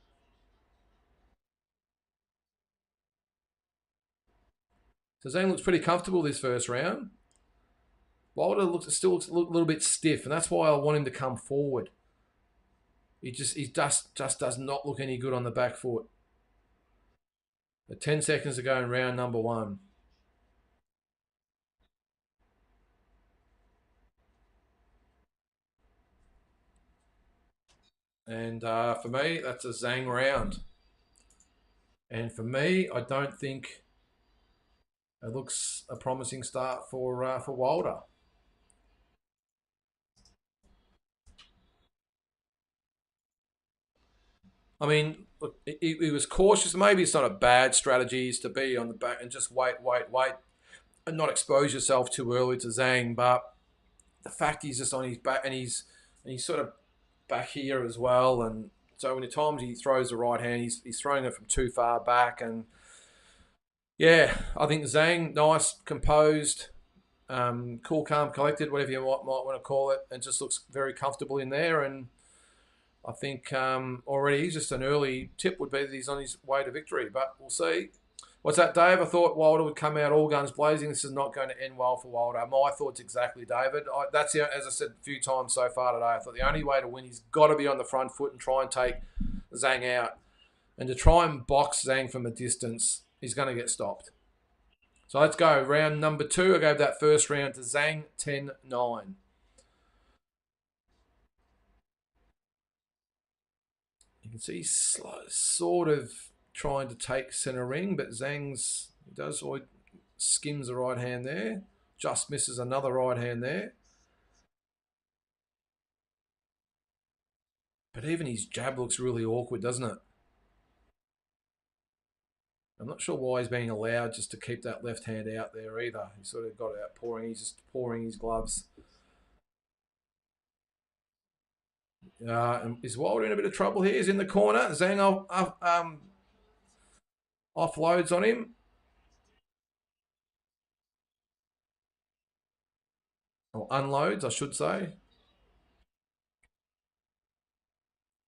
So Zhang looks pretty comfortable this first round. Wilder still looks a little bit stiff, and that's why I want him to come forward. He just does not look any good on the back foot. But 10 seconds to go in round number 1. And for me, that's a Zhang round. And for me, I don't think it looks a promising start for Wilder. I mean, look, he was cautious. Maybe it's not a bad strategy to be on the back and just wait, and not expose yourself too early to Zhang. But the fact he's just on his back and he's sort of back here as well, and so when the times he throws the right hand, he's throwing it from too far back, and yeah, I think Zhang, nice, composed, cool, calm, collected, whatever you might want to call it, and just looks very comfortable in there. And I think already just an early tip would be that he's on his way to victory, but we'll see. What's that, Dave? I thought Wilder would come out all guns blazing. This is not going to end well for Wilder. My thoughts exactly, David. That's as I said a few times so far today. I thought the only way to win, he's got to be on the front foot and try and take Zhang out. And to try and box Zhang from a distance, he's going to get stopped. So let's go. Round number 2. I gave that first round to Zhang, 10-9. You can see he's sort of trying to take centre ring, but Zhang's does always skims the right hand there. Just misses another right hand there. But even his jab looks really awkward, doesn't it? I'm not sure why he's being allowed just to keep that left hand out there either. He sort of got it out he's just pouring his gloves. Is Wilder in a bit of trouble here? He's in the corner. Zhang offloads on him. Or unloads, I should say.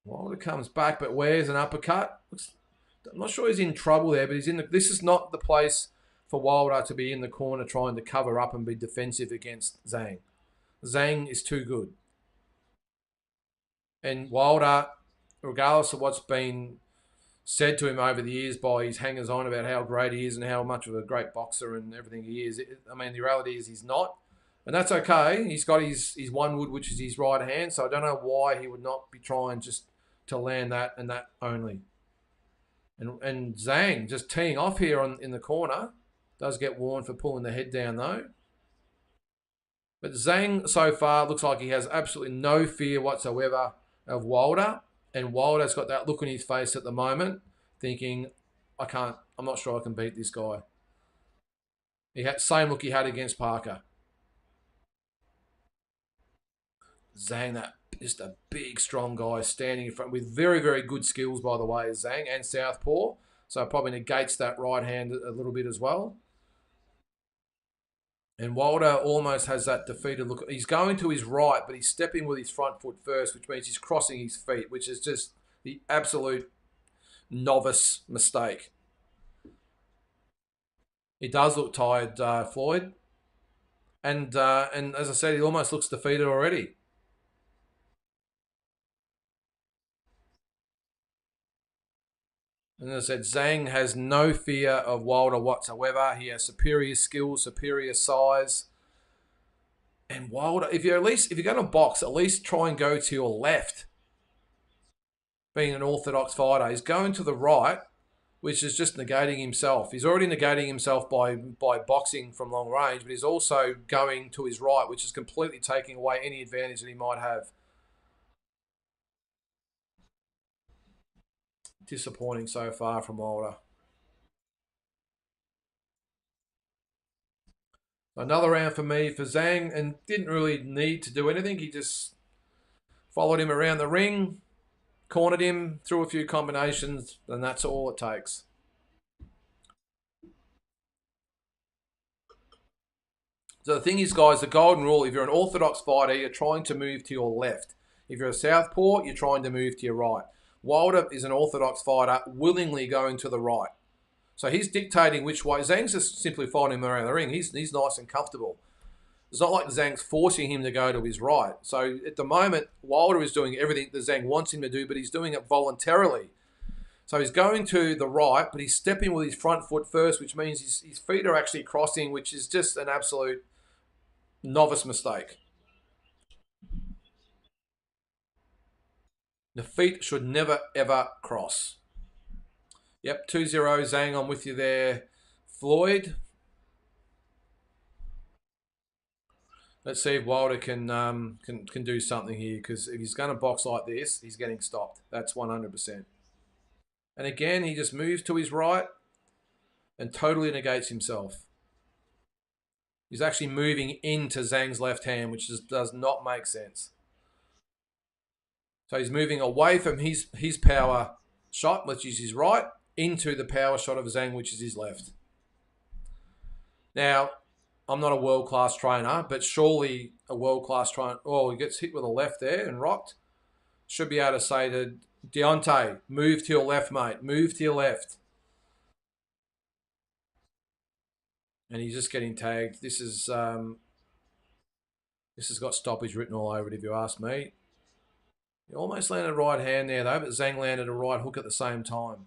Wilder comes back, but wears an uppercut. I'm not sure he's in trouble there, but he's in the. This is not the place for Wilder to be in the corner trying to cover up and be defensive against Zhang. Zhang is too good. And Wilder, regardless of what's been said to him over the years by his hangers-on about how great he is and how much of a great boxer and everything he is, I mean, the reality is he's not. And that's okay. He's got his one wood, which is his right hand, so I don't know why he would not be trying just to land that and that only. And Zhang just teeing off here in the corner. Does get warned for pulling the head down though. But Zhang so far looks like he has absolutely no fear whatsoever of Wilder. And Wilder's got that look on his face at the moment, thinking, I'm not sure I can beat this guy. He had same look he had against Parker. Zhang, that just a big, strong guy standing in front with very, very good skills, by the way, Zhang, and southpaw. So probably negates that right hand a little bit as well. And Wilder almost has that defeated look. He's going to his right, but he's stepping with his front foot first, which means he's crossing his feet, which is just the absolute novice mistake. He does look tired, Floyd. And as I said, he almost looks defeated already. And as I said, Zhang has no fear of Wilder whatsoever. He has superior skills, superior size. And Wilder, if you're going to box, at least try and go to your left. Being an orthodox fighter, he's going to the right, which is just negating himself. He's already negating himself by boxing from long range, but he's also going to his right, which is completely taking away any advantage that he might have. Disappointing so far from Wilder. Another round for me for Zhang, and didn't really need to do anything. He just followed him around the ring, cornered him, threw a few combinations, and that's all it takes. So the thing is, guys, the golden rule, if you're an orthodox fighter, you're trying to move to your left. If you're a southpaw, you're trying to move to your right. Wilder is an orthodox fighter willingly going to the right. So he's dictating which way. Zhang's just simply following him around the ring. He's nice and comfortable. It's not like Zhang's forcing him to go to his right. So at the moment, Wilder is doing everything that Zhang wants him to do, but he's doing it voluntarily. So he's going to the right, but he's stepping with his front foot first, which means his feet are actually crossing, which is just an absolute novice mistake. The feet should never, ever cross. Yep, 2-0 Zhang, I'm with you there. Floyd. Let's see if Wilder can do something here, because if he's going to box like this, he's getting stopped. That's 100%. And again, he just moves to his right and totally negates himself. He's actually moving into Zhang's left hand, which just does not make sense. So he's moving away from his power shot, which is his right, into the power shot of Zhang, which is his left. Now, I'm not a world-class trainer, but surely a world-class trainer... Oh, he gets hit with a left there and rocked. Should be able to say to Deontay, move to your left, mate. Move to your left. And he's just getting tagged. This has got stoppage written all over it, if you ask me. He almost landed right hand there, though, but Zhang landed a right hook at the same time.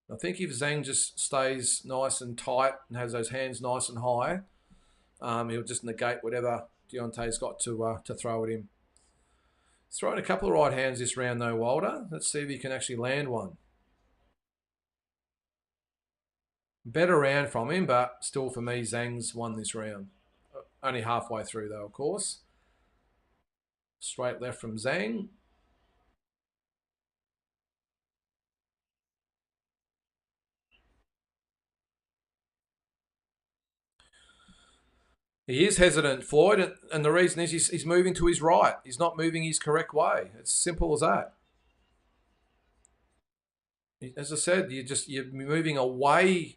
I think if Zhang just stays nice and tight and has those hands nice and high, he'll just negate whatever Deontay's got to throw at him. He's throwing a couple of right hands this round, though, Wilder. Let's see if he can actually land one. Better round from him, but still for me, Zhang's won this round. Only halfway through, though, of course. Straight left from Zhang. He is hesitant, Floyd, and the reason is he's moving to his right. He's not moving his correct way. It's simple as that. As I said, you're moving away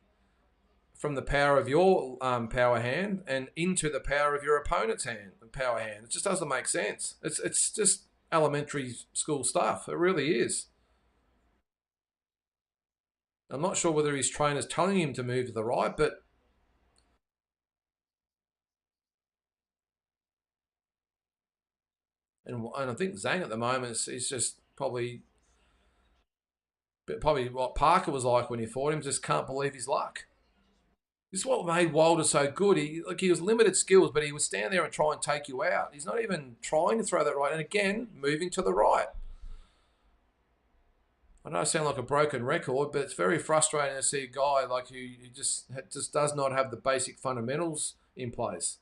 from the power of your power hand and into the power of your opponent's power hand. It just doesn't make sense. It's just elementary school stuff. It really is. I'm not sure whether his trainer's telling him to move to the right, but and I think Zhang at the moment is just probably what Parker was like when he fought him. Just can't believe his luck. This is what made Wilder so good. He was limited skills, but he would stand there and try and take you out. He's not even trying to throw that right. And again, moving to the right. I know I sound like a broken record, but it's very frustrating to see a guy like who just does not have the basic fundamentals in place.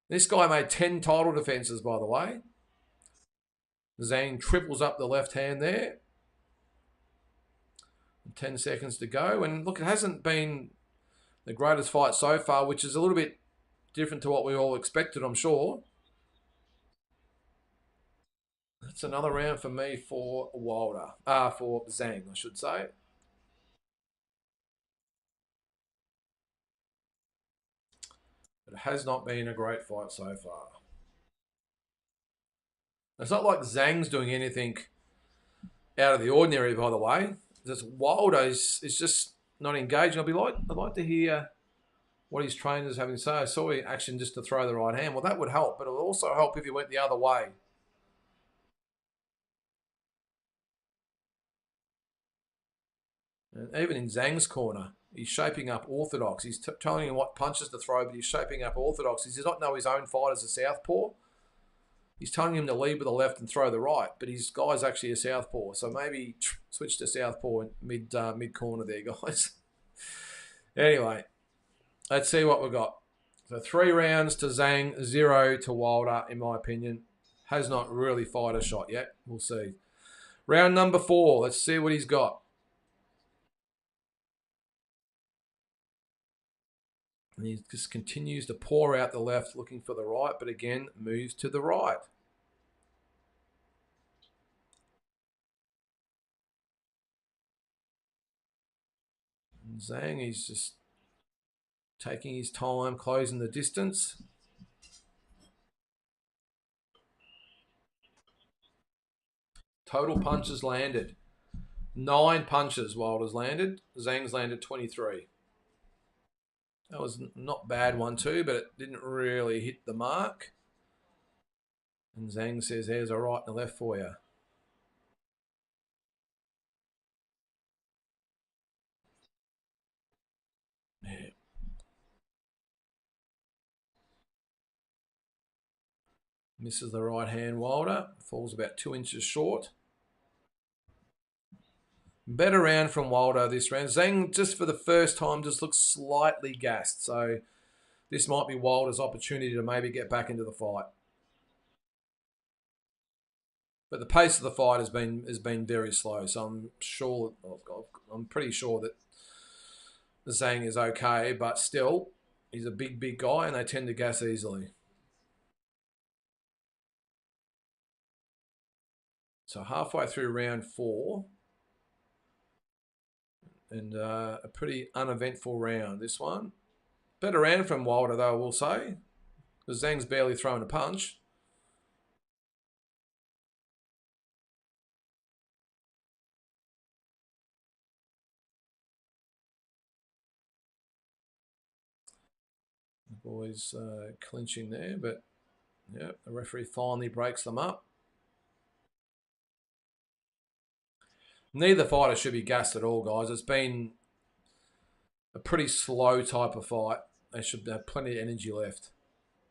This guy made 10 title defenses, by the way. Zhang triples up the left hand there. 10 seconds to go. And look, it hasn't been the greatest fight so far, which is a little bit different to what we all expected, I'm sure. That's another round for me for Wilder. For Zhang, I should say. It has not been a great fight so far. It's not like Zhang's doing anything out of the ordinary, by the way. Just Wilder is just not engaging. I'd like to hear what his trainer's having to say. I saw action just to throw the right hand. Well, that would help, but it would also help if he went the other way. And even in Zhang's corner, he's shaping up orthodox. He's telling him what punches to throw, but he's shaping up orthodox. He does not know his own fight as a southpaw. He's telling him to lead with the left and throw the right, but his guy's actually a southpaw. So maybe switch to southpaw mid corner there, guys. Anyway, let's see what we've got. So 3 rounds to Zhang, 0 to Wilder, in my opinion. Has not really fired a shot yet. We'll see. Round number 4. Let's see what he's got. And he just continues to pour out the left, looking for the right, but again, moves to the right. And Zhang, he's just taking his time, closing the distance. Total punches landed. 9 punches Wilder's landed. Zhang's landed 23. That was not bad 1-2, but it didn't really hit the mark. And Zhang says, there's a right and a left for you. Yeah. Misses the right hand Wilder. Falls about 2 inches short. Better round from Wilder this round. Zhang, just for the first time, just looks slightly gassed. So this might be Wilder's opportunity to maybe get back into the fight. But the pace of the fight has been very slow. So I'm pretty sure that Zhang is okay. But still, he's a big guy, and they tend to gas easily. So halfway through round 4. And a pretty uneventful round, this one. Better round from Wilder, though, I will say. Because Zhang's barely thrown a punch. The boys clinching there, but yeah, the referee finally breaks them up. Neither fighter should be gassed at all, guys. It's been a pretty slow type of fight. They should have plenty of energy left.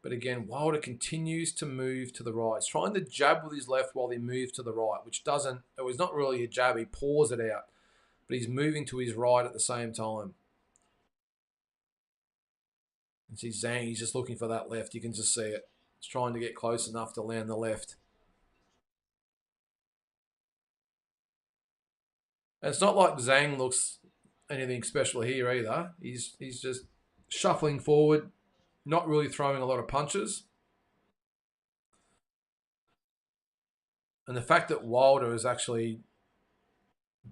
But again, Wilder continues to move to the right. He's trying to jab with his left while he moves to the right, which doesn't, it was not really a jab. He paws it out. But he's moving to his right at the same time. And see Zhang, he's just looking for that left. You can just see it. He's trying to get close enough to land the left. And it's not like Zhang looks anything special here either. He's just shuffling forward, not really throwing a lot of punches. And the fact that Wilder has actually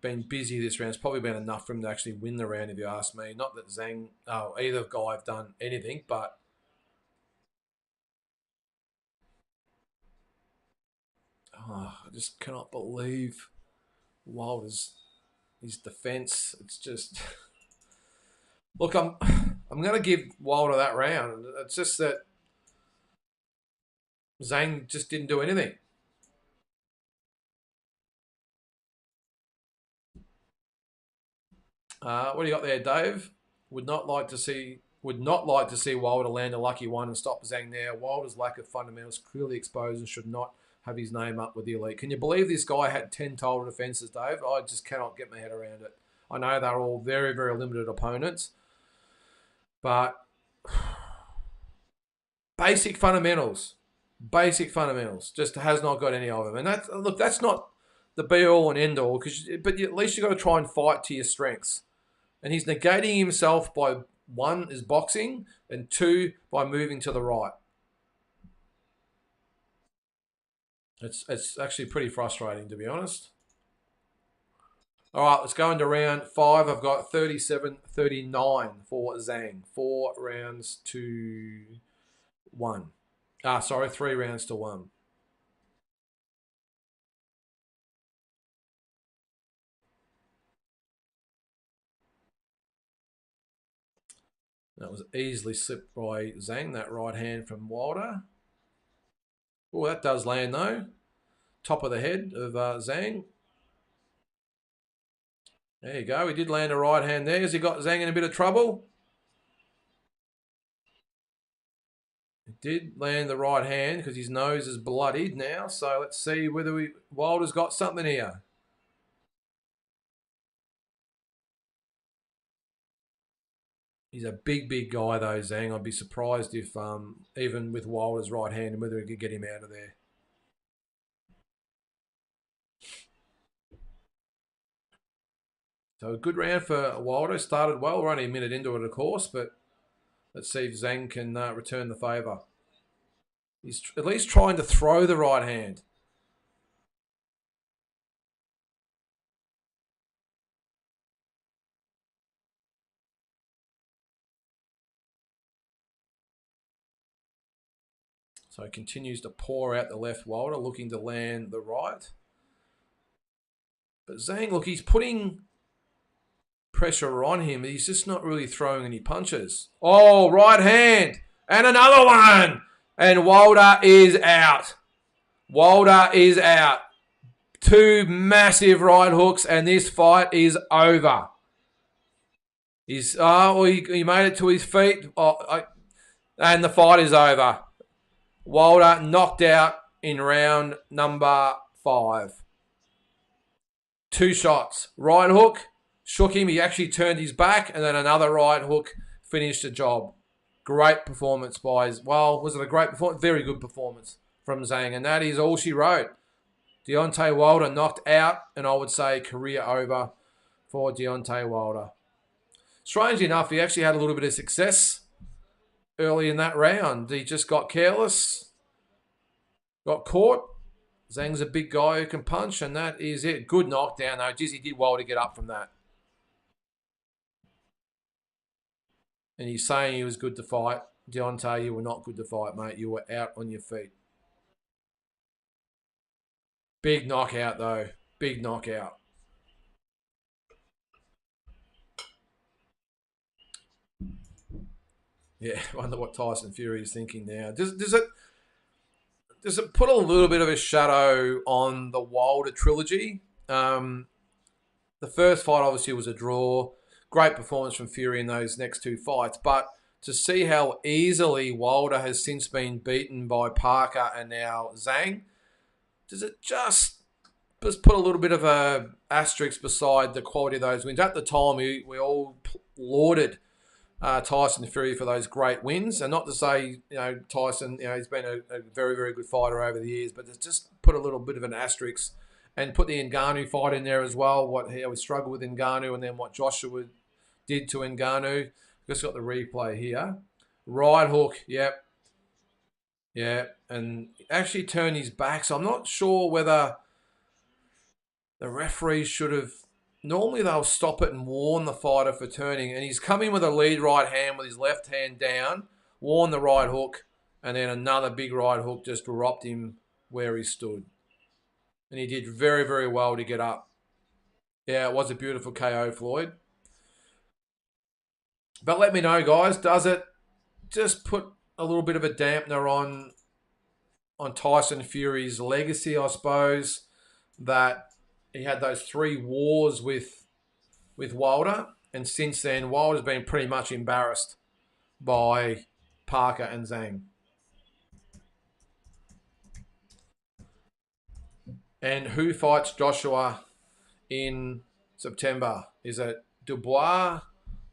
been busy this round has probably been enough for him to actually win the round, if you ask me. Not that Zhang, either guy have done anything, but I just cannot believe Wilder's his defense. It's just look, I'm going to give Wilder that round. It's just that Zhang just didn't do anything. What do you got there, Dave? Would not like to see Wilder land a lucky one and stop Zhang there. Wilder's lack of fundamentals clearly exposed and should not have his name up with the elite. Can you believe this guy had 10 total defenses, Dave? I just cannot get my head around it. I know they're all very, very limited opponents, but basic fundamentals just has not got any of them. And that's not the be all and end all, but at least you got to try and fight to your strengths. And he's negating himself by 1 is boxing and 2 by moving to the right. It's actually pretty frustrating, to be honest. All right, let's go into round 5. I've got 37-39 for Zhang. 4 rounds to 1. 3 rounds to 1. That was easily slipped by Zhang, that right hand from Wilder. Oh, that does land though. Top of the head of Zhang. There you go. He did land a right hand there. Has he got Zhang in a bit of trouble? Did land the right hand because his nose is bloodied now. So let's see whether Wilder's got something here. He's a big, big guy though, Zhang. I'd be surprised if even with Wilder's right hand and whether he could get him out of there. So a good round for Wilder. Started well. We're only a minute into it, of course, but let's see if Zhang can return the favour. He's at least trying to throw the right hand. So he continues to pour out the left Wilder, looking to land the right. But Zhang, look, he's putting pressure on him. He's just not really throwing any punches. Oh, right hand. And another one. And Wilder is out. Wilder is out. 2 massive right hooks, and this fight is over. He made it to his feet. And the fight is over. Wilder knocked out in round number 5. 2 shots. Right hook, shook him. He actually turned his back, and then another right hook finished the job. Great performance by, was it a great performance? Very good performance from Zhang, and that is all she wrote. Deontay Wilder knocked out, and I would say career over for Deontay Wilder. Strangely enough, he actually had a little bit of success early in that round. He just got careless, got caught. Zhang's a big guy who can punch, and that is it. Good knockdown, though. Geez, he did well to get up from that. And he's saying he was good to fight. Deontay, you were not good to fight, mate. You were out on your feet. Big knockout, though. Big knockout. Yeah, I wonder what Tyson Fury is thinking now. Does it put a little bit of a shadow on the Wilder trilogy? The first fight obviously was a draw. Great performance from Fury in those next 2 fights. But to see how easily Wilder has since been beaten by Parker and now Zhang, does it just put a little bit of a asterisk beside the quality of those wins? At the time, we all lauded Tyson Fury for those great wins, and not to say Tyson, he's been a very, very good fighter over the years, but just put a little bit of an asterisk and put the Ngannou fight in there as well. How we struggled with Ngannou, and then what Joshua did to Ngannou. Just got the replay here. Right hook, yep, and actually turned his back. So I'm not sure whether the referees should have. Normally they'll stop it and warn the fighter for turning, and he's coming with a lead right hand with his left hand down, warn the right hook, and then another big right hook just dropped him where he stood. And he did very, very well to get up. Yeah, it was a beautiful KO, Floyd. But let me know, guys, does it just put a little bit of a dampener on Tyson Fury's legacy, I suppose, that he had those 3 wars with Wilder, and since then Wilder's been pretty much embarrassed by Parker and Zhang. And who fights Joshua in September? Is it Dubois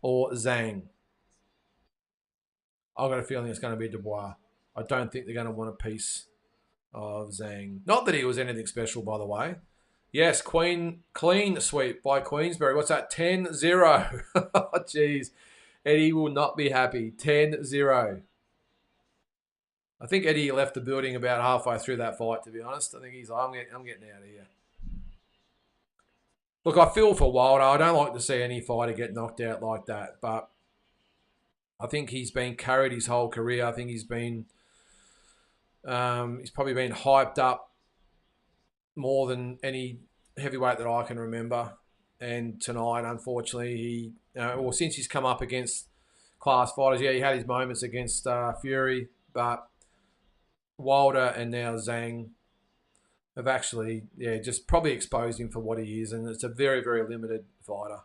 or Zhang? I've got a feeling it's going to be Dubois. I don't think they're going to want a piece of Zhang. Not that he was anything special, by the way. Yes, clean sweep by Queensbury. What's that? 10-0. Oh, jeez. Eddie will not be happy. 10-0. I think Eddie left the building about halfway through that fight, to be honest. I think he's like, I'm getting out of here. Look, I feel for Wilder. I don't like to see any fighter get knocked out like that, but I think he's been carried his whole career. I think he's probably been hyped up more than any heavyweight that I can remember. And tonight, unfortunately, since he's come up against class fighters, he had his moments against Fury, but Wilder and now Zhang have actually, just probably exposed him for what he is, and it's a very, very limited fighter.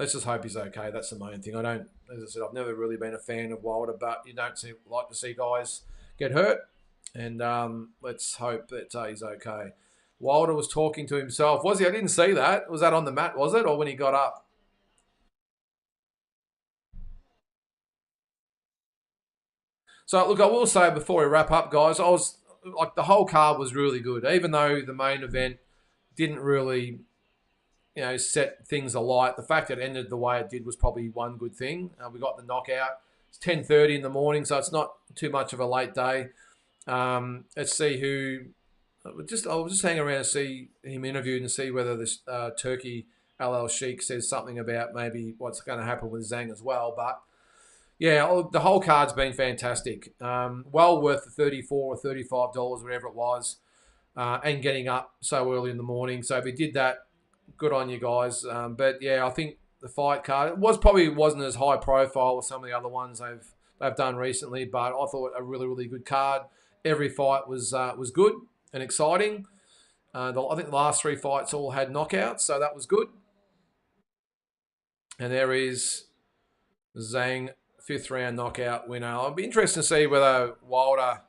let's just hope he's okay. That's the main thing. As I said, I've never really been a fan of Wilder, but you don't like to see guys get hurt. And let's hope that he's okay. Wilder was talking to himself. Was he? I didn't see that. Was that on the mat, was it? Or when he got up? So, look, I will say before we wrap up, guys, I was like the whole card was really good, even though the main event didn't really, set things alight. The fact that it ended the way it did was probably one good thing. We got the knockout. It's 10:30 in the morning, so it's not too much of a late day. Let's see who. I was just hanging around to see him interviewed and see whether this Turkey LL Sheik says something about maybe what's going to happen with Zhang as well. But yeah, the whole card's been fantastic. Well worth the $34 or $35, whatever it was, and getting up so early in the morning. So if he did that, good on you guys. But yeah, I think the fight card wasn't as high profile as some of the other ones they've done recently. But I thought a really, really good card. Every fight was good and exciting. I think the last three fights all had knockouts, so that was good. And there is Zhang, fifth round knockout winner. I'll be interested to see whether Wilder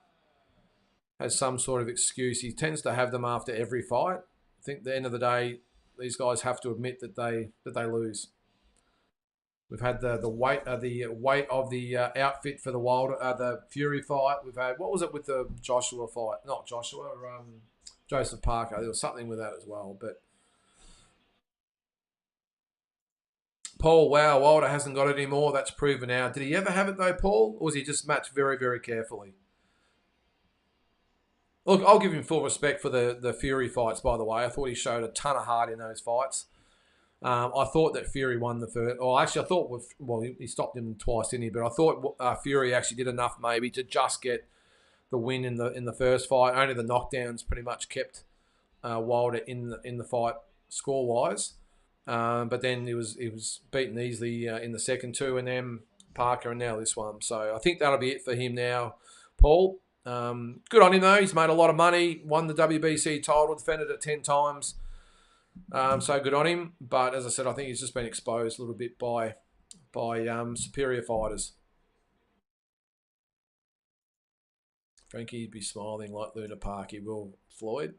has some sort of excuse. He tends to have them after every fight. I think at the end of the day, these guys have to admit that they lose. We've had the weight of the outfit for the Wilder the Fury fight. We've had, what was it with the Joshua fight? Not Joshua, Joseph Parker. There was something with that as well. But Paul, wow, Wilder hasn't got it anymore. That's proven now. Did he ever have it though, Paul? Or was he just matched very, very carefully? Look, I'll give him full respect for the Fury fights, by the way. I thought he showed a ton of heart in those fights. I thought that Fury won the first. Or actually, I thought, he stopped him twice, didn't he? But I thought Fury actually did enough maybe to just get the win in the first fight. Only the knockdowns pretty much kept Wilder in the fight score wise. But then he was beaten easily in the second two, and then Parker, and now this one. So I think that'll be it for him now, Paul. Good on him though. He's made a lot of money. Won the WBC title, defended it 10 times. So good on him. But as I said, I think he's just been exposed a little bit by superior fighters. Frankie'd be smiling like Luna Park. He will, Floyd.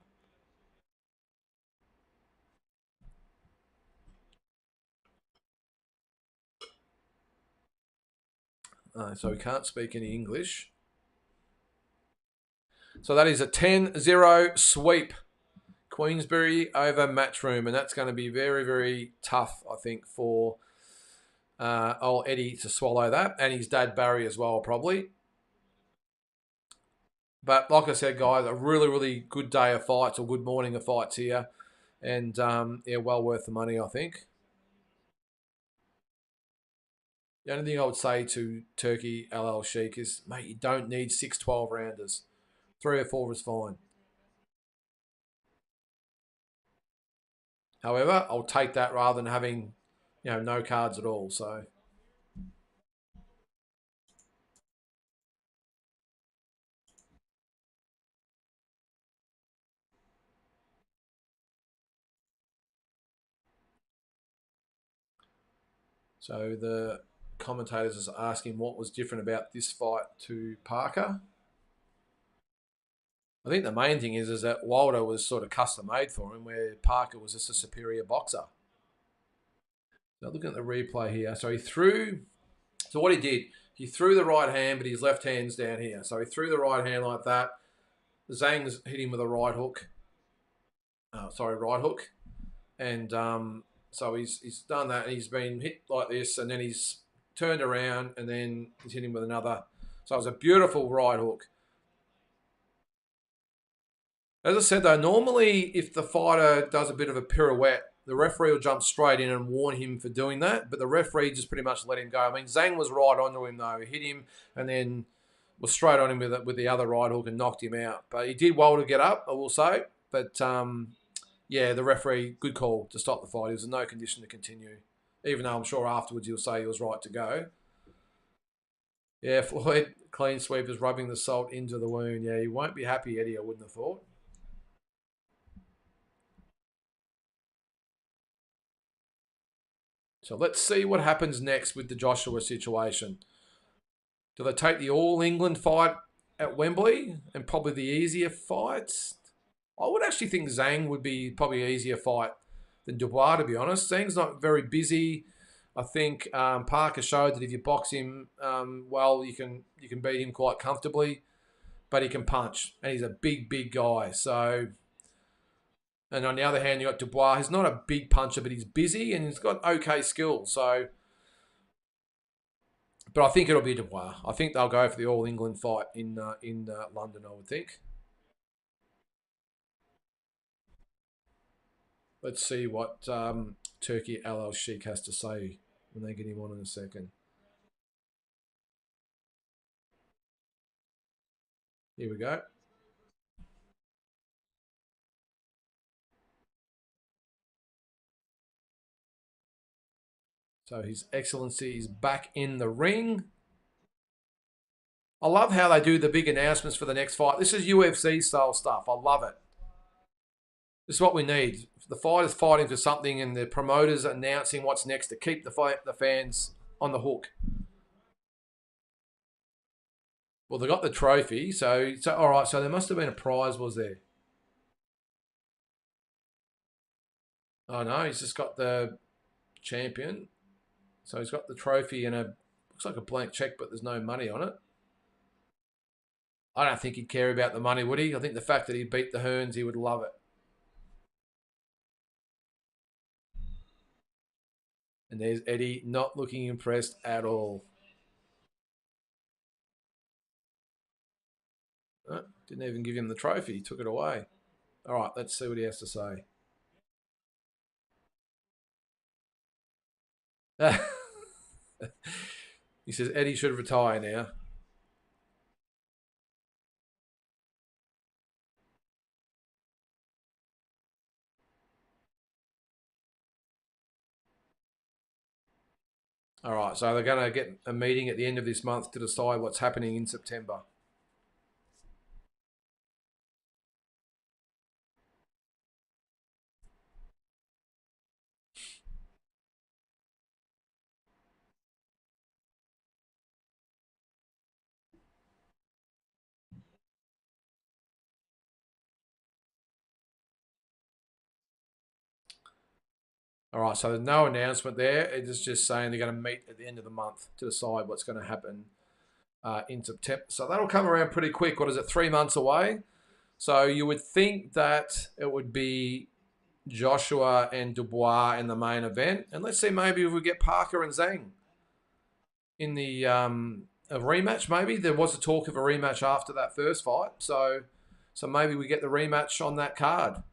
So he can't speak any English. So that is a 10-0 sweep. Queensbury over Matchroom. And that's going to be very, very tough, I think, for old Eddie to swallow that. And his dad, Barry, as well, probably. But like I said, guys, a really, really good day of fights, or good morning of fights here. And, yeah, well worth the money, I think. The only thing I would say to Turkey LL Sheik is, mate, you don't need 6 12-rounders. 3 or 4 is fine. However, I'll take that rather than having, no cards at all. So the commentators is asking what was different about this fight to Parker. I think the main thing is that Wilder was sort of custom made for him, where Parker was just a superior boxer. Now looking at the replay here, so he threw. So what he did, he threw the right hand, but his left hand's down here. So he threw the right hand like that. Zhang's hit him with a right hook. Right hook, and so he's done that, and he's been hit like this, and then he's turned around, and then he's hit him with another. So it was a beautiful right hook. As I said, though, normally if the fighter does a bit of a pirouette, the referee will jump straight in and warn him for doing that, but the referee just pretty much let him go. I mean, Zhang was right onto him, though. He hit him and then was straight on him with the other right hook and knocked him out. But he did well to get up, I will say. But, yeah, the referee, good call to stop the fight. He was in no condition to continue, even though I'm sure afterwards he'll say he was right to go. Yeah, Floyd, clean sweep is rubbing the salt into the wound. Yeah, he won't be happy, Eddie, I wouldn't have thought. So let's see what happens next with the Joshua situation. Do they take the All England fight at Wembley and probably the easier fights? I would actually think Zhang would be probably an easier fight than Dubois, to be honest. Zhang's not very busy. I think Parker showed that if you box him well, you can beat him quite comfortably. But he can punch, and he's a big, big guy. So, and on the other hand, you got Dubois. He's not a big puncher, but he's busy and he's got okay skills. So, but I think it'll be Dubois. I think they'll go for the All England fight in London. I would think. Let's see what Turkey Al Sheikh has to say when they get him on in a second. Here we go. So His Excellency is back in the ring. I love how they do the big announcements for the next fight. This is UFC style stuff. I love it. This is what we need. The fighters fighting for something and the promoters announcing what's next to keep the fans on the hook. Well, they got the trophy, so all right. So there must have been a prize, was there? Oh no, he's just got the champion. So he's got the trophy and looks like a blank check, but there's no money on it. I don't think he'd care about the money, would he? I think the fact that he beat the Hearns, he would love it. And there's Eddie not looking impressed at all. Didn't even give him the trophy. He took it away. All right, let's see what he has to say. He says Eddie should retire now. All right, so they're going to get a meeting at the end of this month to decide what's happening in September. All right, so there's no announcement there. It's just saying they're going to meet at the end of the month to decide what's going to happen in September. So that'll come around pretty quick. What is it, 3 months away? So you would think that it would be Joshua and Dubois in the main event. And let's see, maybe if we get Parker and Zhang in the a rematch, maybe. There was a talk of a rematch after that first fight. So maybe we get the rematch on that card.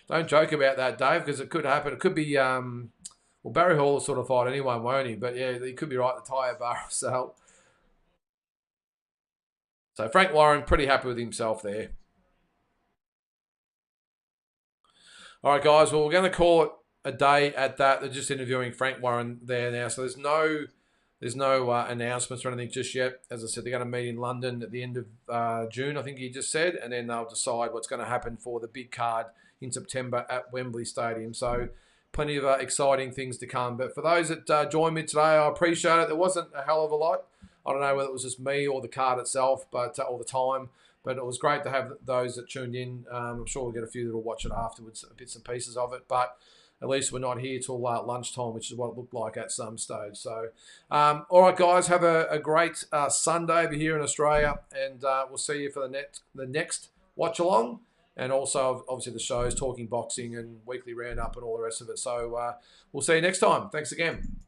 Don't joke about that, Dave, because it could happen. It could be, well, Barry Hall will sort of fight anyway, won't he? But yeah, he could be right, the tyre bar so Frank Warren, pretty happy with himself there. All right, guys, well, we're going to call it a day at that. They're just interviewing Frank Warren there now. So there's no announcements or anything just yet. As I said, they're going to meet in London at the end of June, I think he just said, and then they'll decide what's going to happen for the big card in September at Wembley Stadium. So plenty of exciting things to come. But for those that joined me today, I appreciate it. There wasn't a hell of a lot. I don't know whether it was just me or the card itself, but all the time. But it was great to have those that tuned in. I'm sure we'll get a few that will watch it afterwards, bits and pieces of it. But at least we're not here till lunchtime, which is what it looked like at some stage. So, all right, guys, have a great Sunday over here in Australia, and we'll see you for the next watch along, and also obviously the shows, Talking Boxing and Weekly Roundup and all the rest of it. So we'll see you next time. Thanks again.